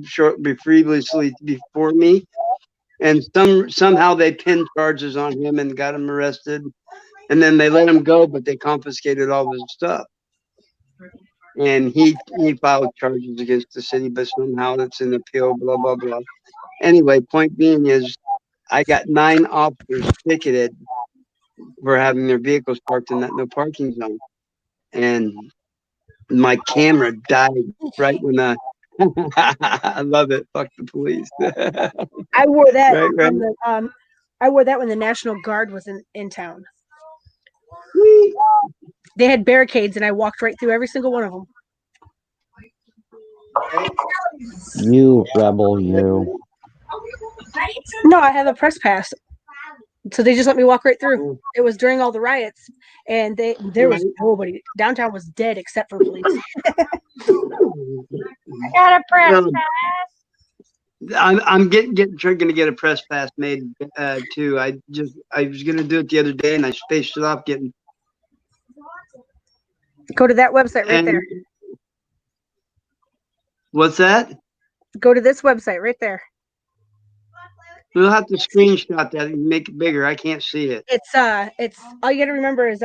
shortly previously before me, and somehow they pinned charges on him and got him arrested, and then they let him go, but they confiscated all his stuff, and he filed charges against the city, but somehow it's an appeal, blah blah blah. Anyway, point being is, I got 9 officers ticketed for having their vehicles parked in that no parking zone, and my camera died right when I love it. Fuck the police. I wore that right. I wore that when the National Guard was in town. They had barricades, and I walked right through every single one of them. You rebel, you. No, I have a press pass. So they just let me walk right through. It was during all the riots, and there was nobody. Downtown was dead except for police. I got a press pass. I'm trying to get a press pass made too. I was gonna do it the other day, and I spaced it off getting. Go to that website right there. What's that? Go to this website right there. We'll have to screenshot that and make it bigger. I can't see it. It's all you got to remember is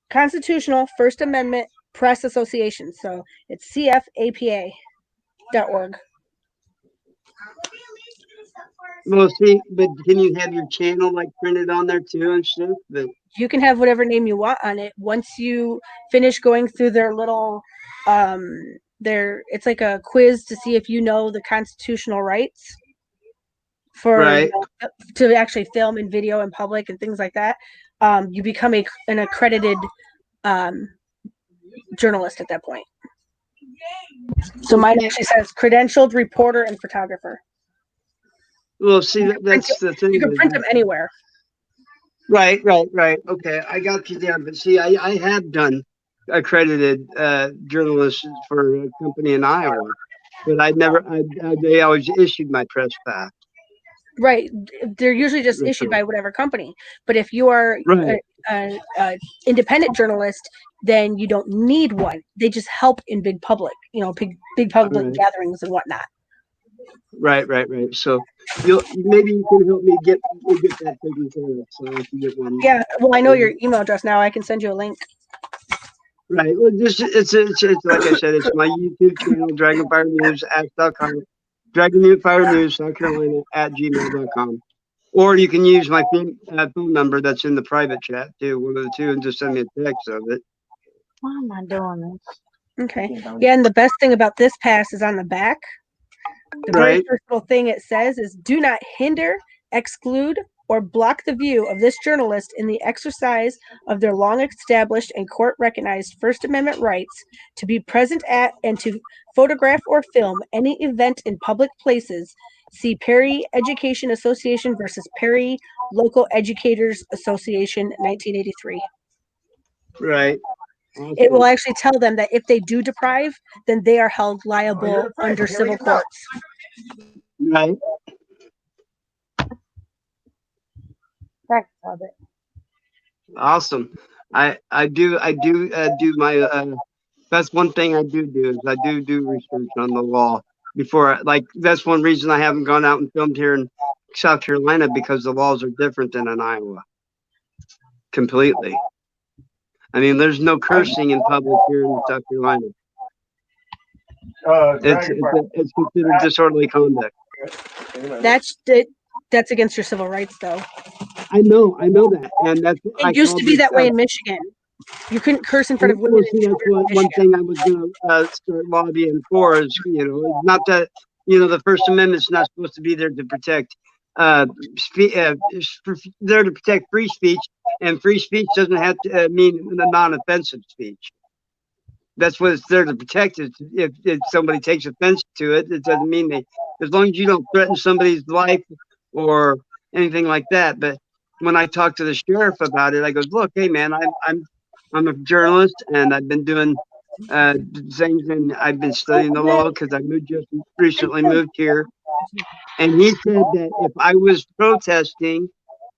Constitutional First Amendment Press Association. So it's cfapa.org. Well, see, but can you have your channel like printed on there too and stuff? But you can have whatever name you want on it. Once you finish going through their little it's like a quiz to see if you know the constitutional rights for to actually film and video in public and things like that. You become an accredited journalist at that point. So mine actually says credentialed reporter and photographer. Well, see, that's the thing. You can print them anywhere. Right. Okay, I got you there. But see, I have done accredited journalists for a company in Iowa, but they always issued my press pass. Right. They're usually just issued by whatever company. But if you are an independent journalist, then you don't need one. They just help in big public, big public gatherings and whatnot. Right. So maybe you can help me get that taken care of, so I can get one. Yeah. Well, I know your email address now. I can send you a link. Right. Well, it's like I said, it's my YouTube channel, Dragonfire News at Dragonfire News, South Carolina @gmail.com. Or you can use my phone number that's in the private chat too, one of the two, and just send me a text of it. Why am I doing this? Okay. Yeah, and the best thing about this pass is on the back. The very Right. first little thing it says is do not hinder, exclude, or block the view of this journalist in the exercise of their long established and court recognized First Amendment rights to be present at and to photograph or film any event in public places. See Perry Education Association versus Perry Local Educators Association, 1983. Right. It will actually tell them that if they do deprive, then they are held liable under civil courts. Right. Awesome. I do do my that's one thing I do is I do research on the law before like that's one reason I haven't gone out and filmed here in South Carolina, because the laws are different than in Iowa. Completely. I mean, there's no cursing in public here in South Carolina. It's considered disorderly conduct. That's against your civil rights, though. I know that, and that's it used to be that way in Michigan. You couldn't curse in front of women. Well, see, that's one thing I was going to start lobbying for is, not that, the First Amendment's not supposed to be there to protect, there to protect free speech, and free speech doesn't have to mean non-offensive speech. That's what it's there to protect. If somebody takes offense to it, it doesn't mean as long as you don't threaten somebody's life or anything like that. But when I talked to the sheriff about it, I goes, look, hey man, I'm a journalist, and I've been doing things, and I've been studying the law because I just recently moved here. And he said that if I was protesting,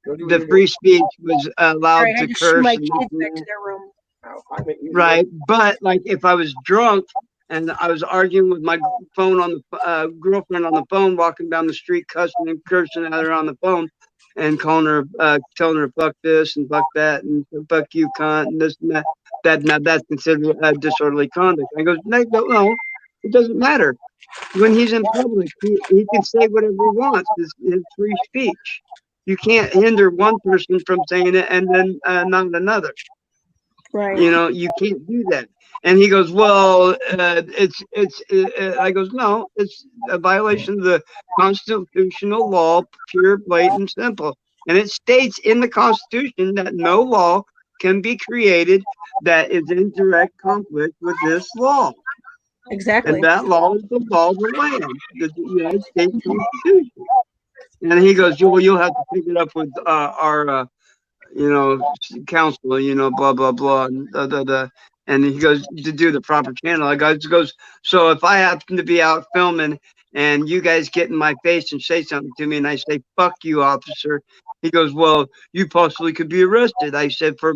the free speech was allowed to curse. My kids back to their room. Right, but like if I was drunk and I was arguing with my phone on the girlfriend on the phone, walking down the street, cussing and cursing at her on the phone, and calling her, telling her fuck this and fuck that and fuck you cunt and this and that, now that's considered disorderly conduct. I goes, no, it doesn't matter. When he's in public, he can say whatever he wants. It's free speech. You can't hinder one person from saying it and then not another. Right. You can't do that. And he goes, well, I goes, no, it's a violation of the constitutional law, pure, blatant, simple. And it states in the Constitution that no law can be created that is in direct conflict with this law. Exactly. And that law is the law of the land, the United States Constitution. And he goes, well, you'll have to pick it up with our counsel, blah, blah, blah, and and he goes to do the proper channel. I goes, so if I happen to be out filming and you guys get in my face and say something to me and I say, fuck you, officer. He goes, well, you possibly could be arrested. I said, for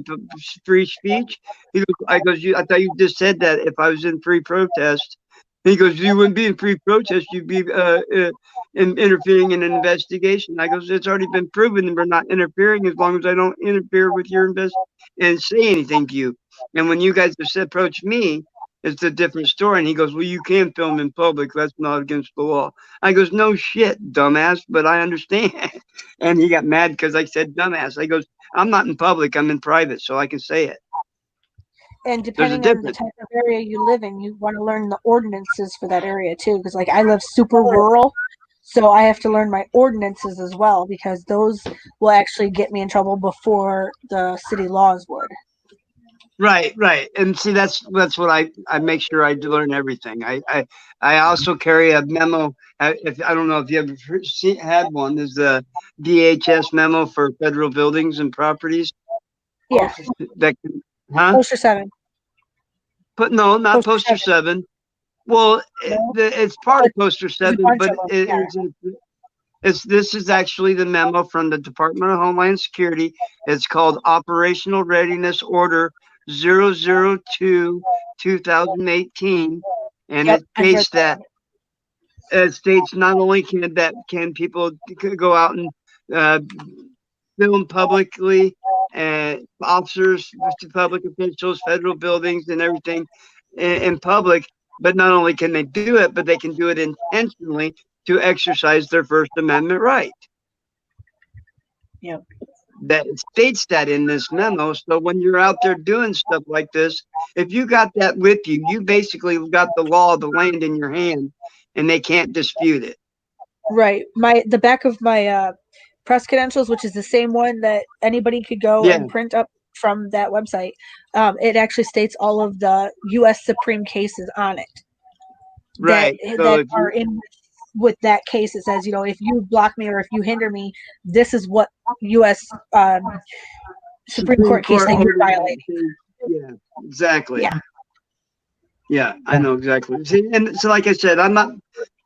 free speech. He goes, I thought you just said that if I was in free protest. He goes, you wouldn't be in free protest. You'd be interfering in an investigation. I goes, it's already been proven that we're not interfering as long as I don't interfere with your and say anything to you. And when you guys just approach me, it's a different story. And he goes, well, you can film in public. That's not against the law. I goes, no shit, dumbass, but I understand. And he got mad because I said dumbass. I goes, I'm not in public. I'm in private, so I can say it. And depending on the type of area you live in, you want to learn the ordinances for that area too. Because like I live super rural, so I have to learn my ordinances as well, because those will actually get me in trouble before the city laws would. Right. And see, that's what I make sure I learn everything. I also carry a memo. If I don't know if you ever had one, there's the DHS memo for federal buildings and properties. Yeah. Poster 7. But no, not Poster 7. Well, it's part of Poster 7, but this is actually the memo from the Department of Homeland Security. It's called Operational Readiness Order 002/2018, and it states that not only can people go out and film publicly officers, public officials, federal buildings, and everything in public. But not only can they do it, but they can do it intentionally to exercise their First Amendment right. Yep. That states that in this memo. So when you're out there doing stuff like this, if you got that with you, you basically got the law of the land in your hand, and they can't dispute it. Right. The back of my press credentials, which is the same one that anybody could go and print up from that website, it actually states all of the U.S. Supreme cases on it. Right. That are in with that case. It says, if you block me or if you hinder me, this is what U.S. Supreme Court case that you're violating. Yeah, exactly. Yeah. Yeah, I know exactly. See, and so, like I said, I'm not.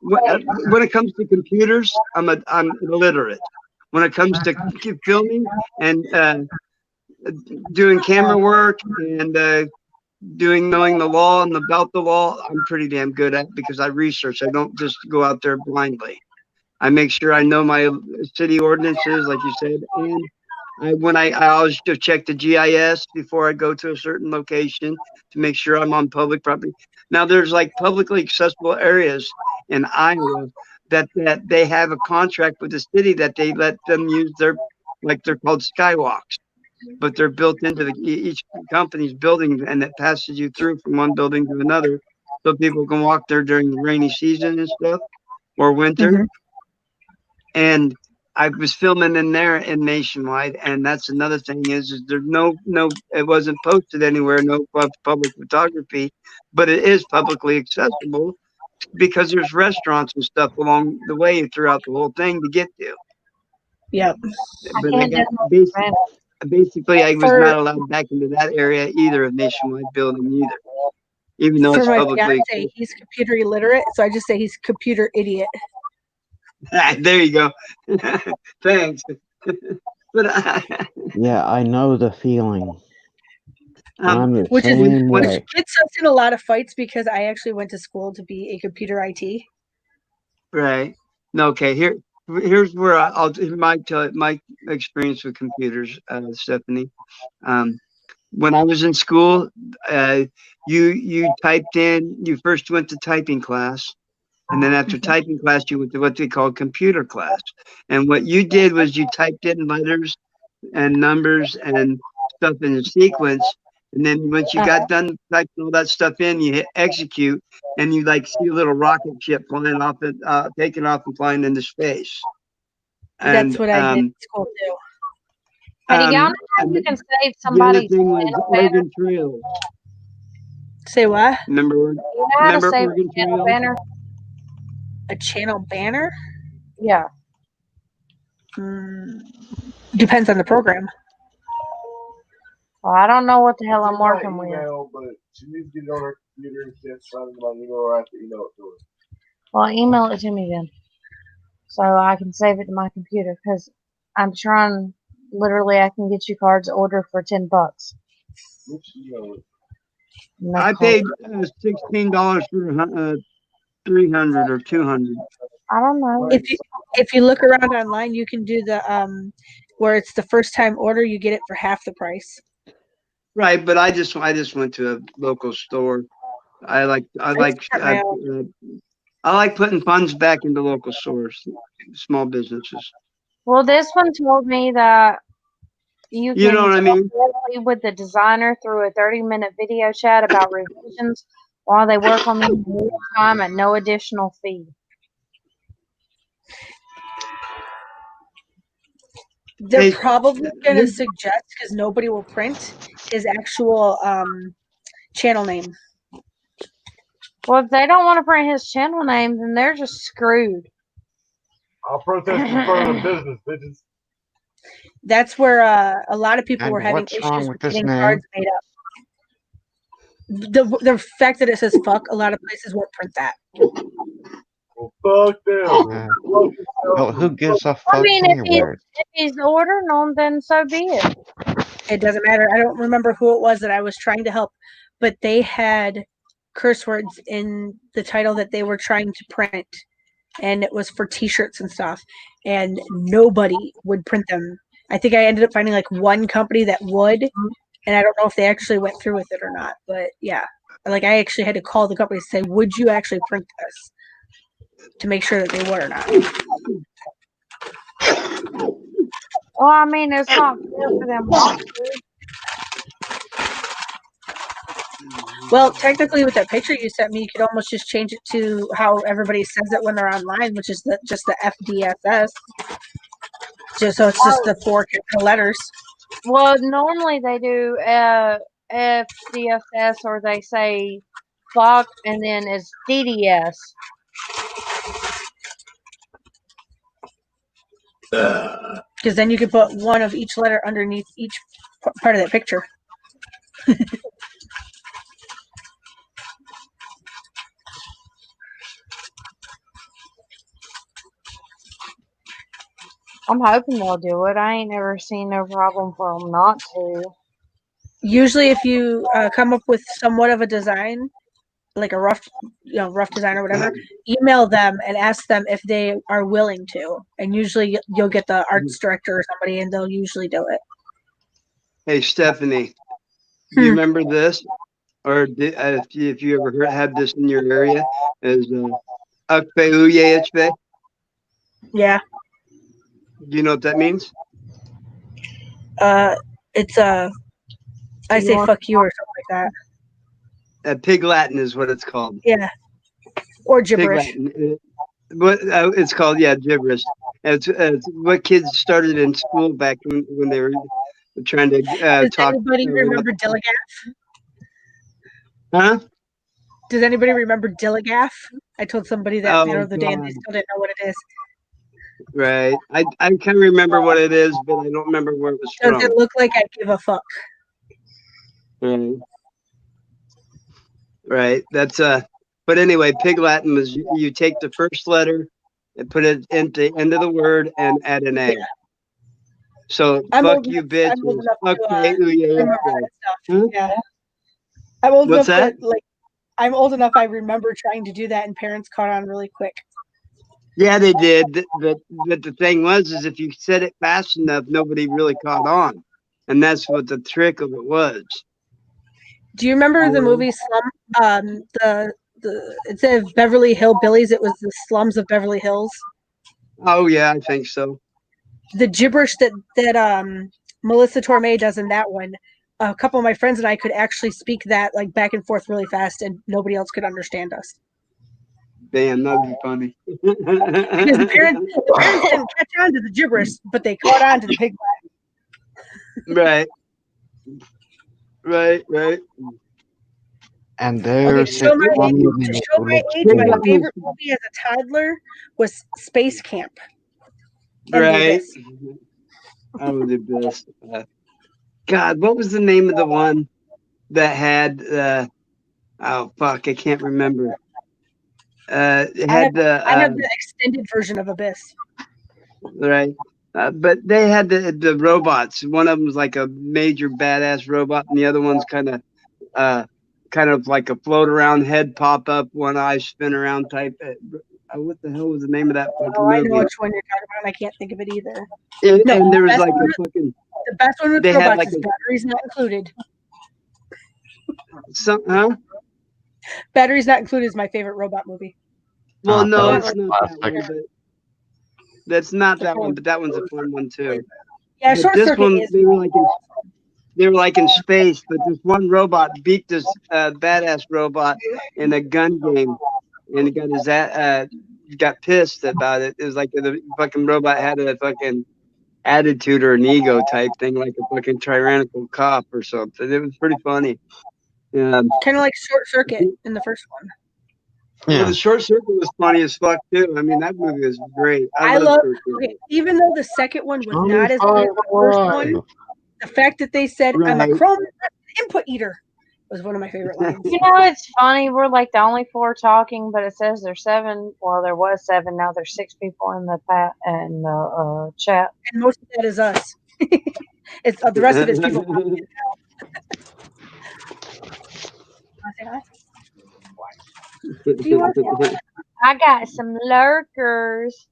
When it comes to computers, I'm illiterate. When it comes to filming and doing camera work and knowing the law and about the law, I'm pretty damn good at, because I research. I don't just go out there blindly. I make sure I know my city ordinances, like you said, and I always do check the GIS before I go to a certain location to make sure I'm on public property. Now, there's like publicly accessible areas in Iowa that they have a contract with the city that they let them use they're called skywalks, but they're built into each company's building, and it passes you through from one building to another, so people can walk there during the rainy season and stuff, or winter. Mm-hmm. And I was filming in there in Nationwide, and that's another thing is there's no it wasn't posted anywhere, no public photography, but it is publicly accessible because there's restaurants and stuff along the way throughout the whole thing to get to. Yep. But I got basically I was not allowed back into that area either of Nationwide building either, even though it's publicly. Fiance, he's computer illiterate, so I just say he's computer idiot. There you go. Thanks. But yeah, I know the feeling. I'm the which same way. Which gets us in a lot of fights because I actually went to school to be a computer IT. Right. No. Okay. Here's where I'll my experience with computers, Stephanie. When I was in school, you typed in. You first went to typing class. And then after typing class, you went to what they call computer class. And what you did was you typed in letters and numbers and stuff in a sequence. And then once you got done typing all that stuff in, you hit execute, and you see a little rocket ship flying off, taking off and flying into space. And that's what I did in school too. Hey, y'all know you can save somebody's Oregon Trail. Say what? Remember how to save Oregon Trail? Banner? A channel banner? Yeah. Depends on the program. Well, I don't know what the hell I'm working with. But she needs to get it on her computer and shit, so I'm email it to her. Well, email it to me then, so I can save it to my computer. Because I'm trying. Literally, I can get you cards ordered for $10. I paid $16 for 300 or 200. I don't know. If you look around online, you can do the where it's the first time order, you get it for half the price. Right, but I just went to a local store. I like putting funds back into local stores, small businesses. Well, this one told me that you can know what I mean? With the designer through a 30-minute video chat about revisions while they work on them in real time at no additional fee. They're probably going to suggest, because nobody will print, his actual channel name. Well, if they don't want to print his channel name, then they're just screwed. I'll protest in front of the business, bitches. That's where a lot of people were having what's issues wrong with with getting this cards made up. The fact that it says fuck, a lot of places won't print that. Well, fuck them. Well, who gives a fuck if he's ordering them, then so be it. It doesn't matter. I don't remember who it was that I was trying to help, but they had curse words in the title that they were trying to print, and it was for T-shirts and stuff, and nobody would print them. I think I ended up finding like one company that would, and I don't know if they actually went through with it or not. But yeah, like I actually had to call the company to say, "Would you actually print this?" to make sure that they would or not. Well, I mean, it's not fair for them not to. Well, technically, with that picture you sent me, you could almost just change it to how everybody says it when they're online, which is just the FDFS. Just so it's just the 4 capital letters. Well, normally they do FDFS, or they say fuck, and then it's DDS. Because then you could put one of each letter underneath each part of that picture. I'm hoping they'll do it. I ain't never seen no problem for them not to. Usually, if you come up with somewhat of a design, like a rough design or whatever, email them and ask them if they are willing to. And usually, you'll get the arts director or somebody, and they'll usually do it. Hey, Stephanie, do you remember this? Or if you ever had this in your area, is Akpeuye. Yeah. Do you know what that means? It's I say fuck you or something like that. Pig Latin is what it's called. Yeah. Or gibberish. Pig Latin. What it's called? Yeah, gibberish. It's what kids started in school back when they were trying to Does talk. Anybody remember Dilligaff? Huh? Does anybody remember Dilligaff? I told somebody that the other day, and they still didn't know what it is. Right. I kind of remember what it is, but I don't remember where it was from. Does it look like I give a fuck? Right. Right. That's But anyway, Pig Latin was you take the first letter and put it into the end of the word and add an A. Yeah. So fuck you, bitch. Yeah. I'm old What's enough that? I'm old enough. I remember trying to do that, and parents caught on really quick. Yeah, they did. But the thing was, is if you said it fast enough, nobody really caught on, and that's what the trick of it was. Do you remember the movie Slum? Instead of Beverly Hillbillies, it was the Slums of Beverly Hills. Oh yeah, I think so. The gibberish that Melissa Torme does in that one, a couple of my friends and I could actually speak that like back and forth really fast, and nobody else could understand us. Damn, that'd be funny. Because the parents didn't catch on to the gibberish, but they caught on to the Pig Latin. Right. And there's to show my age, my favorite movie as a toddler was Space Camp. Right. That was the best. God, what was the name of the one that had oh fuck, I can't remember. It had I have the extended version of Abyss. Right. But they had the robots. One of them was like a major badass robot, and the other one's kind of like a float around head pop up, one eye spin around type. What the hell was the name of that fucking movie? I know which one you're talking about, and I can't think of it either. And there was like a fucking. The best one with robots is Batteries Not Included. Batteries Not Included is my favorite robot movie. Well, no, it's not that one. But that's not that one, but that one's a fun one too. Yeah, Short Circuit one, is. They were like in space, but this one robot beat this badass robot in a gun game, and he got got pissed about it. It was like the fucking robot had a fucking attitude or an ego type thing, like a fucking tyrannical cop or something. It was pretty funny. Kind of like Short Circuit in the first one. Yeah, well, the Short Circuit was funny as fuck too. I mean, that movie was great. I love Short Circuit. Even though the second one was not as good as the first one, the fact that they said I'm a Chrome input eater was one of my favorite lines. You know, it's funny. We're like the only 4 talking, but it says there's 7. Well, there was 7. Now there's 6 people in the chat. And most of that is us. It's the rest of it is people. I got some lurkers.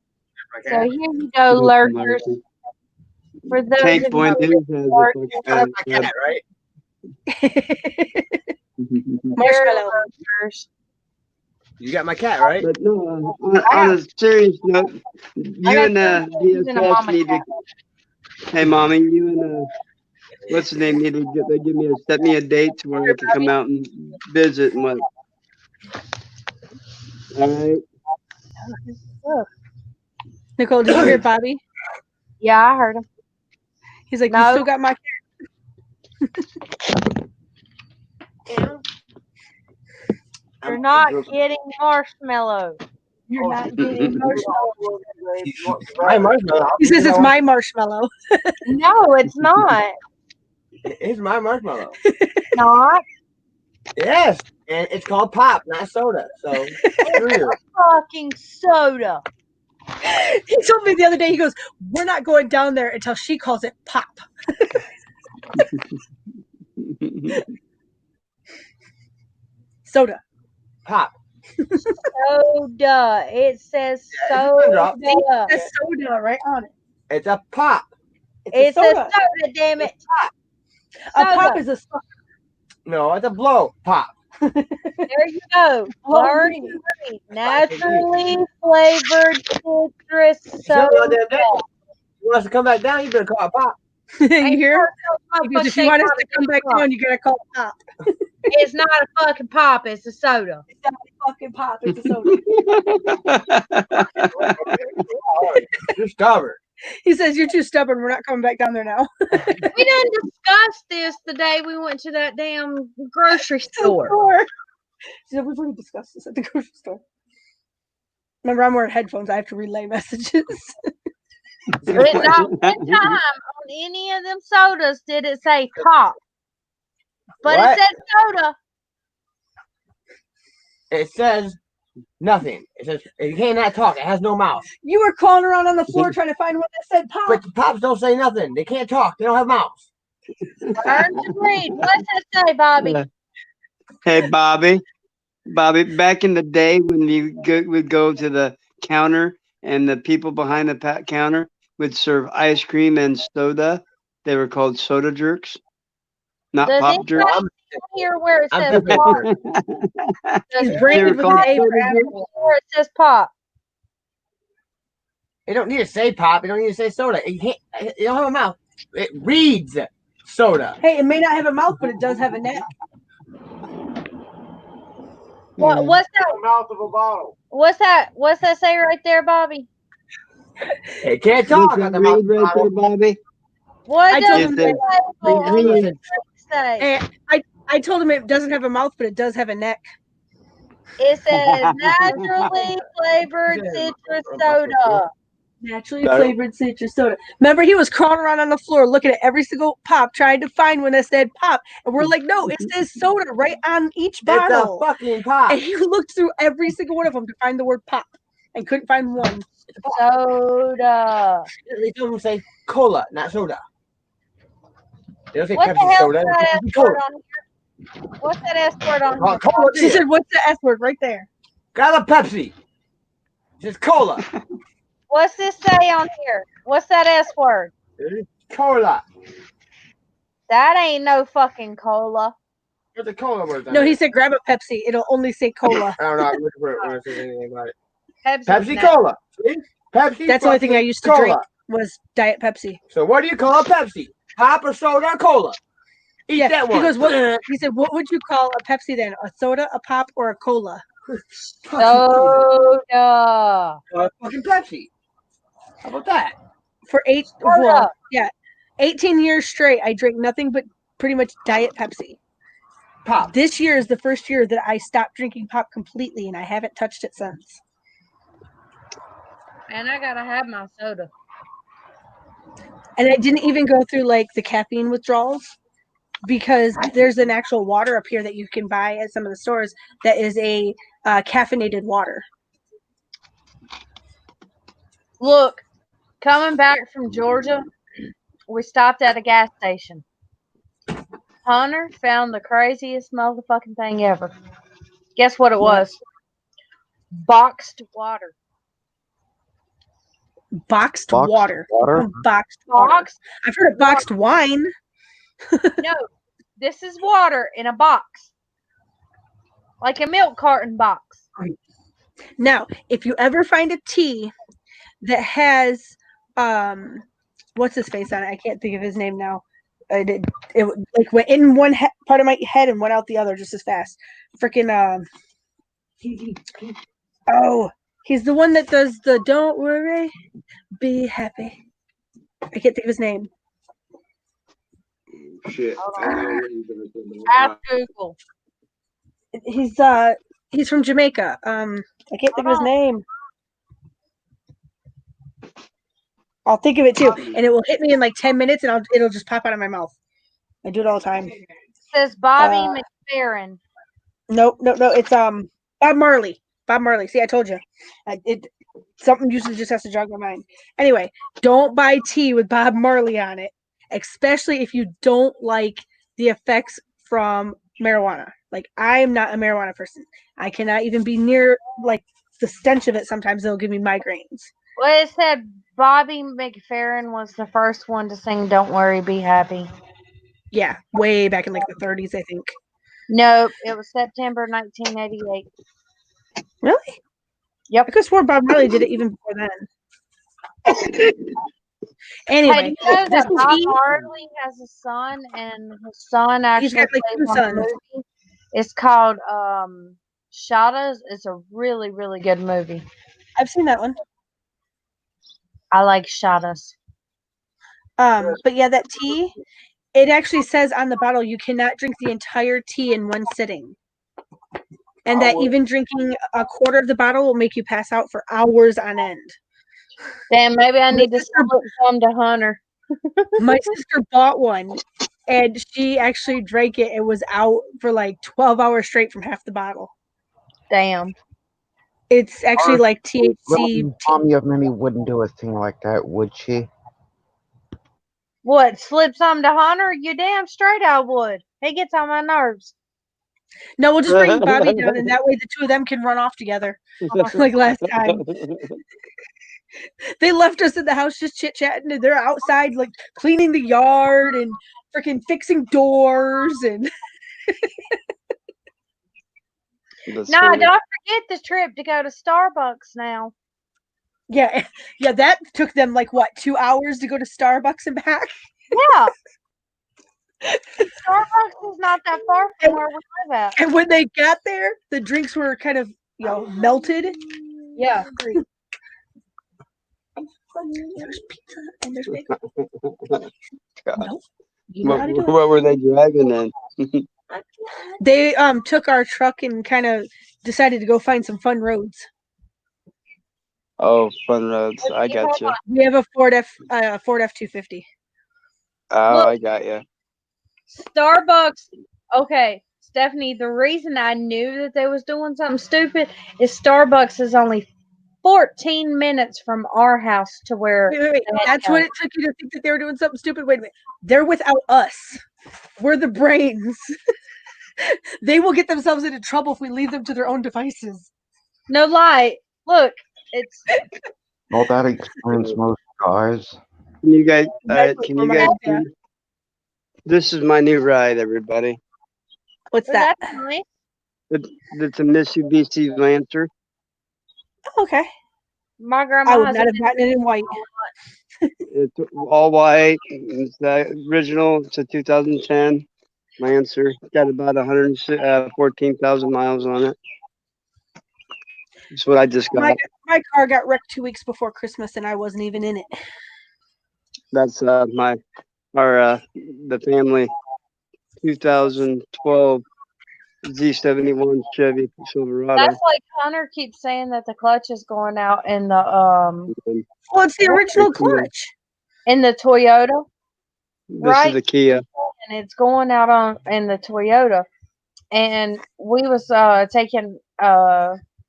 So here you go, lurkers. For those Tank of Boy you News has who are it. I have my cat, right? Marshmallow. roasters, You got my cat, right? But no, on a serious note, I you got and two kittens and a DSS mama need to. cat. Hey, mommy, you and what's his name need to get? They give me set me a date to where I can come out and visit and what. All right. Look. Nicole, did you hear Bobby? Yeah, I heard him. He's like, you No. still got my You're not getting marshmallow. You're not getting marshmallow. My marshmallow. He says it's my marshmallow. No, it's not. It's my marshmallow. Not. Yes, and it's called pop, not soda. So screw you. Fucking soda. He told me the other day, he goes, we're not going down there until she calls it pop. Soda. Pop. Soda. It says soda. It says soda right on it. It's a pop. It's a soda. soda, damn it. A pop Soda. is a soda. No, it's a blow pop. There you go. Learn to read. Naturally flavored citrus Show me all soda. damn day. You want us to come back down? You better call it pop. You hear? He Because if you want us to come back down, you gotta call it pop. It's not a fucking pop. It's a soda. It's not a fucking pop. It's a soda. You're stubborn. He says you're too stubborn. We're not coming back down there now. We didn't discuss this the day we went to that damn grocery store. She said, we've already discussed this at the grocery store. Remember, I'm wearing headphones. I have to relay messages. But not one time on any of them sodas did it say pop. But What? it said soda. It says nothing. It says you cannot talk. It has no mouth. You were crawling around on the floor trying to find one that said pop. But the pops don't say nothing. They can't talk. They don't have mouths. Learn to read. What's that say, Bobby? Hey, Bobby. Bobby, back in the day when you would go to the counter and the people behind the counter would serve ice cream and soda, they were called soda jerks, not Does pop it jerks. say here where it I'm says pop? Does He's it branded with an say A for where it says pop? It don't need to say pop. It don't need to say soda. It don't have a mouth. It reads soda. Hey, it may not have a mouth, but it does have a neck. What's that? The mouth of a bottle. What's that say right there, Bobby? It can't talk Does on it the mouth read of a right there, bottle. Bobby? What I does told it him say? Read. And I told him it doesn't have a mouth, but it does have a neck. It says naturally flavored citrus soda. Naturally flavored citrus soda. Remember, he was crawling around on the floor looking at every single pop, trying to find one that said pop. And we're like, no, it says soda right on each bottle. It's a fucking pop. And he looked through every single one of them to find the word pop and couldn't find one. Soda. They don't say cola, not soda. They don't say What the Pepsi hell's soda. that S It's cola. word on here? What's that S word on here? Cola, She said, what's the S word right there? got a Pepsi. It says cola. What's this say on here? What's that S word? It's cola. That ain't no fucking cola. What's the cola word? No, he said, grab a Pepsi. It'll only say cola. I don't know. I'm looking for it when it says anything about it. Pepsi Cola. See? Pepsi. That's the only thing I used to cola. drink was Diet Pepsi. So what do you call a Pepsi? Pop or soda or cola? Eat that one. He goes, what? He said, what would you call a Pepsi then? A soda, a pop, or a cola? Soda. Fucking Pepsi. How about that? For 18 years straight, I drank nothing but pretty much Diet Pepsi. Pop. This year is the first year that I stopped drinking pop completely, and I haven't touched it since. And I gotta have my soda. And I didn't even go through like the caffeine withdrawals because there's an actual water up here that you can buy at some of the stores that is a caffeinated water. Look, coming back from Georgia, we stopped at a gas station. Hunter found the craziest motherfucking thing ever. Guess what it was? Boxed water. Boxed Boxed water. water? Boxed water. Box. I've heard of boxed wine. No, this is water in a box, like a milk carton box. Now, if you ever find a tea that has what's his face on it? I can't think of his name now. It like went in one part of my head and went out the other just as fast. Freaking oh, he's the one that does the "Don't worry, be happy." I can't think of his name. Shit. I know what you're gonna say now. Ask Google. He's from Jamaica. I can't think of his name. I'll think of it too, and it will hit me in like 10 minutes, and it'll just pop out of my mouth. I do it all the time. It says Bobby McFerrin. No, it's Bob Marley. Bob Marley. See, I told you. Something usually just has to jog my mind. Anyway, don't buy tea with Bob Marley on it, especially if you don't like the effects from marijuana. Like, I am not a marijuana person. I cannot even be near like the stench of it. Sometimes it'll give me migraines. Well, it said Bobby McFerrin was the first one to sing "Don't Worry, Be Happy." Yeah, way back in like the 30s, I think. Nope, it was September 1988. Really? Yep. I could have sworn Bob Marley did it even before then. Anyway, hey, do you know that Bob Marley has a son, and his son actually got, like, plays 2 on sons. the movie? It's called Shadows. It's a really, really good movie. I've seen that one. I like Shadows. But yeah, that tea, it actually says on the bottle you cannot drink the entire tea in one sitting. And that even drinking a quarter of the bottle will make you pass out for hours on end. Damn, maybe I need to sell some to Hunter. My sister bought one, and she actually drank it and was out for like 12 hours straight from half the bottle. Damn. It's actually like THC. Little Tommy of Many wouldn't do a thing like that, would she? What, slip some to Hunter? You damn straight I would. He gets on my nerves. No, we'll just bring Bobby down, and that way the two of them can run off together, like last time. They left us in the house just chit-chatting, and they're outside, like, cleaning the yard and freaking fixing doors and... No, don't forget the trip to go to Starbucks now. Yeah, that took them, like, what, 2 hours to go to Starbucks and back? Yeah. Starbucks is not that far from where we live at. And when they got there, the drinks were kind of, melted. Yeah. There's pizza and there's bacon. Nope. What were they driving then? They took our truck and kind of decided to go find some fun roads. Oh, fun roads. I got you. We have a Ford F-250. Oh, Look, I got you. Starbucks. Okay, Stephanie. The reason I knew that they was doing something stupid is Starbucks is only 14 minutes from our house to where. Wait. That's what it took you to think that they were doing something stupid. Wait a minute. They're without us. We're the brains. They will get themselves into trouble if we leave them to their own devices. No lie. Look, it's. Well, that explains most guys. Can you guys? See? This is my new ride, everybody. What's that? That's nice. It's a Mitsubishi Lancer. Okay. My grandma I would has not have gotten it in white. It's all white. It's the original. It's a 2010 Lancer. Got about 114,000 miles on it. That's what I just got. My car got wrecked 2 weeks before Christmas, and I wasn't even in it. That's the family 2012 Z71 Chevy Silverado. That's like Hunter keeps saying that the clutch is going out in the Well, it's the original clutch in the Toyota. This is the Kia, and it's going out in the Toyota. And we was taking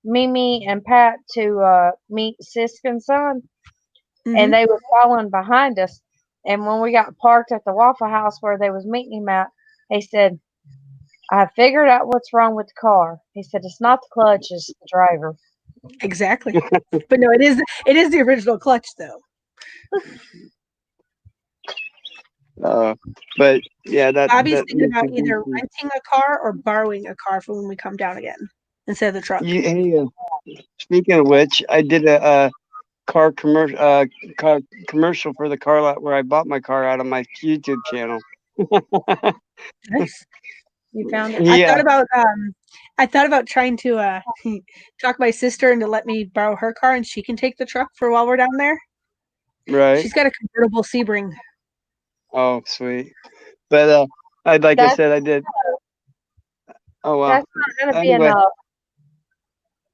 Mimi and Pat to meet Sisk and Son, and they were following behind us. And when we got parked at the Waffle House where they was meeting him at, he said, "I figured out what's wrong with the car." He said, "It's not the clutch, it's the driver." Exactly. But no, it is the original clutch though. But yeah, Bobby's that thinking about Mitsubishi. either renting a car or borrowing a car for when we come down again instead of the truck. Hey, speaking of which, I did a car commercial for the car lot where I bought my car out on my YouTube channel. Nice. You found it. Yeah, I thought about trying to talk my sister into let me borrow her car and she can take the truck for while we're down there. right. She's got a convertible Sebring. Oh, sweet. But I like I That's said, I did. Oh wow. that's not gonna be Anyway, enough.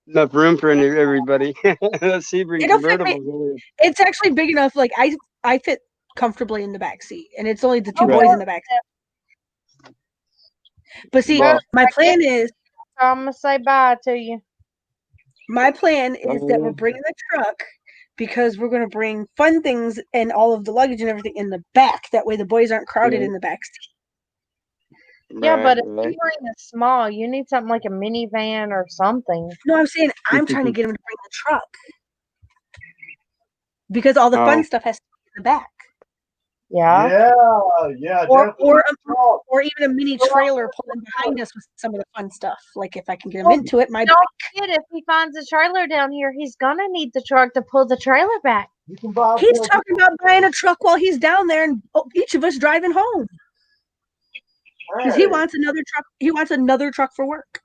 enough room for everybody. That Sebring It'll fit me. convertible is only It's actually big enough. Like I fit comfortably in the back seat, and it's only the two right. boys in the back seat. But see, Well, my plan is So I'm gonna say bye to you. that we're bringing the truck because we're going to bring fun things and all of the luggage and everything in the back. That way, the boys aren't crowded in the back seat. Yeah, but right, if right. you bring it small, you need something like a minivan or something. No, I'm saying I'm trying to get them to bring the truck because all the fun Oh, stuff has to be in the back. Yeah. Yeah. Or Definitely. or even a mini trailer pulling behind us with some of the fun stuff. Like if I can get them into it, my Don't forget, if he finds a trailer down here, he's gonna need the truck to pull the trailer back. You can buy he's talking about buying a truck while he's down there and each of us driving home. Because he wants another truck. He wants another truck for work.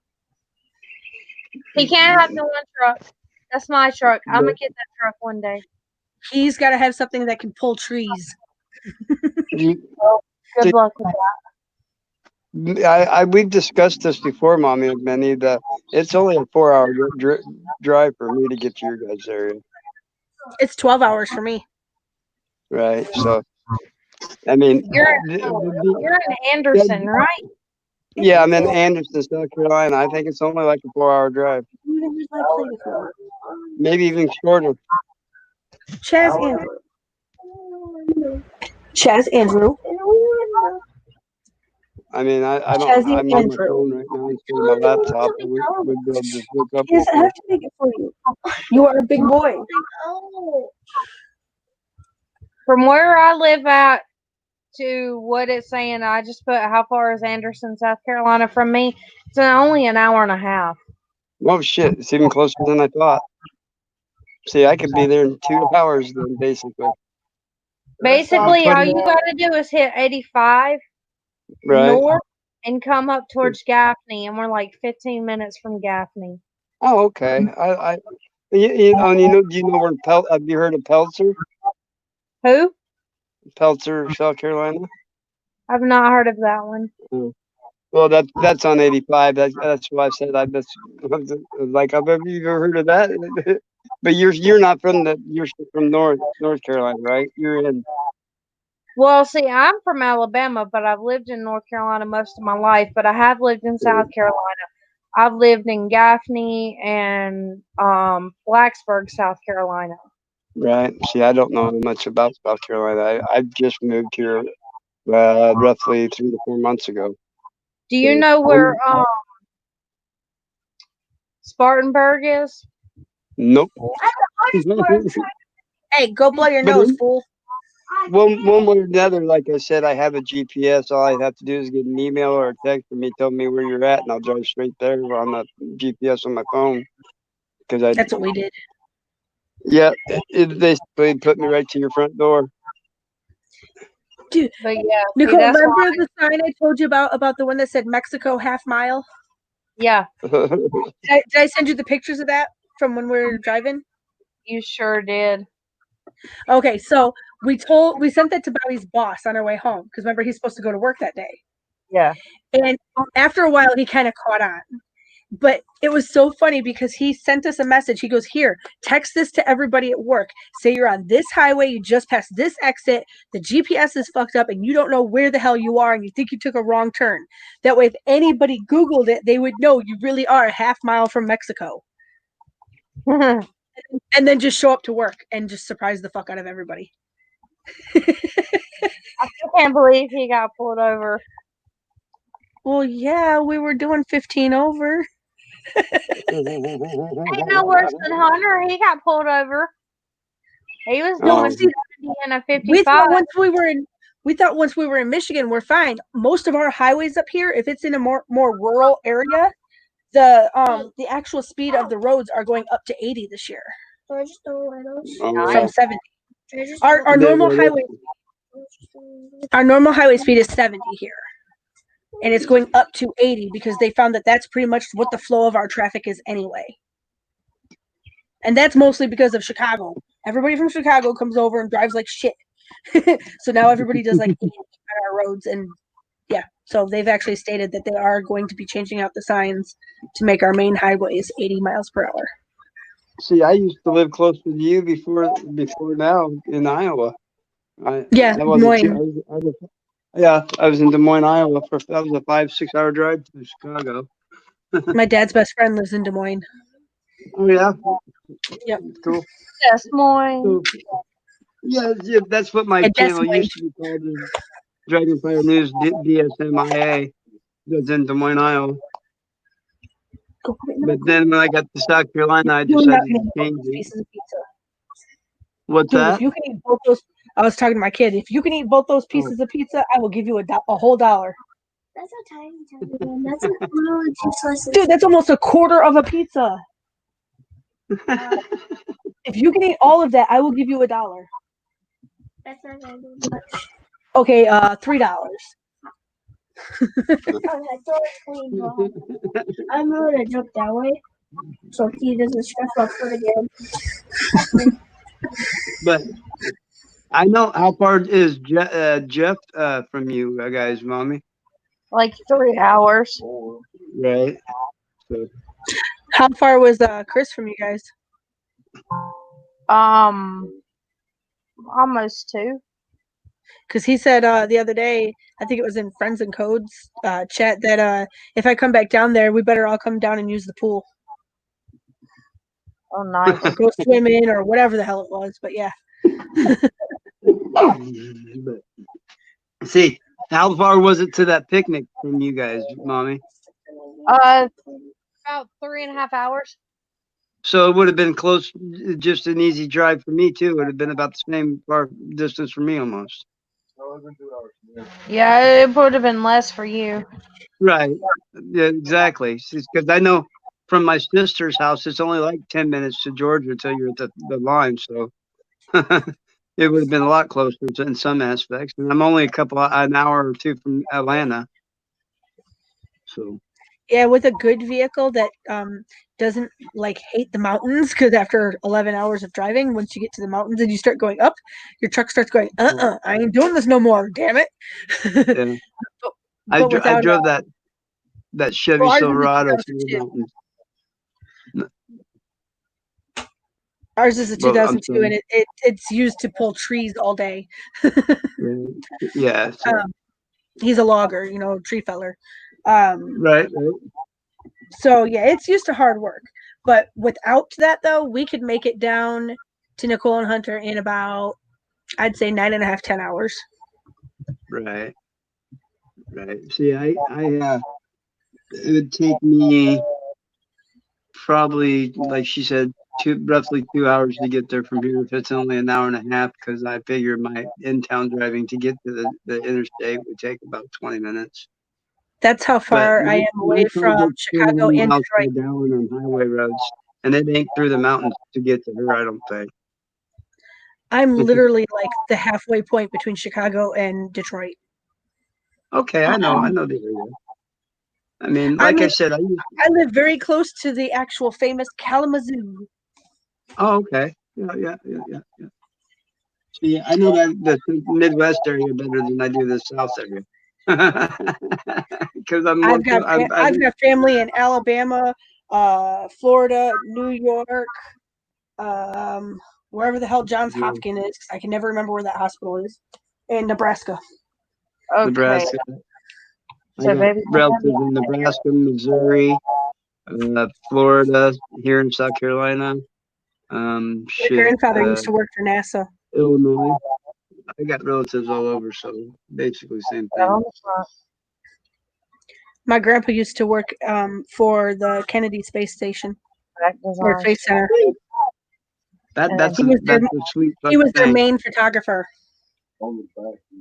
He can't have the one truck. That's my truck. I'm gonna get that truck one day. He's got to have something that can pull trees. Good luck with that. we've discussed this before, Mommy and Benny. That it's only a 4-hour drive for me to get to your guys' area. It's 12 hours for me. Right. So, I mean, You're in Anderson, right? Yeah, I'm in Anderson, South Carolina. I think it's only like a 4-hour drive, maybe even shorter. Chaz Andrew. I mean, I don't. Chazzy I'm on my Andrew. phone right now instead of my laptop. But we'd be able to just look up. Yes, I have to make it for you. You are a big boy. From where I live at to what it's saying, I just put how far is Anderson, South Carolina from me? It's only an hour and a half. Oh shit! It's even closer than I thought. See, I could be there in 2 hours then, basically. Basically, all you got to do is hit 85 Right. north and come up towards Gaffney, and we're like 15 minutes from Gaffney. Oh, okay. Do you know where have you heard of Pelzer? Who? Pelzer, South Carolina. I've not heard of that one. Well, that's on 85. That's why I said like, have you ever heard of that? But you're not from you're from North Carolina, right? You're in. Well, see, I'm from Alabama, but I've lived in North Carolina most of my life. But I have lived in South Carolina. I've lived in Gaffney and Blacksburg, South Carolina. Right. See, I don't know much about South Carolina. I just moved here roughly 3 to 4 months ago. Do you know where Spartanburg is? Nope. Hey, go blow your But nose, fool. one way or another, like I said, I have a GPS. All I have to do is get an email or a text from me telling me where you're at, and I'll drive straight there on the GPS on my phone. That's what we did. Yeah, it basically put me right to your front door. Dude, but yeah, Nicole, remember the sign I told you about the one that said Mexico half mile? Yeah. Did I send you the pictures of that from when we were driving? You sure did. Okay, so we sent that to Bobby's boss on our way home because remember he's supposed to go to work that day. Yeah. And after a while, he kind of caught on. But it was so funny because he sent us a message. He goes, here, text this to everybody at work. Say you're on this highway. You just passed this exit. The GPS is fucked up and you don't know where the hell you are and you think you took a wrong turn. That way, if anybody Googled it, they would know you really are a half mile from Mexico. And then just show up to work and just surprise the fuck out of everybody. I can't believe he got pulled over. Well, yeah, we were doing 15 over. Ain't no worse than Hunter. He got pulled over. He was No, doing see, 70 and a we 55. thought once we were in Michigan, we're fine. Most of our highways up here, if it's in a more rural area, the actual speed of the roads are going up to 80 this year Oh, from wow. 70. Our normal highway speed is 70 here, and it's going up to 80 because they found that that's pretty much what the flow of our traffic is anyway. And that's mostly because of Chicago. Everybody from Chicago comes over and drives like shit. So now everybody does like 80 on our roads, and yeah, so they've actually stated that they are going to be changing out the signs to make our main highways 80 miles per hour. See, I used to live closer to you before now in Iowa. Yeah, I wasn't too, Moines. I was in Des Moines, Iowa. That was a 5-6 hour drive to Chicago. My dad's best friend lives in Des Moines. Oh yeah. Yep. Cool. Des Moines. Yeah, that's what my Des channel Moines. used to be called. Dragonfire News DSMIA. That's in Des Moines, Iowa. But then when I got to South Carolina, I Do not decided eat to change both it. pieces of pizza. What's Dude, that? if you can eat both those, I was talking to my kid. If you can eat both those pieces of pizza, I will give you a whole $1. That's a tiny one. That's literally 2 slices. Dude, that's almost a quarter of a pizza. If you can eat all of that, I will give you $1. That's not gonna do much. Okay, $3. I'm gonna jump that way so he doesn't stretch my foot again. But I know how far is Jeff from you guys, Mommy? Like 3 hours. Right. So, How far was Chris from you guys? Almost 2. Because he said the other day, I think it was in Friends and Codes chat, that if I come back down there, we better all come down and use the pool. Oh, nice. Or go swimming or whatever the hell it was. But yeah. but, see, how far was it to that picnic from you guys, Mommy? About 3.5 hours. So it would have been close, just an easy drive for me too. It would have been about the same far distance for me almost. Yeah, it would have been less for you. Right. Yeah, exactly. Because I know from my sister's house, it's only like 10 minutes to Georgia until you're at the line. So it would have been a lot closer in some aspects. And I'm only an hour or two from Atlanta. So. Yeah, with a good vehicle that doesn't like hate the mountains, because after 11 hours of driving, once you get to the mountains and you start going up, your truck starts going, I ain't doing this no more, damn it. Yeah. but I drove that Chevy Silverado through the mountains. Ours is a 2002, and it's used to pull trees all day. Yeah. So. He's a logger, tree feller. Right. So yeah, it's used to hard work. But without that, though, we could make it down to Nicole and Hunter in about, I'd say 9.5, 10 hours. Right. See, it would take me probably, like she said, roughly 2 hours to get there from here. If it's only an hour and a half, because I figure my in-town driving to get to the interstate would take about 20 minutes. That's how far I am away from Chicago and Detroit. Down on highway roads, and it ain't through the mountains to get to her, I don't think. I'm literally like the halfway point between Chicago and Detroit. Okay, I know the area. I mean, I said, I live very close to the actual famous Kalamazoo. Oh, okay. Yeah. See, I know the Midwest area better than I do the South area. Because I've got family in Alabama, Florida, New York, wherever the hell Johns Hopkins is, because I can never remember where that hospital is, and Nebraska. Okay. Nebraska. I got relatives in Nebraska, Missouri, Florida, here in South Carolina. My grandfather used to work for NASA. Illinois. I got relatives all over, so basically same thing. My grandpa used to work for the Kennedy Space Station or Space Center. That's He was their, a sweet he was their thing. main photographer.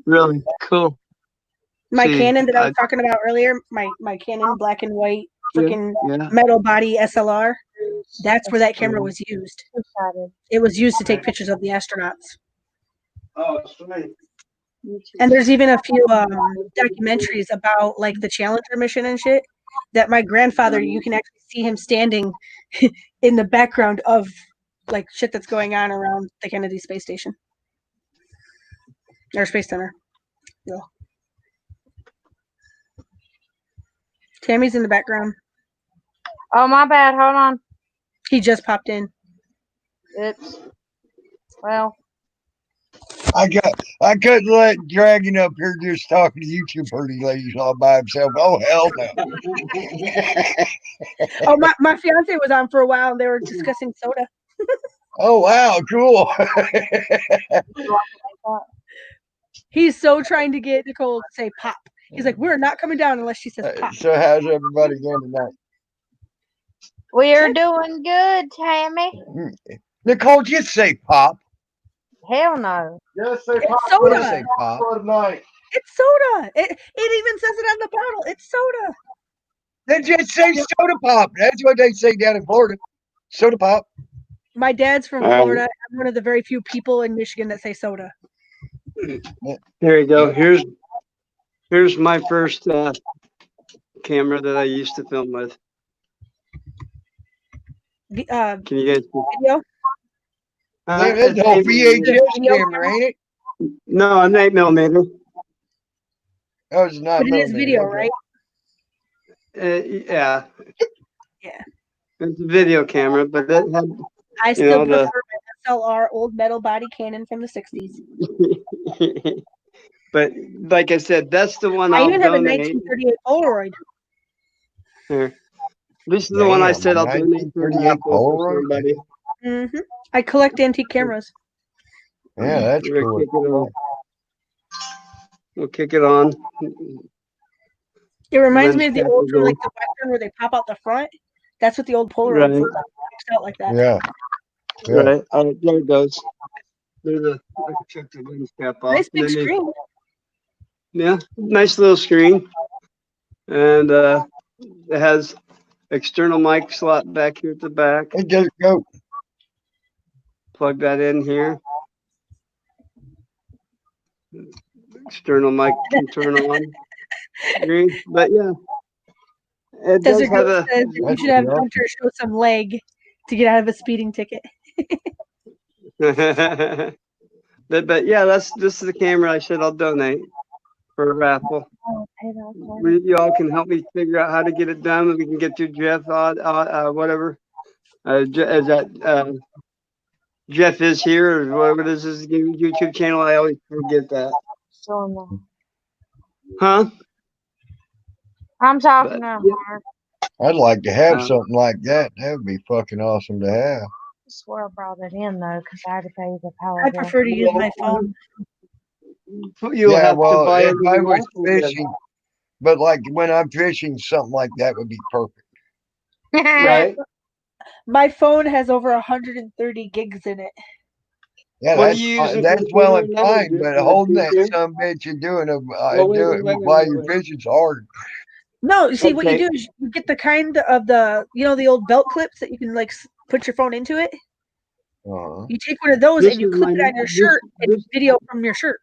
Really cool. My See, Canon that I was talking about earlier, my Canon black and white freaking metal body SLR, that's where that camera was used. It was used to take pictures of the astronauts. Oh, sweet. And there's even a few documentaries about like the Challenger mission and shit that my grandfather, you can actually see him standing in the background of like shit that's going on around the Kennedy Space Station or Space Center. Yeah. Tammy's in the background. Oh, my bad. Hold on. He just popped in. Oops. Well, I couldn't let Dragon up here just talking to you two pretty ladies all by himself. Oh hell no. Oh, my fiance was on for a while and they were discussing soda. Oh wow, cool. He's so trying to get Nicole to say pop. He's like, we're not coming down unless she says pop. So how's everybody doing tonight? we are doing good, Tammy. Nicole, just say pop. Hell no. Yes, say It's pop. soda. Just say pop. For tonight. It's soda. It even says it on the bottle. It's soda. Then just say soda pop. That's what they say down in Florida. Soda pop. My dad's from Florida. I'm one of the very few people in Michigan that say soda. There you go. Here's my first camera that I used to film with. Can you guys see? Video? That's a whole VHS camera, ain't it? No, an 8mm. Oh, it's not. But it is video, right? Yeah. Yeah. It's a video camera, but it had. I still prefer my SLR old metal body Canon from the 60s. But like I said, that's the one I I'll even have a donate. 1938 Polaroid. Here. This is the one I said I'll donate for 1938 Polaroid. somebody. Mm-hmm. I collect antique cameras. Yeah, that's cool. We'll kick it on. It reminds me of the old from like the Western where they pop out the front. That's what the old Polaroids look like. It out like that. Yeah. Right. There it goes. There's a check the lens cap off. Nice big screen. Yeah, nice little screen. And it has external mic slot back here at the back. Hey, just go. Plug that in here. External mic can turn on. But yeah, it does have a. Says you should have Hunter show some leg to get out of a speeding ticket. but yeah, this is the camera I said I'll donate for a raffle. Y'all can help me figure out how to get it done. We can get to Jeff whatever. Jeff is here, or what is his YouTube channel? I always forget that. Huh? I'm talking to her. I'd like to have something like that. That would be fucking awesome to have. I swear I brought it in though, because I had to pay the power. I prefer to use my phone. You'll have to buy if it. I was fishing, but like when I'm fishing, something like that would be perfect. Right. My phone has over 130 gigs in it. Yeah, that's well and fine, but holding that some bitch and doing it while you're fishing's hard. No, see what you do is you get the kind of the the old belt clips that you can like put your phone into it. You take one of those and you clip it on your shirt and video from your shirt.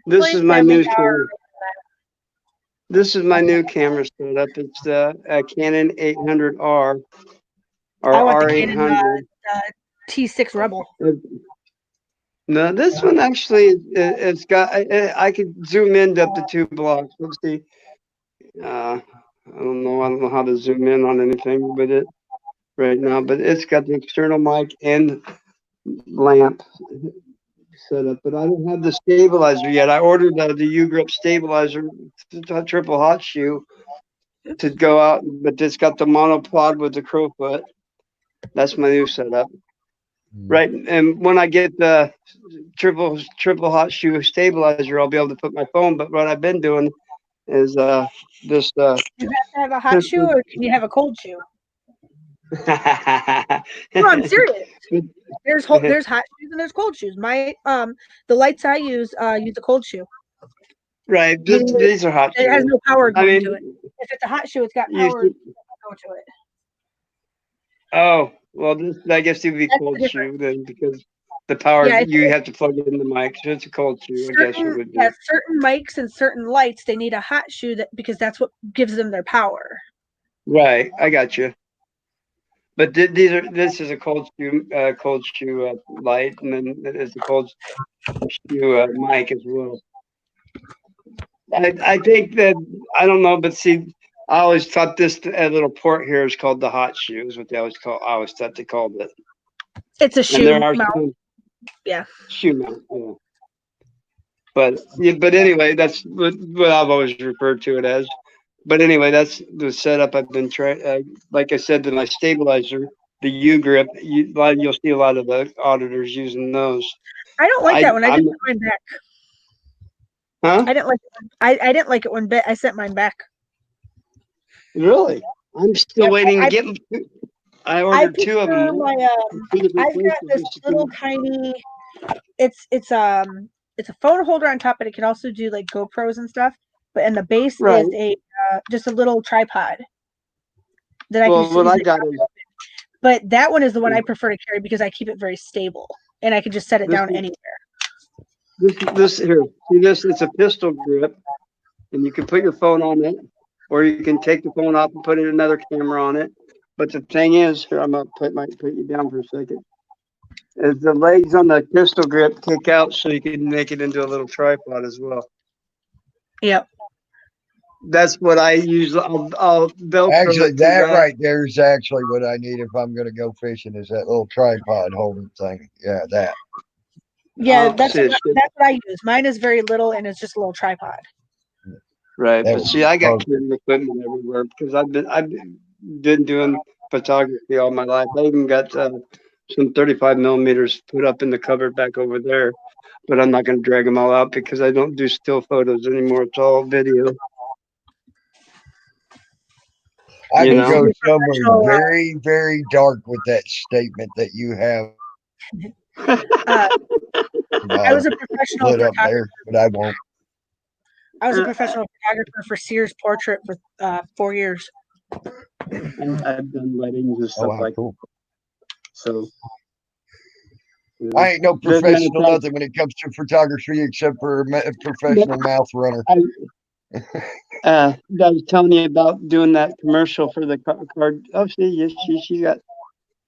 This is my new camera. This is my new camera setup. It's a Canon 800R or R800. T6 Rebel. No, this one actually it's got. I could zoom in up to 2 blocks. Let's see. I don't know how to zoom in on anything with it right now, but it's got the external mic and lamp set up, but I don't have the stabilizer yet. I ordered the U-grip stabilizer, triple hot shoe, to go out, but it's got the monopod with the crowfoot. That's my new setup. Right, and when I get the triple hot shoe stabilizer, I'll be able to put my phone. But what I've been doing is this. You have to have a hot shoe, or can you have a cold shoe? No, I'm serious. There's hot shoes and there's cold shoes. My the lights I use a cold shoe. Right, Meaning these are hot shoes. it has no power I going mean, to it. If it's a hot shoe, it's got you power should- go to it. oh, well, this, I guess it would be That's the cold difference. shoe then, because the power Yeah, you have to plug it in the mic, so it's a cold shoe. I guess it would be. Yeah, certain mics and certain lights, they need a hot shoe because that's what gives them their power. Right, I got you. But this is a cold shoe light, and then it's a cold shoe mic as well. I think that I don't know, but see, I always thought this little port here is called the hot shoe. Is what they always call. I always thought they called it. It's a And shoe there are mount. some Yeah. shoe mount. Yeah. But anyway, that's what I've always referred to it as. But anyway, that's the setup I've been trying. Like I said, to my stabilizer, the U grip. You'll see a lot of the auditors using those. I don't like that one. I just sent mine back. Huh? I didn't like it. I didn't like it when I sent mine back. Really? I'm still waiting to get. I ordered two of them. I've got this little tiny. It's a phone holder on top, but it can also do like GoPros and stuff. But and the base Right. is a just a little tripod that I Well, can. what use I it got to is But that one is the one I prefer to carry because I keep it very stable and I can just set it This down is- anywhere. this here. See this? It's a pistol grip, and you can put your phone on it, or you can take the phone off and put another camera on it. But the thing is, here I'm gonna put you down for a second. Is the legs on the pistol grip kick out so you can make it into a little tripod as well. Yep. That's what I use. I'll Velcro Actually, it to that right there is actually what I need if I'm going to go fishing. Is that little tripod holding thing? Yeah, that. Yeah, Oh, that's shit, what, shit. that's what I use. Mine is very little and it's just a little tripod. Right, That but would see, be I got perfect. camera equipment everywhere because I've been doing photography all my life. I even got some 35 millimeters put up in the cupboard back over there, but I'm not going to drag them all out because I don't do still photos anymore. It's all video. I You can know? go somewhere Professional, very, very dark with that statement that you have I was a professional put up photographer. there, but I won't. I was a professional photographer for Sears Portrait for 4 years. I've done weddings and stuff like cool. so. I ain't no Doesn't matter professional if I- nothing when it comes to photography except for a professional mouth runner. I was telling you about doing that commercial for the card. Oh, see, yes, she got.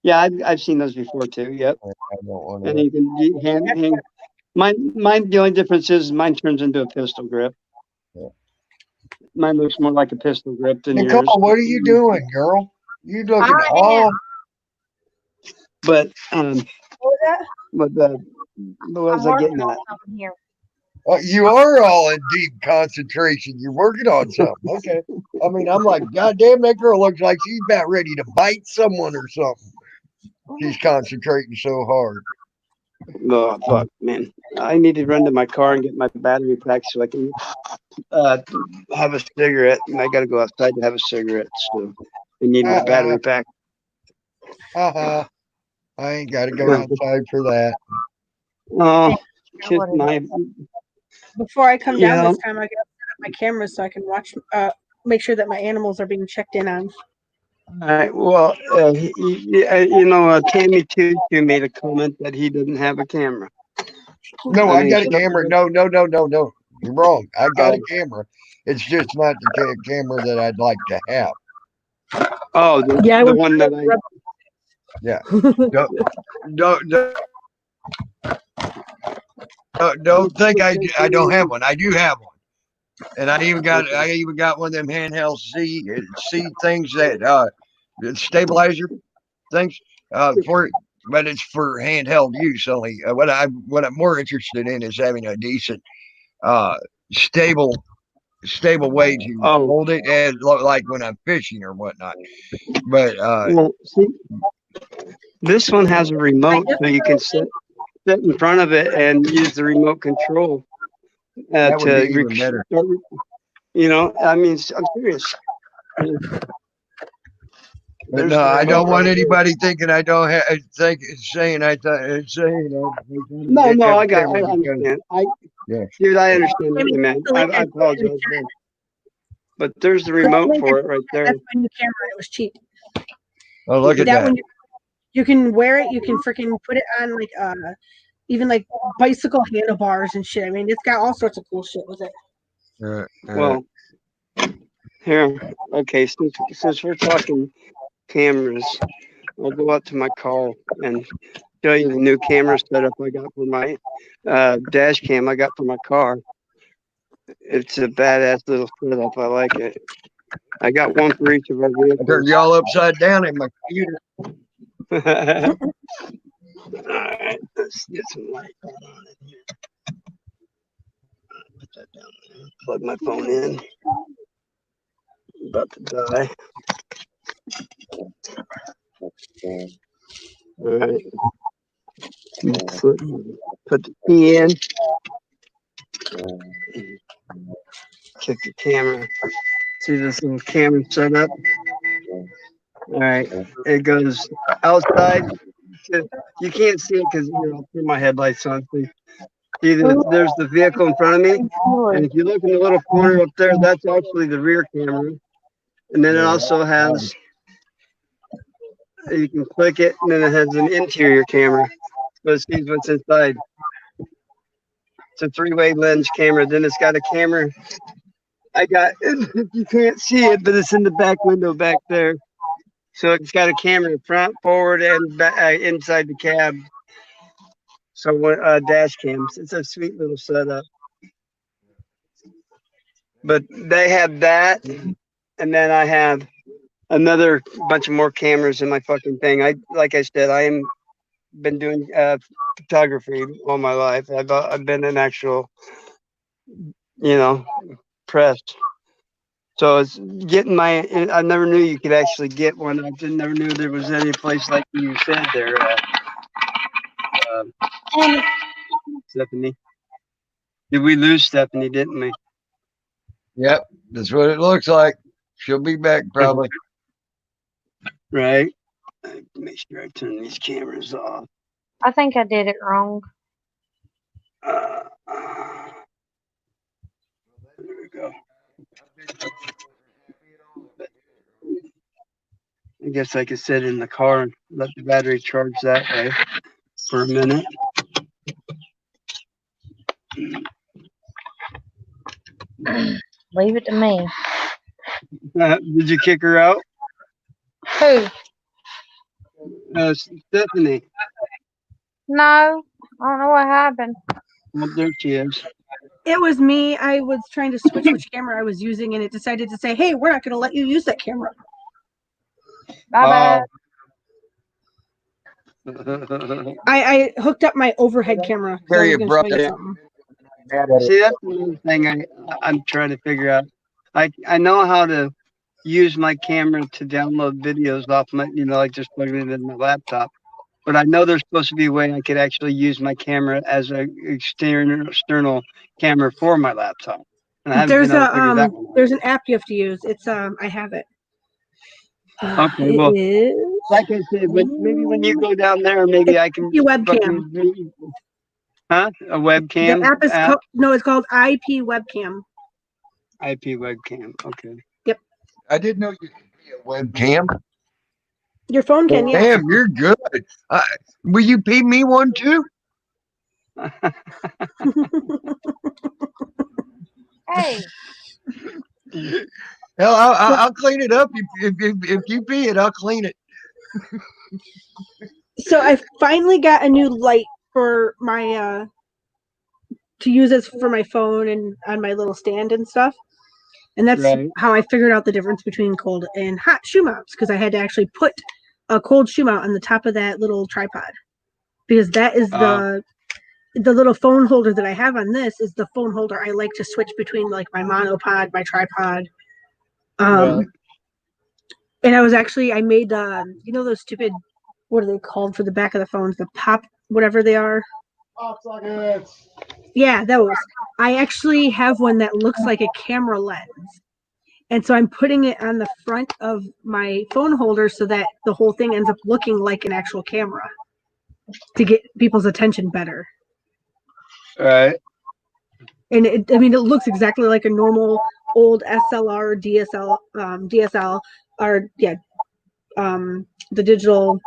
Yeah, I've seen those before too. Yep. I don't want And to. you can hang. Mine. The only difference is mine turns into a pistol grip. Yeah. Mine looks more like a pistol grip than yours. Nicole, what are you doing, girl? You looking all? But What was that? what was I getting at? Something here. You are all in deep concentration. You're working on something. Okay. I mean, I'm like, God damn, that girl looks like she's about ready to bite someone or something. She's concentrating so hard. Oh fuck, man! I need to run to my car and get my battery pack so I can have a cigarette. And I got to go outside to have a cigarette, so I need my battery pack. I ain't got to go outside for that. Oh, kiss my. Before I come down Yeah. this time, I got to set up my camera so I can watch, make sure that my animals are being checked in on. All right. Well, Tammy Tutu made a comment that he didn't have a camera. No, I I mean, got a she- camera. No. You're wrong. I got a camera. It's just not the camera that I'd like to have. Oh, Yeah, I the was one that I. Yeah. Don't think I don't have one. I do have one, and I even got one of them handheld C things that stabilizer things for, but it's for handheld use only. What I'm more interested in is having a decent stable way to hold it as like when I'm fishing or whatnot. But Well, see, this one has a remote, so you can sit in front of it and use the remote control that would to be even better. You know, I mean, I'm serious. But There's no, the I remote don't want right there. anybody thinking I don't have saying I No, didn't no, have a I camera because understand. yeah. Dude, I understand what you meant. I apologize, but there's the remote for it right there. That's my new camera. It was cheap. Oh, look at That that. one, you can wear it. You can freaking put it on like even like bicycle handlebars and shit. I mean, it's got all sorts of cool shit with it. Well, here, okay. Since we're talking cameras, I'll go out to my car and show you the new camera setup I got for my dash cam I got for my car. It's a badass little setup. I like it. I got one for each of our I vehicles. turned y'all upside down in my computer. Alright, let's get some light on in here. Put that down there. Plug my phone in. About to die. Alright. Put the key in. Check the camera. See this little camera setup? Alright. It goes outside. You can't see it because I'll put my headlights on. See, there's the vehicle in front of me. And if you look in the little corner up there, that's actually the rear camera. And then it also has, you can click it, and then it has an interior camera. So it sees what's inside. It's a 3-way lens camera. Then it's got a camera. You can't see it, but it's in the back window back there. So it's got a camera front, forward, and back, inside the cab. So dash cams. It's a sweet little setup. But they have that, and then I have another bunch of more cameras in my fucking thing. Like I said, been doing photography all my life. I've been an actual, press. So it's getting I never knew you could actually get one. I never knew there was any place like you said there, Stephanie. Did we lose Stephanie, didn't we? Yep, that's what it looks like. She'll be back probably. Right. Make sure I turn these cameras off. I think I did it wrong. There we go. I guess I could sit in the car and let the battery charge that way for a minute. Leave it to me. Did you kick her out? Who? Stephanie. No, I don't know what happened. Well, there she is. It was me. I was trying to switch which camera I was using, and it decided to say, "Hey, we're not going to let you use that camera." Bye bye. I hooked up my overhead camera. So I was going to show you something. See, that's the thing I'm trying to figure out. I know how to use my camera to download videos off my, like just plugging it in my laptop. But I know there's supposed to be a way I could actually use my camera as an external camera for my laptop. And I haven't been able to figure that one out. There's an app you have to use. It's I have it. Okay, well, like I said, maybe when you go down there, maybe I can. Webcam. Huh? A webcam? The app is it's called IP webcam. IP webcam. Okay. Yep. I didn't know you could be a webcam. Your phone can, yeah. Damn, you're good. Will you pay me one too? Hey. Hell, I'll clean it up if you pee it. I'll clean it. So I finally got a new light for my to use as for my phone and on my little stand and stuff. And that's how I figured out the difference between cold and hot shoe mounts, because I had to actually put a cold shoe mount on the top of that little tripod, because that is the little phone holder that I have on this is the phone holder I like to switch between, like my monopod, my tripod. And I made those stupid, what are they called for the back of the phones? The pop, whatever they are. Pop sockets. Yeah, those. I actually have one that looks like a camera lens. And so I'm putting it on the front of my phone holder so that the whole thing ends up looking like an actual camera to get people's attention better. All right. And it looks exactly like a normal old SLR, DSL, or the digital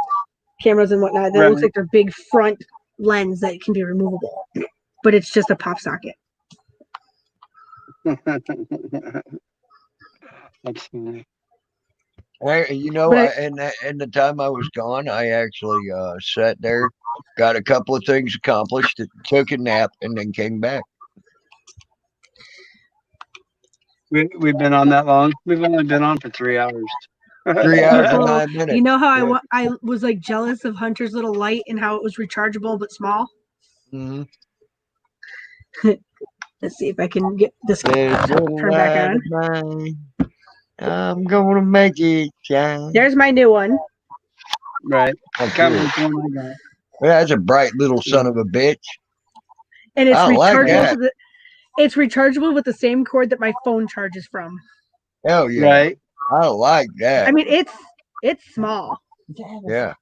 cameras and whatnot. That looks like their big front lens that can be removable, but it's just a pop socket. That's funny. You know, in the time I was gone, I actually sat there, got a couple of things accomplished, took a nap, and then came back. We've been on that long. We've only been on for 3 hours. 3 hours and 9 minutes. You know how I was like jealous of Hunter's little light and how it was rechargeable but small? Mm-hmm. Let's see if I can get this turned back on. I'm gonna make it shine. There's my new one. Right. Oh, cool. Yeah, that's a bright little son of a bitch. And it's rechargeable like it's rechargeable with the same cord that my phone charges from. Hell yeah. Right. I like that. I mean, it's small. Yeah.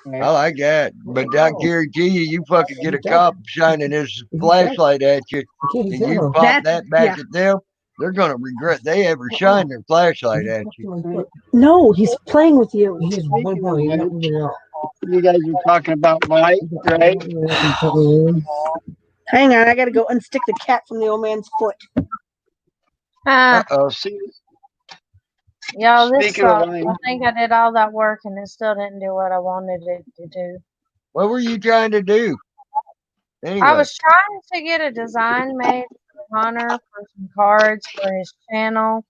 I like that. But I guarantee you fucking get a cop shining his flashlight at you and you pop that back at them, they're going to regret they ever shined their flashlight at you. No, he's playing with you. You guys were talking about light, right? Hang on, I got to go unstick the cat from the old man's foot. Uh-oh. Y'all, this Speaking of sucks. light. I think I did all that work and it still didn't do what I wanted it to do. What were you trying to do? Anyway. I was trying to get a design made for Hunter for some cards for his channel.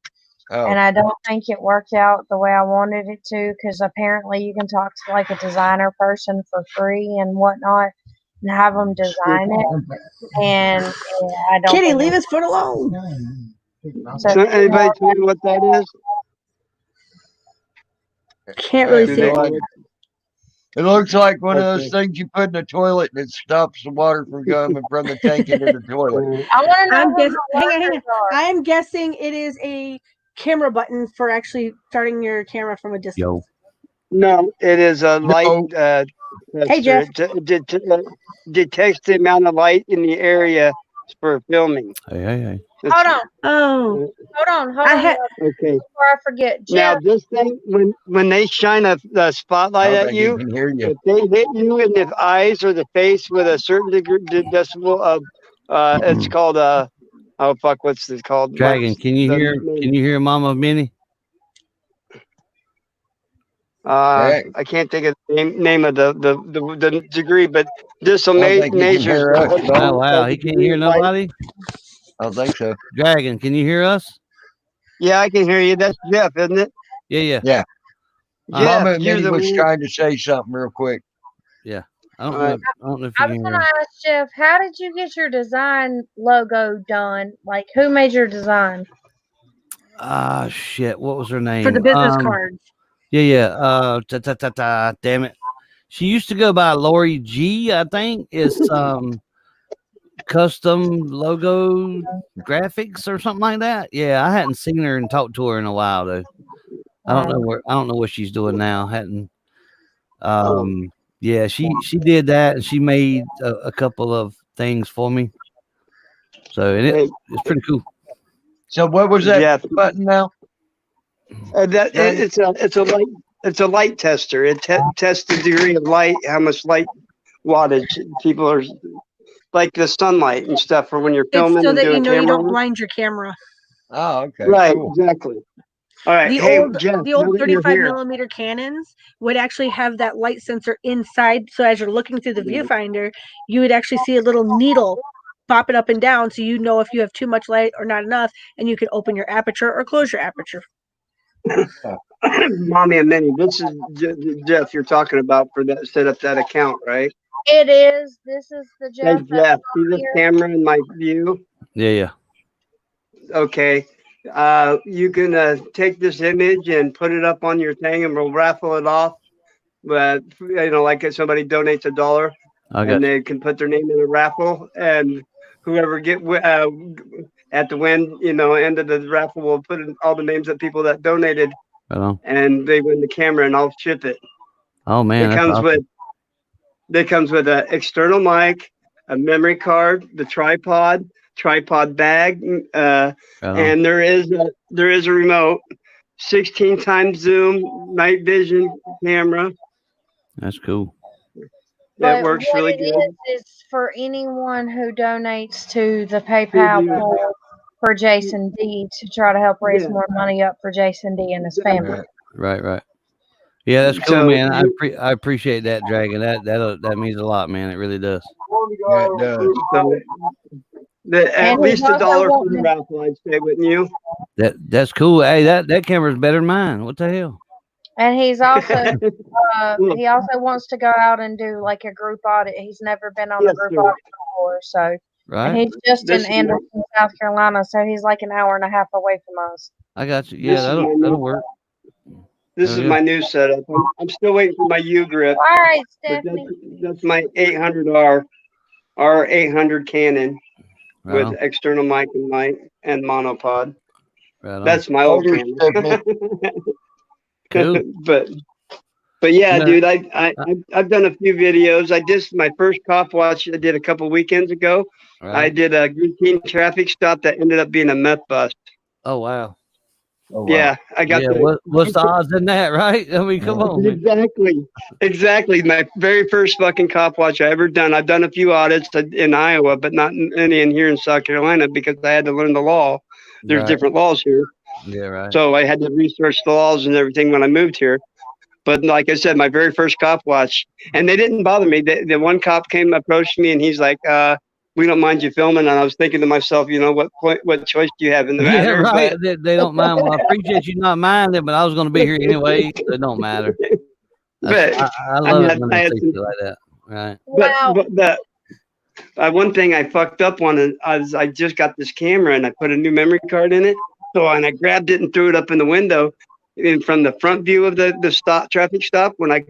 Oh. And I don't think it worked out the way I wanted it to, because apparently you can talk to like a designer person for free and whatnot and have them design it. And I don't. Kitty, leave his foot alone. So anybody tell me what that is? Can't really see it. It looks like one of those things you put in the toilet and it stops the water from coming from the tank into the toilet. I want to know hang on. I'm guessing it is a camera button for actually starting your camera from a distance. No, it is a light Hey, Jeff. detects the amount of light in the area for filming. Hey. Hold on. Oh. Hold on. Okay. Before I forget, Now Jeff. this thing, when they shine a spotlight at you, if they hit you in the eyes or the face with a certain decibel of, it's called oh fuck, what's it called? Dragon, can you hear Mama Minnie? I can't think of the name of the degree, but this measures. Oh wow, he can't hear nobody. I don't think so. Dragon, can you hear us? Yeah, I can hear you. That's Jeff, isn't it? Yeah. Yeah. Jeff, Mama Minnie was trying to say something real quick. Yeah. I don't know if you I was going to ask Jeff, how did you get your design logo done? Like, who made your design? Shit. What was her name? For the business cards. Yeah. Damn it. She used to go by Lori G, I think. It's custom logo graphics or something like that. Yeah, I hadn't seen her and talked to her in a while though. I don't know what she's doing now. Yeah, she did that and she made a couple of things for me. So it's pretty cool. So what was that button now? It's a light tester. It tests the degree of light, how much light wattage people are, like the sunlight and stuff, for when you're filming. It's so and that doing you don't work. blind your camera. Oh, okay. Right, cool. exactly. All right. The old 35 millimeter Canons would actually have that light sensor inside. So as you're looking through the viewfinder, you would actually see a little needle pop it up and down, so you know if you have too much light or not enough, and you can open your aperture or close your aperture. Mommy and Minnie, this is Jeff you're talking about for that, set up that account, right? It is. This is the Jeff. Hey, Jeff, see this camera in my view? Yeah. Okay. You can take this image and put it up on your thing, and we'll raffle it off. But like if somebody donates $1, and they can put their name in a raffle, and whoever at the end of the raffle will put in all the names of people that donated, and they win the camera, and I'll ship it. Oh man, It comes with an external mic, a memory card, the tripod bag, and there is a remote, 16 times zoom, night vision camera. That's cool. That But works what really it good. is for anyone who donates to the PayPal pool for Jason D to try to help raise more money up for Jason D and his family. Right. Yeah, that's cool, So man. I appreciate that, Dragon. That means a lot, man. It really does. Yeah, it does. So, at least $1 for the raffle, I'd say, wouldn't you? That's cool. Hey, that camera's better than mine. What the hell? And he's also he also wants to go out and do like a group audit. He's never been on a group audit before, so and he's just in Anderson, South Carolina, so he's like an hour and a half away from us. I got you. Yeah, that'll work. This is my new setup. I'm still waiting for my U grip. All right, Stephanie. That's my 800R R800 Canon with external mic and light and monopod. That's my old camera. Cool. But yeah, dude, I've done a few videos. I did my first cop watch I did a couple weekends ago. I did a routine traffic stop that ended up being a meth bust. Oh wow. Yeah, I got what's the odds in that, right? I mean, come on. Exactly. My very first fucking cop watch I ever done. I've done a few audits in Iowa, but not any in here in South Carolina because I had to learn the law. There's different laws here. Yeah, right. So I had to research the laws and everything when I moved here. But like I said, my very first cop watch, and they didn't bother me. The one cop approached me, and he's like, "We don't mind you filming." And I was thinking to myself, what choice do you have in the matter? Yeah, right. They don't mind. Well, I appreciate you not minding, but I was going to be here anyway, so it don't matter. I love it when they say shit like that. Right. But one thing I fucked up on is I just got this camera and I put a new memory card in it. So and I grabbed it and threw it up in the window. And from the front view of the traffic stop, when I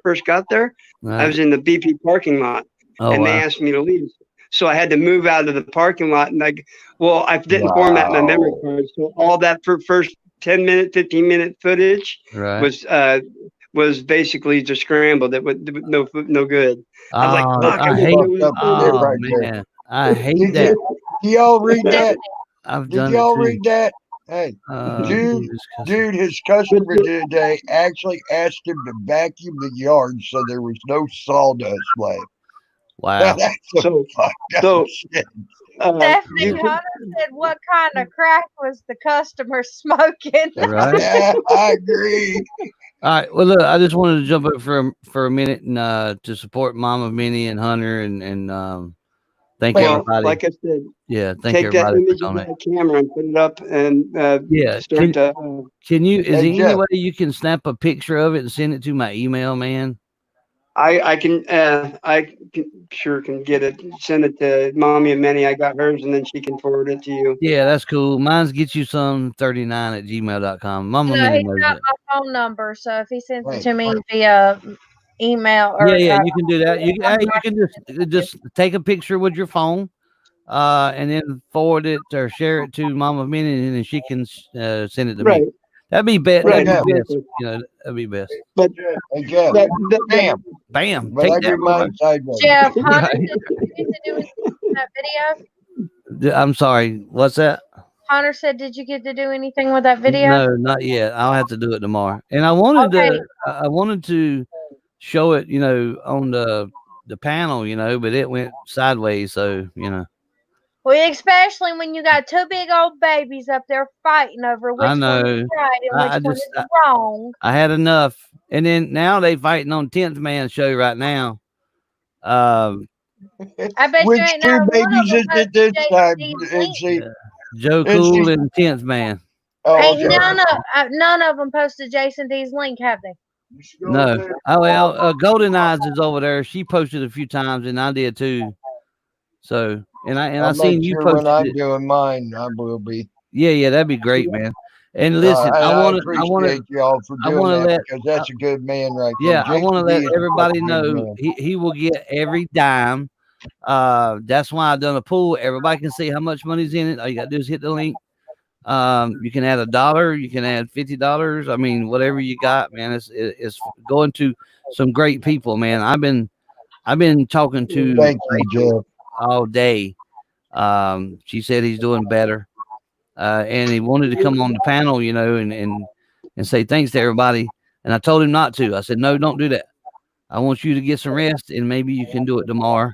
first got there, I was in the BP parking lot, and they asked me to leave. So I had to move out of the parking lot, and I didn't format my memory card, so all that first 10-minute, 15-minute footage was basically just scrambled. It was no good. I was like, fuck, I hate that. Do y'all read that? Did y'all read that? Hey, dude, his customer today actually asked him to vacuum the yard so there was no sawdust left. Wow. That's so fucked up shit. Stephanie Hunter said, "What kind of crack was the customer smoking?" Right. Yeah, I agree. All right. Well, look, I just wanted to jump up for a minute and to support Mama Minnie and Hunter and thank everybody. Like I said, thank take that everybody image for of donating. that camera and put it up and Can you? Is there any way you can snap a picture of it and send it to my email, man? I can get it. Send it to Mommy and Minnie. I got hers, and then she can forward it to you. Yeah, that's cool. Mine's get you some 39@gmail.com. Mama No, Minnie he's knows got it. my phone number, so if he sends it to me via email or Yeah, you can do that. You can just take a picture with your phone, and then forward it or share it to Mama Minnie, and then she can send it to me. That'd be best. That'd be best. That'd be best. But bam. But Take I do mine sideways. Jeff, Hunter, did you get to do anything with that video? I'm sorry. What's that? Hunter said, "Did you get to do anything with that video?" No, not yet. I'll have to do it tomorrow. And I wanted to show it, on the panel, but it went sideways. So, Well, especially when you got two big old babies up there fighting over which I know. one is right and which one is wrong. I had enough. And then now they fighting on 10th Man show right now. I bet Which you ain't two not one of babies them is it this time? Joe Cool and 10th Man. Ain't none of them posted Jason D's link, have they? No. Oh, well, Golden Eyes is over there. She posted a few times, and I did too. So, and I I'll seen make you sure posted when I'm it. doing mine, I will be. Yeah, that'd be great, man. And listen, And I I want to, appreciate y'all for I doing want to that let, because that's a good man right there. yeah, I want to Jason let D is everybody a good know man. he will get every dime. That's why I've done a pool. Everybody can see how much money's in it. All you got to do is hit the link. You can add $1, you can add $50. I mean, whatever you got, man. It's going to some great people, man. I've been talking to Thank you, Rachel Jeff. all day. She said he's doing better, and he wanted to come on the panel, you know, and say thanks to everybody. And I told him not to. I said, no, don't do that. I want you to get some rest, and maybe you can do it tomorrow.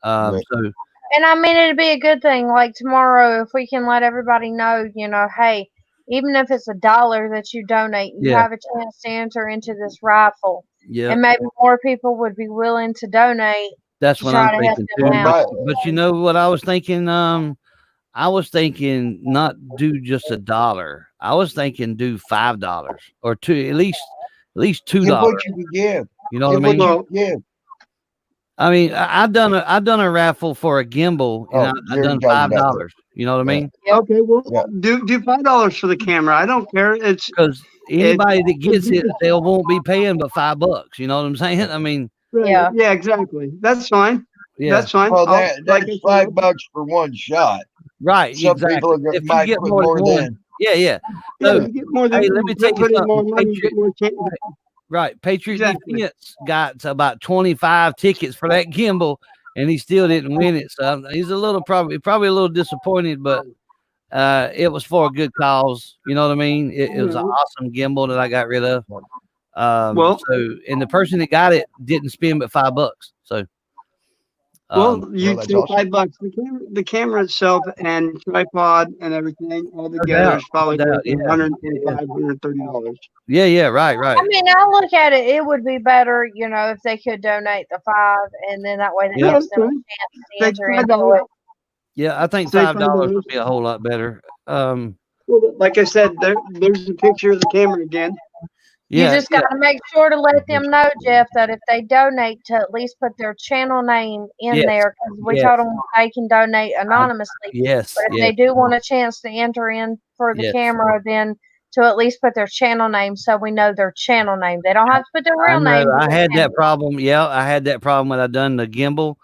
So And I mean, it'd be a good thing. Like tomorrow, if we can let everybody know, you know, hey, even if it's $1 that you donate, you yeah, have a chance to enter into this raffle. yeah. And maybe more people would be willing to donate That's to what I'm try to help thinking them too. out. But you know what I was thinking? I was thinking not do just $1. I was thinking do $5 or two, at least $2. Give what you can give. You know what I Give what mean? you can give. I mean, I've done a raffle for a gimbal, and I've done $5. You know what I mean? Okay, well, do $5 for the camera. I don't care. It's because anybody that gets it, they won't be paying but $5. You know what I'm saying? I mean, right. Yeah, exactly. That's fine. Yeah. That's fine. Well, Like that's I said, $5 for one shot. Right, Some exactly. people If you might get put more more than one, than. yeah. yeah, So, you get more than hey, let me tell you put in more something. money, you get more chance. Right, Patriot Exactly. Defense got about 25 tickets for that gimbal, and he still didn't win it. So he's a little probably a little disappointed, but it was for a good cause. You know what I mean? It was an awesome gimbal that I got rid of. And the person that got it didn't spend but $5. So, Well, you that's say awesome. $5. The camera itself and tripod and everything all together doubt, is probably no doubt, worth yeah. $125, $130. Yeah, right. I mean, I look at it. It would be better, you know, if they could donate the 5, and then that way that Yeah. gives them a chance to Take enter into $5. it. Yeah, I think Say $5 $5. would be a whole lot better. Well, like I said, there's a picture of the camera again. You Yeah, just got to make sure to let them know, Jeff, that if they donate, to at least put their channel name in Yes, there, because we yes. told them they can donate anonymously. Yes, But if yes. they do want a chance to enter in for the Yes. camera, then to at least put their channel name so we know their channel name. They don't have to put their I real name. know. but I their had channel that problem. Yeah, I had that problem when I done the gimbal.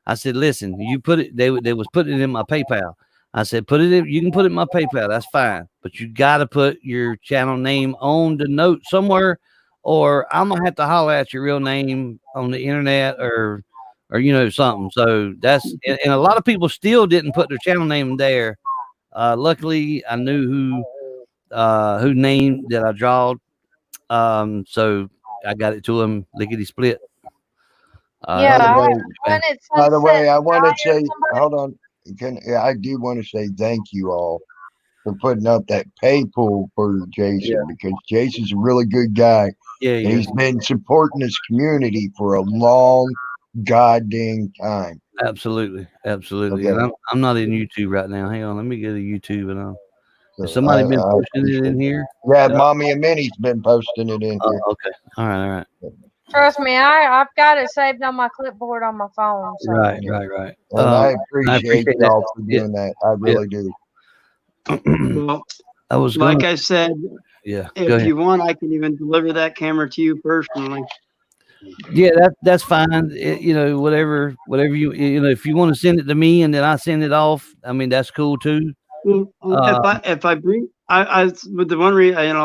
I said, "Listen, you put it." They was putting it in my PayPal. I said, "Put it in. You can put it in my PayPal. That's fine. But you got to put your channel name on the note somewhere, or I'm gonna have to holler at your real name on the internet or you know something." So that's and a lot of people still didn't put their channel name there. Luckily, I knew who name that I drawed. So I got it to him lickety split. Yeah, when it's By the Sunset way, I want to Sky or say, somebody. hold on. I do want to say thank you all for putting up that pay pool for Jason because Jason's a really good guy. Yeah, And he's been supporting his community for a long goddamn time. Absolutely. Okay. And I'm not in YouTube right now. Hang on, let me go to YouTube and has So somebody been I posting it in appreciate here? it. Yeah, Mommy and Minnie's been posting it in here. Okay. All right. Trust me, I've got it saved on my clipboard on my phone. So. Right. And I appreciate that. y'all for doing that. I really do. Well, I was like gonna, I said, yeah. Go if ahead. you want, I can even deliver that camera to you personally. Yeah, that's fine. You know, whatever you if you want to send it to me and then I send it off, I mean that's cool too. Well, if I bring I with the one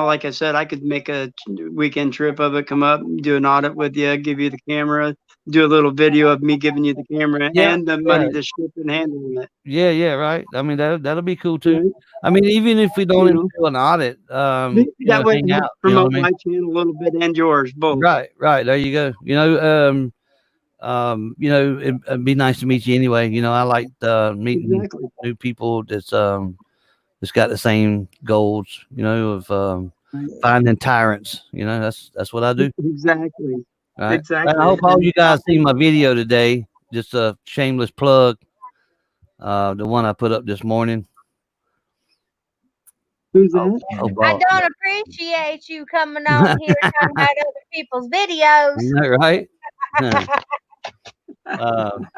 like I said, I could make a weekend trip of it, come up, do an audit with you, give you the camera, do a little video of me giving you the camera and the money to ship and handling it. Yeah, right. I mean that'll be cool too. I mean, even if we don't even do an audit, that way hang help out. promote You know what I mean? my channel a little bit and yours both. Right. There you go. It'd be nice to meet you anyway. You know, I like meeting new people that's got the same goals, you know, of finding tyrants. You know, that's what I do. Exactly. Right. Exactly. And I hope all you guys seen my video today. Just a shameless plug. The one I put up this morning. Who's that? I don't appreciate you coming on here talking about other people's videos. Isn't that right?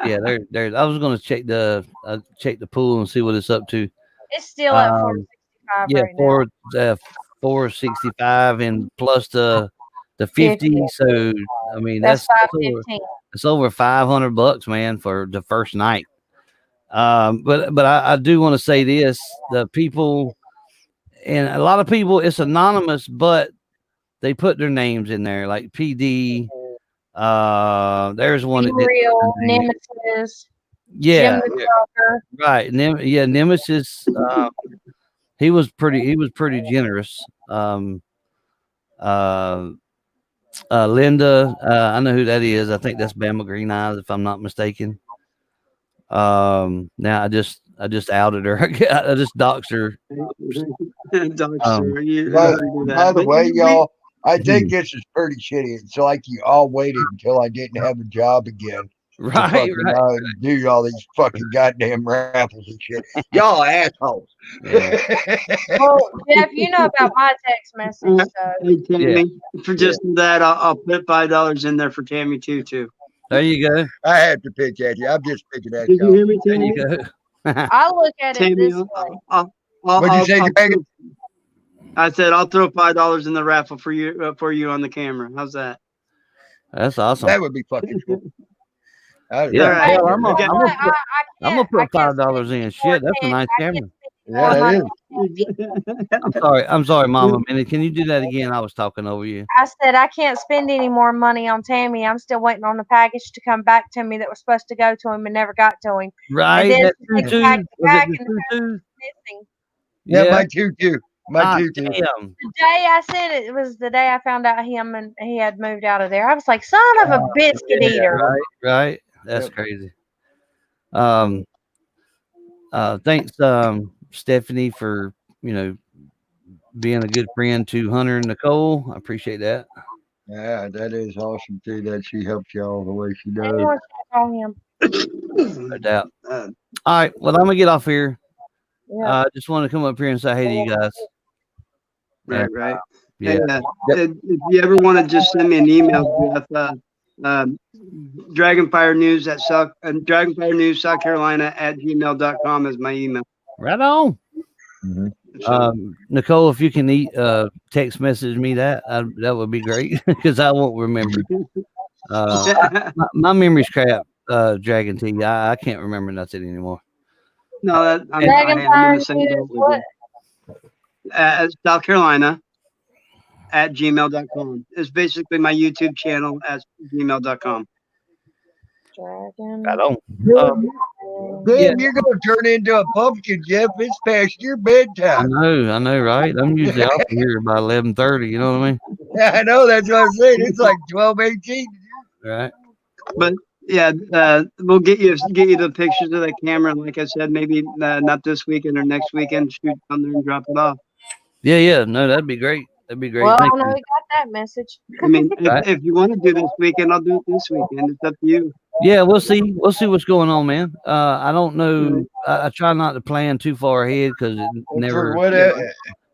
Yeah, there. I was gonna check the pool and see what it's up to. It's still at 465 yeah, right now. 465 and plus the 50. So I mean That's that's over, 515. it's over $500, man, for the first night. But I do want to say this: the people, and a lot of people, it's anonymous, but they put their names in there, like PD. There's one Be that did Real, their name. Nemesis, Yeah, Jim the Trucker. right. Nemesis. He was pretty generous. Uh, Linda, I know who that is. I think that's Bama Green Eyes, if I'm not mistaken. Now I just outed her. I just doxed her. By the way, y'all, I think this is pretty shitty. It's like you all waited until I didn't have a job again to Right, fucking do all these fucking goddamn raffles and shit. Y'all assholes. Well, Jeff, you know about my text message, so Hey, Tammy, for just that, I'll put $5 in there for Tammy too. There you go. I have to pitch at you. I'm just pitching at Did you hear me, There Tammy? you go. I look at it Tammy, this way. What'd you say, Dragon? I said I'll throw $5 in the raffle for you on the camera. How's that? That's awesome. That would be fucking cool. Yeah, All right. hell, I'm Okay. gonna put $5 in. Shit, that's a nice camera. Yeah, that is. I'm sorry, Mama Minnie. Can you do that again? I was talking over you. I said I can't spend any more money on Tammy. I'm still waiting on the package to come back to me that was supposed to go to him and never got to him. Right, And then that they tutu. packed the Was it bag the and the tutu? was missing. Yeah, Yeah. my tutu. My Ah, tutu. damn. The day I said it was the day I found out him and he had moved out of there. I was like, son of a biscuit Yeah, eater. right. That's crazy. Thanks, Stephanie, for being a good friend to Hunter and Nicole. I appreciate that. Yeah, that is awesome too. That she helps y'all the way she does. Anyone should call him. No doubt. All right. Well, I'm gonna get off here. Yeah. I just want to come up here and say hey to you guys. Right. Yeah. If you ever want to just send me an email, Jeff, Dragonfire News Dragonfire News South Carolina @gmail.com is my email. Right on. Mm-hmm. Nicole, if you can text message me that would be great because I won't remember. My memory's crap. Dragon T. I can't remember nothing anymore. No, I'm in Dragonfire the same News, boat with what? you. South Carolina @gmail.com. It's basically my YouTube channel @gmail.com. Dragon. Right on. Damn, you're gonna turn into a pumpkin, Jeff. It's past your I bedtime. know, right? I'm usually off of here by 11:30. You know what I mean? Yeah, I know. That's what I'm saying. It's like 12:18. Right. But yeah, we'll get you the pictures of the camera. Like I said, maybe not this weekend or next weekend. Shoot down there and drop it off. Yeah. No, that'd be great. That'd be great. Well, Thank I know you. we got that message. I mean, Right. if you want to do this weekend, I'll do it this weekend. It's up to you. Yeah, we'll see. We'll see what's going on, man. I don't know. I try not to plan too far ahead because it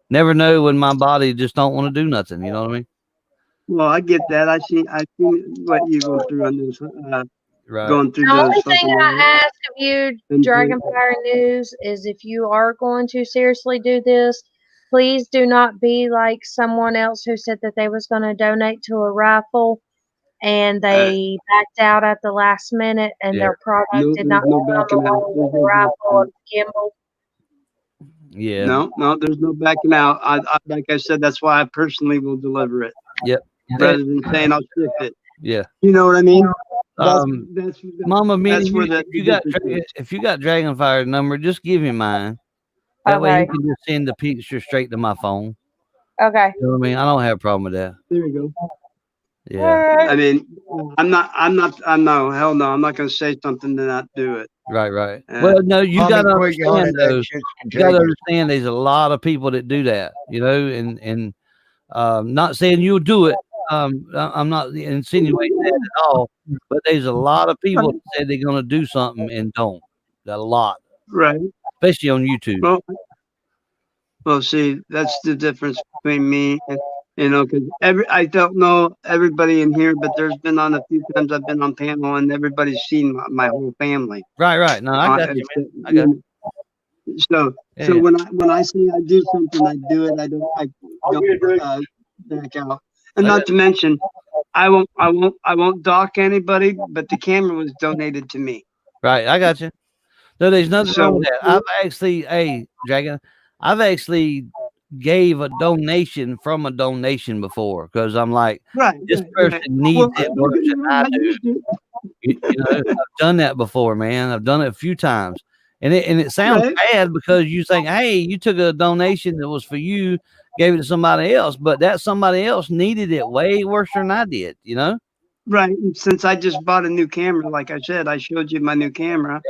never know when my body just don't want to do nothing. You know what I mean? Well, I get that. I see what you go through on those. Right. Going through The those. only thing I ask of you, Dragonfire News, is if you are going to seriously do this, please do not be like someone else who said that they was going to donate to a raffle and they backed out at the last minute and their product did not come along with the raffle of the gimbal. Yeah. No, there's no backing out. I like I said, that's why I personally will deliver it. Yep. Rather than saying I'll ship it. Yeah. You know what I mean? That's Mama Minnie, that's where if you got Dragonfire number, just give me mine. That way you can just send the picture straight to my phone. Okay. You know what I mean? I don't have a problem with that. There you go. Yeah. I mean, I'm not, hell no, I'm not going to say something to not do it. Right. Well, no, you got to understand though. You got to understand there's a lot of people that do that, and not saying you'll do it. I'm not insinuating that at all, but there's a lot of people that say they're going to do something and don't. A lot. Right. Especially on YouTube. Well, see, that's the difference between me and, because I don't know everybody in here, but there's been on a few times I've been on panel and everybody's seen my whole family. Right. No, I got you, man. I got you. So Yeah. when I say I do something, I do it. I don't back out. And not to mention, I won't dock anybody, but the camera was donated to me. Right, I got you. No, there's nothing wrong with So that. I've actually, hey, Dragon, I've actually gave a donation from a donation before because I'm like, this person needs it worse than I do. You know, I've done that before, man. I've done it a few times, and it sounds bad because you think, hey, you took a donation that was for you, gave it to somebody else, but that somebody else needed it way worse than I did. You know. Right. And since I just bought a new camera, like I said, I showed you my new camera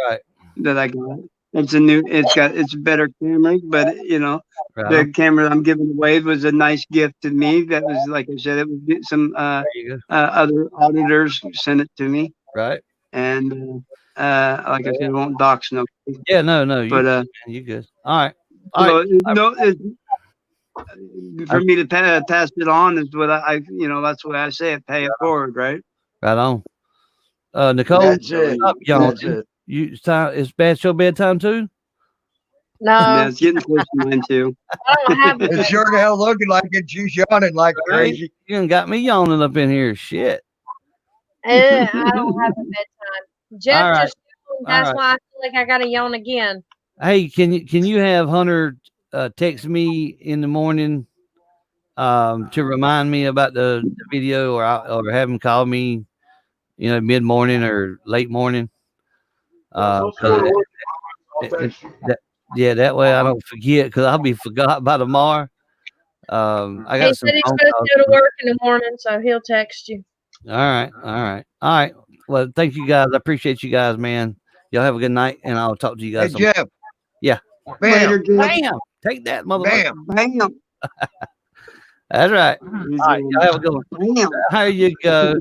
that I got. It's a better camera, but the camera I'm giving away was a nice gift to me. That was, like I said, it was some other auditors sent it to me. Right. And like I said, I won't dox nobody. Yeah, no, But you good. All right. All right. For me to pass it on is what that's what I say. Pay it forward, right? Right on. Nicole, That's it. stop yawning. That's it. It's time. It's past your bedtime too. Yeah, No, it's getting close to mine too. I don't have a It's sure the hell looking like it. She's yawning like crazy. You done got me yawning up in here. Shit. I don't have a bedtime. Jeff All right. just that's All right. why I feel like I gotta yawn again. Hey, can you have Hunter text me in the morning to remind me about the video, or have him call me, mid morning or late morning. That way I don't forget because I'll be forgot by tomorrow. I got He some said he's phone supposed calls. to go to work in the morning, so he'll text you. All right. Well, thank you guys. I appreciate you guys, man. Y'all have a good night, and I'll talk to you guys. Hey, Jeff. Yeah. Later, Jeff. Bam. Take that, motherfucker. Bam. That's right. All right. Y'all have a good one. Bam. There you go.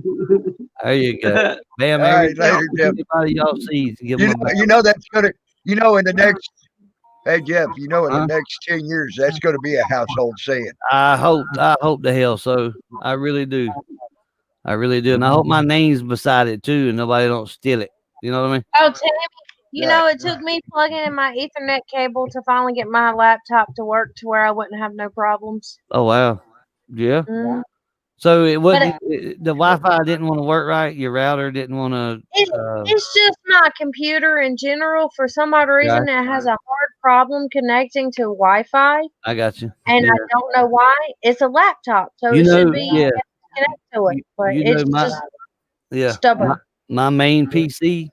There you go. Bam. All right, later, Jeff. Anybody y'all see, give You them a know, that's gonna. In the next. Hey, Jeff. In the next 10 years, that's going to be a household saying. I hope the hell so. I really do. And I hope my name's beside it too, and nobody don't steal it. You know what I mean? Oh, Tammy, you know, it took me plugging in my Ethernet cable to finally get my laptop to work to where I wouldn't have no problems. Oh wow. Yeah. Mm. So it wasn't the Wi-Fi didn't want to work right. Your router didn't want to. It's just my computer in general. For some odd reason, it has a hard problem connecting to Wi-Fi, I got you. and I don't know why. It's a laptop, so it should be connected to it, but it's just stubborn. My main PC,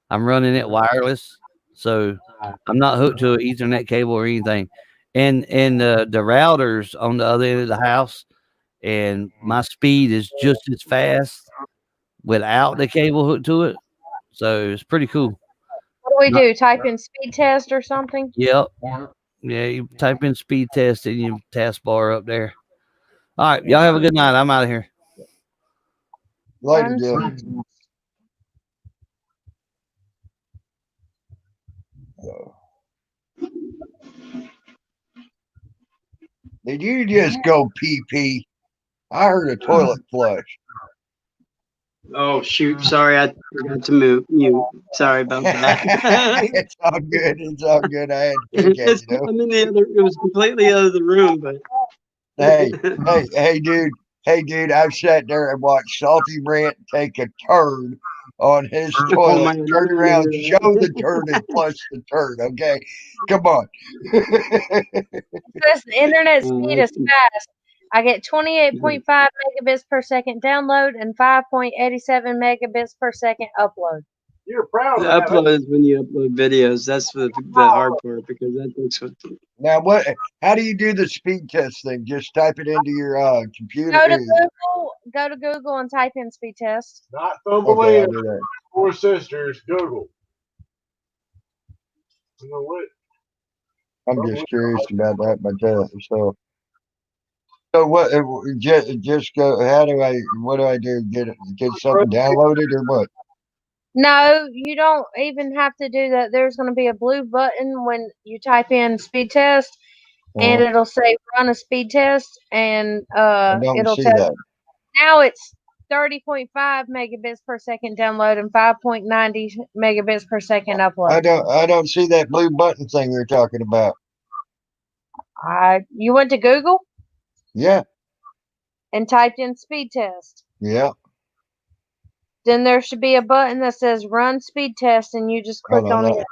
I'm running it wireless, so I'm not hooked to an Ethernet cable or anything. And the routers on the other end of the house, and my speed is just as fast without the cable hooked to it. So it's pretty cool. What do? Type in speed test or something? Yep. Yeah, you type in speed test in your taskbar up there. All right, y'all have a good night. I'm out of here. Later, Jeff. Did you just go pee? I heard a toilet flush. Oh shoot! Sorry, I forgot to mute. Sorry about that. It's all good. I had to catch it, I'm in the other. It was completely out of the room, but hey, dude! I've sat there and watched Salty Rant take a turd on his toilet, turn around, show the turd, and flush the turd. Okay, come on. Because the internet speed is fast. I get 28.5 megabits per second download and 5.87 megabits per second upload. You're proud of the that. upload is when you upload videos. That's the hard part because that takes. Now, how do you do the speed test thing? Just type it into your computer. Go to Google and type in speed test. Not Thumbelina. Four Sisters. Google. You know what? I'm just curious about that myself. So what? Just go. What do I do? Get something downloaded or what? No, you don't even have to do that. There's going to be a blue button when you type in speed test, and it'll say run a speed test, and I don't it'll see tell that. now it's 30.5 megabits per second download and 5.90 megabits per second upload. I don't see that blue button thing you're talking about. You went to Google? Yeah. And typed in speed test. Yeah. Then there should be a button that says run speed test, and you just click on it.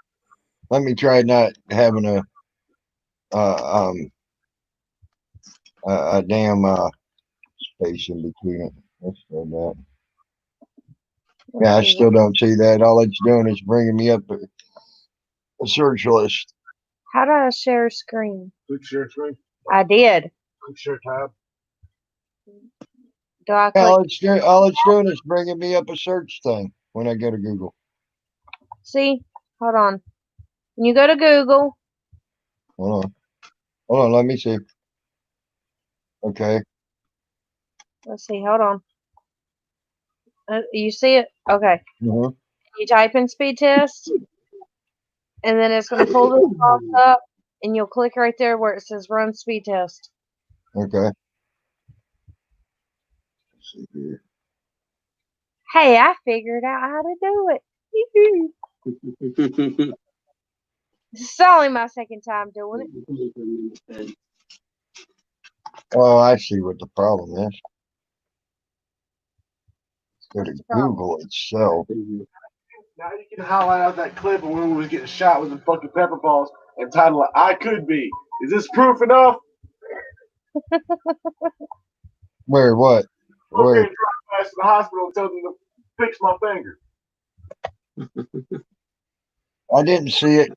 Let me try not having a damn space in between it. Let's try that. Yeah, I still don't see that. All it's doing is bringing me up a search list. How do I share screen? Click share screen. I did. Click share tab. Do I click? All it's doing is bringing me up a search thing when I go to Google. See? Hold on. When you go to Google. Hold on. Let me see. Okay. Let's see. Hold on. You see it? Okay. Mm-hmm. You type in speed test, and then it's going to pull this box up, and you'll click right there where it says run speed test. Okay. Let's see here. Hey, I figured out how to do it. This is only my second time doing it. Oh, I see what the problem is. Let's go to Google itself. Now you can highlight out that clip of when we was getting shot with the fucking pepper balls and title it "I Could Be." Is this proof enough? Where? What? Okay, drive past to the hospital and tell them to fix my finger. I didn't see it.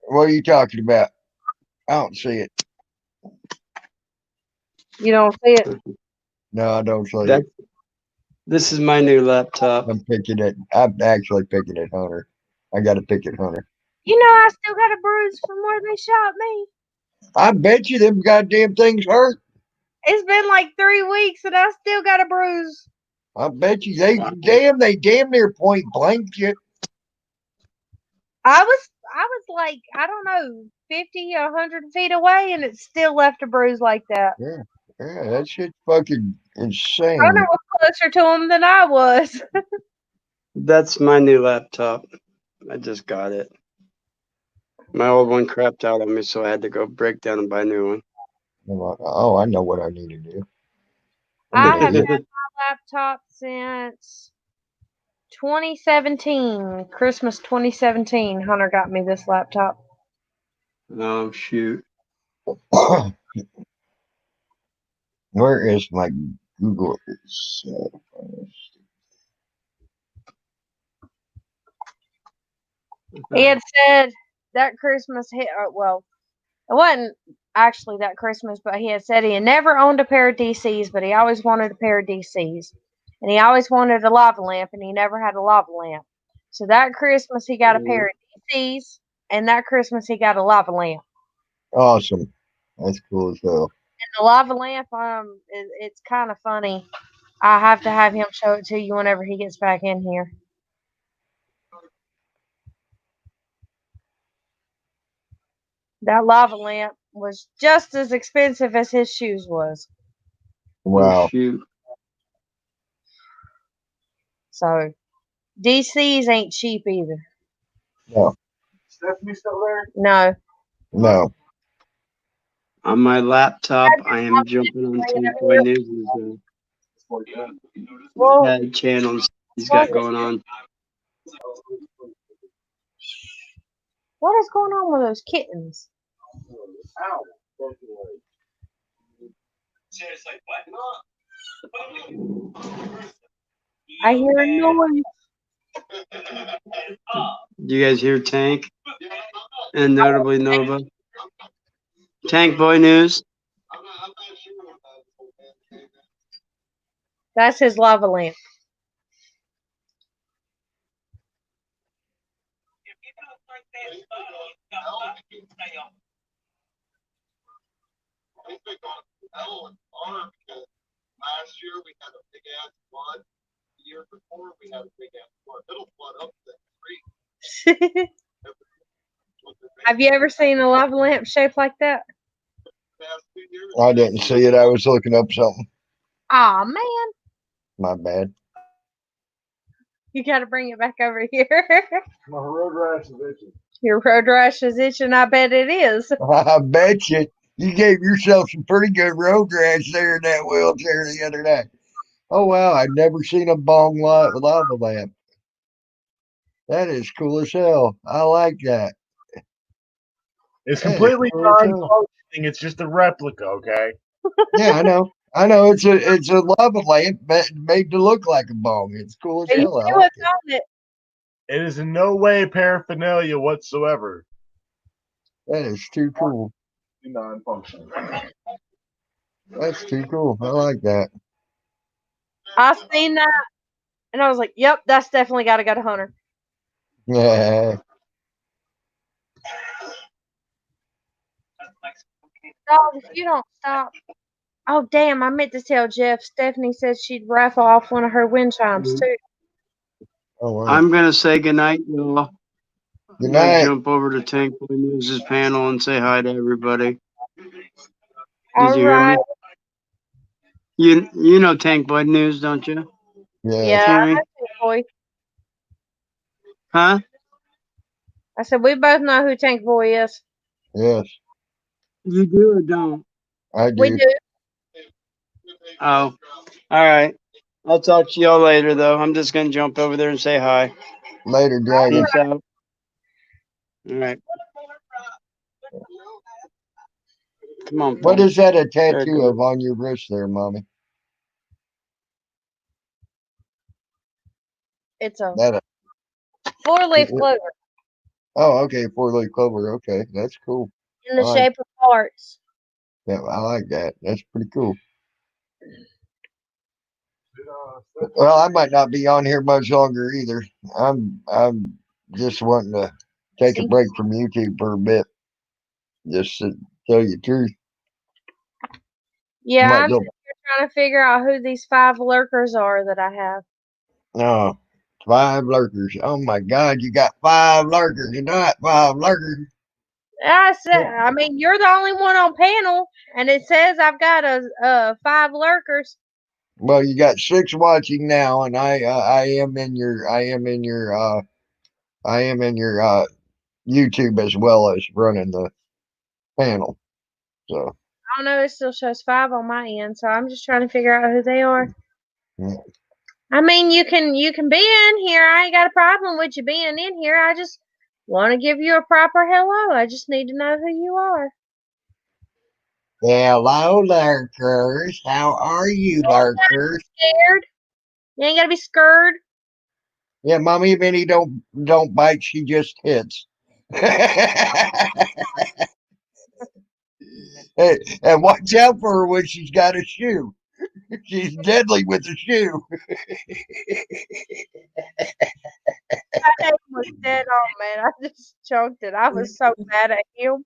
What are you talking about? I don't see it. You don't see it? No, I don't see it. This is my new laptop. I'm picking it. I'm actually picking it, Hunter. I got to pick it, Hunter. You know, I still got a bruise from where they shot me. I bet you them goddamn things hurt. It's been like 3 weeks and I still got a bruise. I bet you they damn near point blanked you. I was like, I don't know, 50, 100 feet away, and it still left a bruise like that. Yeah, that shit's fucking insane. Hunter was closer to him than I was. That's my new laptop. I just got it. My old one crapped out on me, so I had to go break down and buy a new one. Oh, I know what I need to do. I have had my laptop since 2017. Christmas 2017. Hunter got me this laptop. Oh, shoot. Where is my Google itself? He had said that Christmas well, it wasn't actually that Christmas, but he had said he had never owned a pair of DCs, but he always wanted a pair of DCs. And he always wanted a lava lamp, and he never had a lava lamp. So that Christmas he got a pair of DCs, and that Christmas he got a lava lamp. Awesome. That's cool as hell. And the lava lamp, it's kind of funny. I have to have him show it to you whenever he gets back in here. That lava lamp was just as expensive as his shoes was. Wow. Oh, shoot. So, DCs ain't cheap either. No. Stephanie still there? No. No. On my laptop, I am jumping on Tank Boy News' channels he's got going on. What is going on with those kittens? I hear a noise. Do you guys hear Tank? And notably Nova? Tank Boy News? That's his lava lamp. Last year we had a big ass flood. The year before we had a big ass flood. It'll flood up the creek. Have you ever seen a lava lamp shaped like that? I didn't see it. I was looking up something. Aw, man. My bad. You got to bring it back over here. My road rash is itching. Your road rash is itching. I bet it is. I bet you gave yourself some pretty good road rash there in that wheelchair the other day. Oh wow, I've never seen a bong lava lamp. That is cool as hell. I like that. It's That is completely cool as hell. non-functioning. It's just a replica, okay? Yeah, I know. I know it's a lava lamp made to look like a bong. It's cool as You hell. I see like what's it. on it. It is in no way paraphernalia whatsoever. That is too cool. Non-functioning. That's too cool. I like that. I seen that, and I was like, "Yep, that's definitely got to go to Hunter." Yeah. Dog, if you don't stop. Oh damn! I meant to tell Jeff. Stephanie said she'd raffle off one of her wind chimes too. Oh wow. I'm gonna say goodnight, y'all. Good I'm gonna night. jump over to Tank Boy News' panel and say hi to everybody. All Did you hear me? right. You know Tank Boy News, don't you? Yeah, I Tammy? know Tank Boy. Huh? I said we both know who Tank Boy is. Yes, You do or don't? I We do. do. Oh, all right. I'll talk to y'all later, though. I'm just gonna jump over there and say hi. Later, Dragon. Peace out. All right. Come on, What phone. is that a There it tattoo goes. of on your wrist there, Mommy? It's a That 4-leaf clover oh, okay, 4-leaf clover. Okay, that's cool. in the I like, shape of hearts. yeah, I like that. That's pretty cool. Well, I might not be on here much longer either. I'm just wanting to take a break from YouTube for a bit. Just to tell you the truth. Yeah, Might I'm go. sitting here trying to figure out who these 5 lurkers are that I have. No, 5 lurkers. Oh my God, you got 5 lurkers. You're not 5 lurkers. I mean, you're the only one on panel, and it says I've got 5 lurkers. Well, you got 6 watching now, and I am in your YouTube as well as running the panel. So I don't know. It still shows 5 on my end, so I'm just trying to figure out who they are. yeah. I mean, you can be in here. I ain't got a problem with you being in here. I just want to give you a proper hello. I just need to know who you are. Hello, lurkers. How are you, lurkers? Scared? You ain't gotta be scared. Yeah, Mommy Minnie don't bite. She just hits. Hey, and watch out for her when she's got a shoe. She's deadly with a shoe. My name was dead on, man. I just chunked it. I was so mad at him.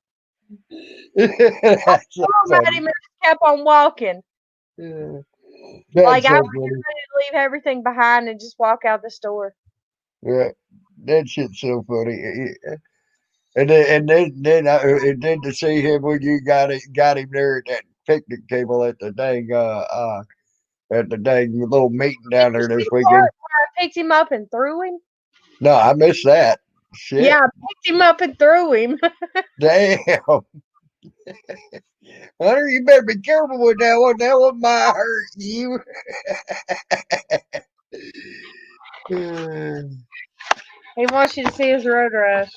That's so I mad at funny. him and just kept on walking. That's Like I so was funny. getting ready to leave everything behind and just walk out the store. Yeah, that shit's so funny. And then to see him when you got him there at that picnic table at the dang little meeting down there Did you see this the weekend. part where I picked him up and threw him? No, I missed that. Shit. Yeah, I picked him up and threw him. Damn. Hunter, you better be careful with that one. That one might hurt you. He wants you to see his road rash.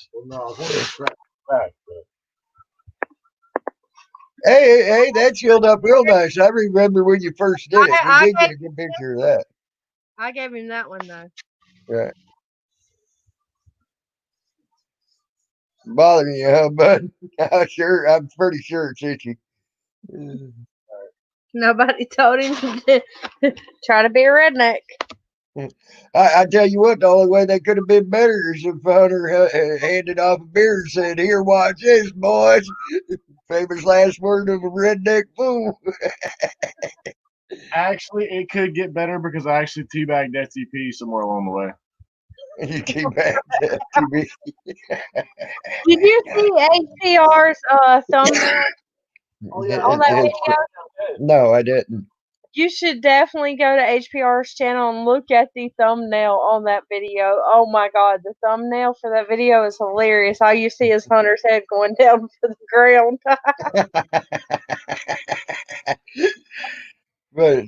Hey, that chilled up real nice. I remember when you first did it. We I did get gave, a good picture of that. I gave him that one though. Right. Bothering you, huh, bud? I'm pretty sure it's itchy. Nobody told him to try to be a redneck. I tell you what, the only way they could have been better is if Hunter handed off a beer and said, "Here, watch this, boys." Famous last word of a redneck fool. Actually, it could get better because I actually teabagged SCP somewhere along the way. You teabagged SCP. Did you see HPR's thumbnail on that video? No, I didn't. You should definitely go to HPR's channel and look at the thumbnail on that video. Oh my god, the thumbnail for that video is hilarious. All you see is Hunter's head going down to the ground. But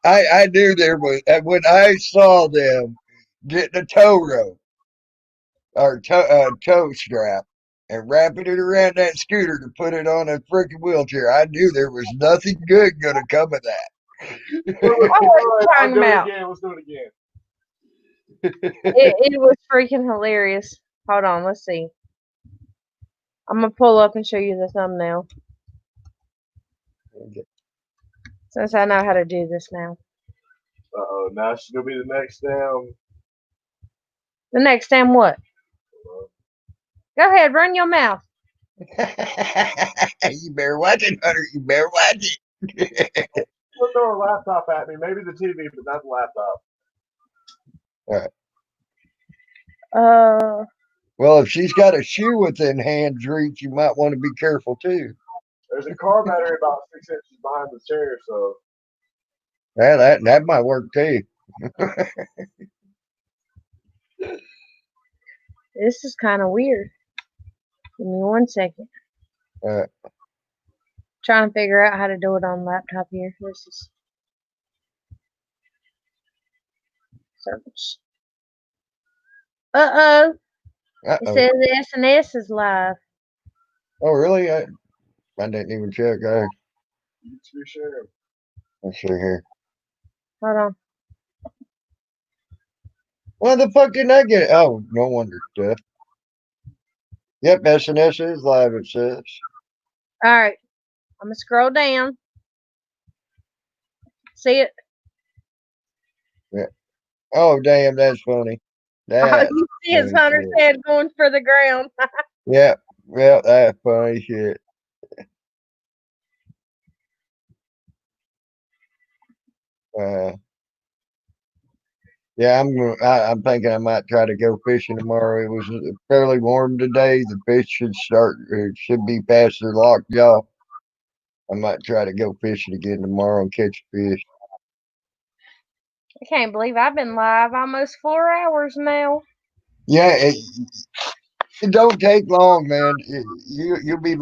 I knew there was when I saw them get the tow rope or tow strap and wrapping it around that scooter to put it on a freaking wheelchair. I knew there was nothing good going to come of that. Let's do it again. It was freaking hilarious. Hold on, let's see. I'm gonna pull up and show you the thumbnail. Since I know how to do this now. Now she's gonna be the next damn. The next damn what? Go ahead, run your mouth. You better watch it, Hunter. You better watch it. She'll throw her laptop at me. Maybe the TV, but not the laptop. All right. Well, if she's got a shoe within hand's reach, you might want to be careful too. There's a car battery about 6 inches behind the chair, so. Yeah, that might work too. This is kind of weird. Give me 1 second. Trying to figure out how to do it on the laptop here. This is search. Uh-oh. It says the SNS is live. Oh, really? I didn't even check. Let's see here. Hold on. Why the fuck didn't I get it? Oh, no wonder. Yep, SNS is live, it says. All right. I'm going to scroll down. See it? Yeah. Oh, damn, that's funny. All you see is Hunter's head going for the ground. Yeah, that's funny shit. Yeah, I'm thinking I might try to go fishing tomorrow. It was fairly warm today. The fish should be past their lockjaw. I might try to go fishing again tomorrow and catch fish. I can't believe I've been live almost 4 hours now. Yeah, it don't take long, man. You'll be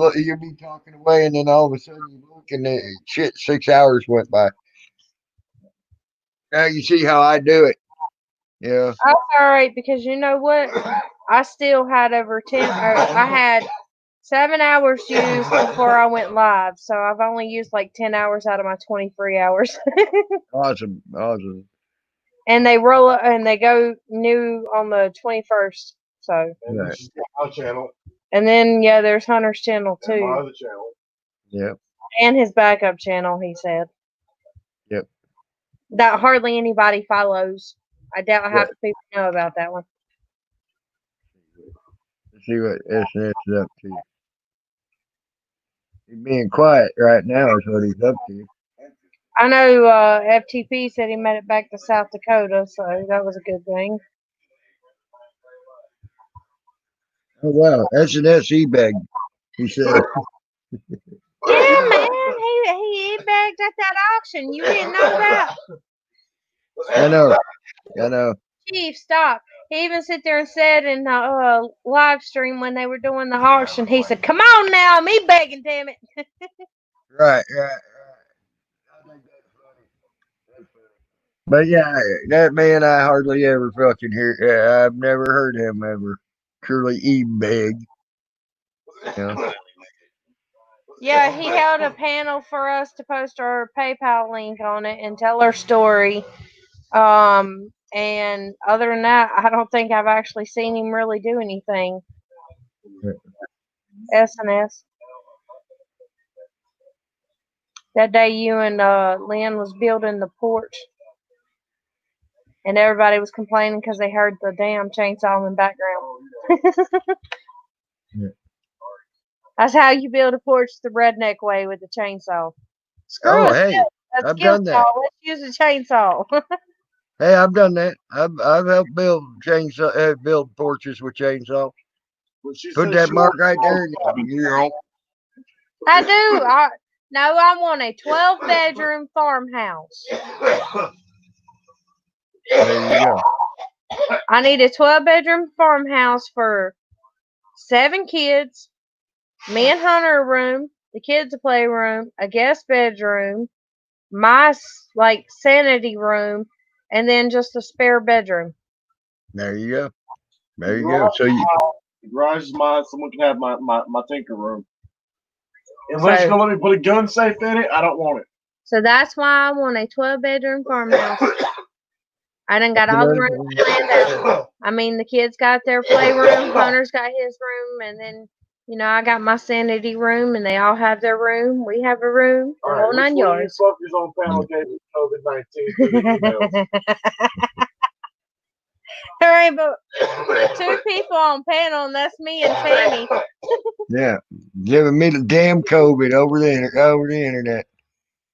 talking away, and then all of a sudden you look, and shit, 6 hours went by. Now you see how I do it. Yeah. That's all right, because you know what? I still had over 10. I had 7 hours used before I went live, so I've only used like 10 hours out of my 23 hours. Awesome. And they roll up and they go new on the 21st. So. Our channel. And then there's Hunter's channel too. And my other channel. Yep. And his backup channel, he said. Yep. That hardly anybody follows. I doubt half the people know about that one. Let's see what SNS is up to. He's being quiet right now is what he's up to. I know FTP said he made it back to South Dakota, so that was a good thing. Oh, wow. SNS e-bag, he said. Yeah, man. He bagged at that auction. You didn't know that. I know. Chief, stop. He even sit there and said in the live stream when they were doing the auction, he said, "Come on now, me begging, damn it." Right. But yeah, that man I hardly ever fucking hear. I've never heard him ever truly e-bag. Yeah, he held a panel for us to post our PayPal link on it and tell our story. And other than that, I don't think I've actually seen him really do anything. SNS. That day you and Lynn was building the porch. And everybody was complaining because they heard the damn chainsaw in the background. That's how you build a porch the redneck way, with the chainsaw. Screw it. Hey, I've done that. Let's use a chainsaw. Hey, I've done that. I've helped build build porches with chainsaws. Put that mark right there. I do. No, I want a 12-bedroom farmhouse. There you go. I need a 12-bedroom farmhouse for 7 kids, me and Hunter a room, the kids a playroom, a guest bedroom, my sanity room, and then just a spare bedroom. There you go. There you go. So you. The garage is mine. Someone can have my tinker room. Unless you're So- gonna let me put a gun safe in it, I don't want it. So that's why I want a 12-bedroom farmhouse. I done got all the rooms planned out. I mean, the kids got their playroom, Hunter's got his room, and then, I got my sanity room, and they all have their room. We have a room, the whole 9 yards. Fuckers on panel gave me COVID-19. All right, but 2 people on panel, and that's me and Tammy. Yeah, giving me the damn COVID over the internet.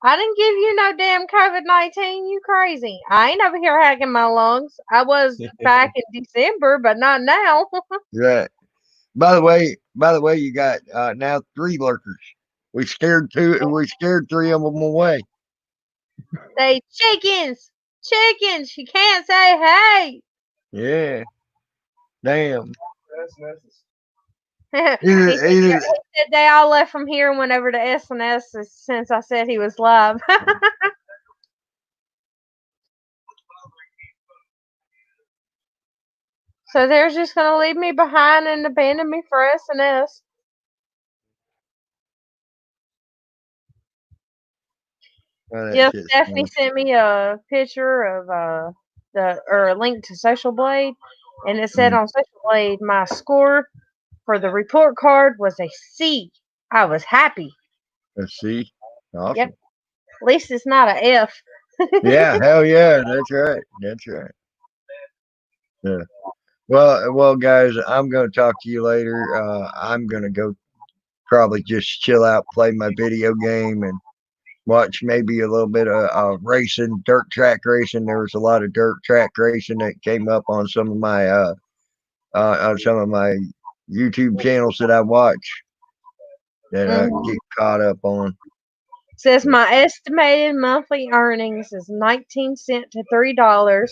I didn't give you no damn COVID-19. You crazy? I ain't over here hacking my lungs. I was back in December, but not now. Right. By the way, you got now 3 lurkers. We scared 3 of them away. They chickens. You can't say hey. Yeah. Damn. he said they all left from here and went over to S&S since I said he was live. So they're just gonna leave me behind and abandon me for S&S. Yes, Stephanie sent me a picture of a link to Social Blade, and it said on Social Blade my score for the report card was a C. I was happy. A C. Awesome. Yep. At least it's not a F. Yeah, hell yeah, that's right. Yeah. Well, guys, I'm gonna talk to you later. I'm gonna go probably just chill out, play my video game, and watch maybe a little bit of racing, dirt track racing. There was a lot of dirt track racing that came up on some of my YouTube channels that I watch that I get caught up on. Says my estimated monthly earnings is 19 cents to $3,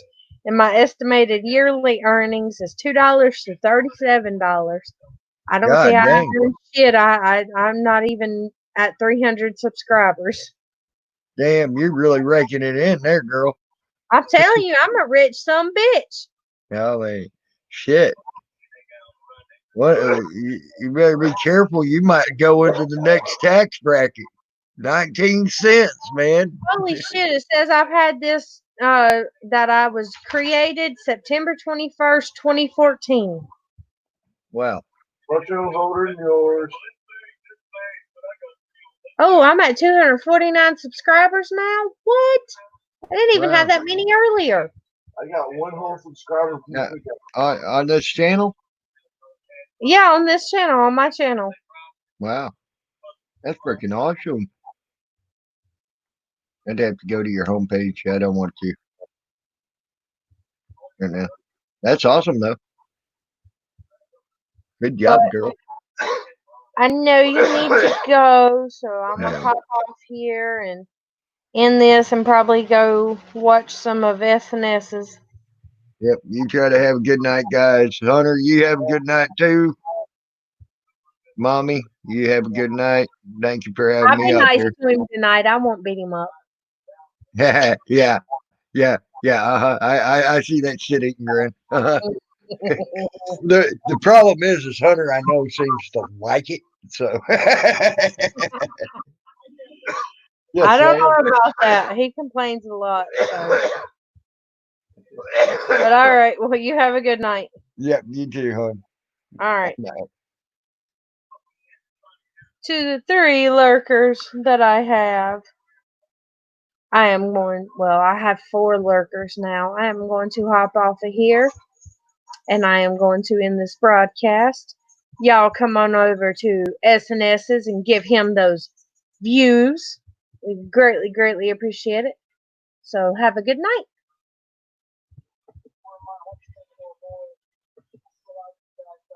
and my estimated yearly earnings is $2 to $37. I don't see how I do shit. I'm not even at 300 subscribers. Damn, you're really raking it in there, girl. I'm telling you, I'm a rich some bitch. Golly, shit. What? You better be careful. You might go into the next tax bracket. 19 cents, man. Holy shit! It says I've had this that I was created September 21st, 2014. Wow. What's yours older than yours? Oh, I'm at 249 subscribers now. What? I didn't even have that many earlier. I got 1 whole subscriber. On this channel? Yeah, on this channel, on my channel. Wow. That's freaking awesome. I'd have to go to your homepage. I don't want to. Right now. That's awesome, though. Good job, girl. I know you need to go, so I'm going to pop off here and end this and probably go watch some of S&S's. Yep, you try to have a good night, guys. Hunter, you have a good night, too. Mommy, you have a good night. Thank you for having me up here. I'll be nice to him tonight. I won't beat him up. Yeah. I see that shit eating grin. The problem is Hunter, I know, seems to like it. So yes, I don't know about that. He complains a lot. So. But all right. Well, you have a good night. Yep, you too, hon. All right. To the 3 lurkers that I have, I have 4 lurkers now. I am going to hop off of here, and I am going to end this broadcast. Y'all come on over to S&S's and give him those views. We greatly, greatly appreciate it. So have a good night.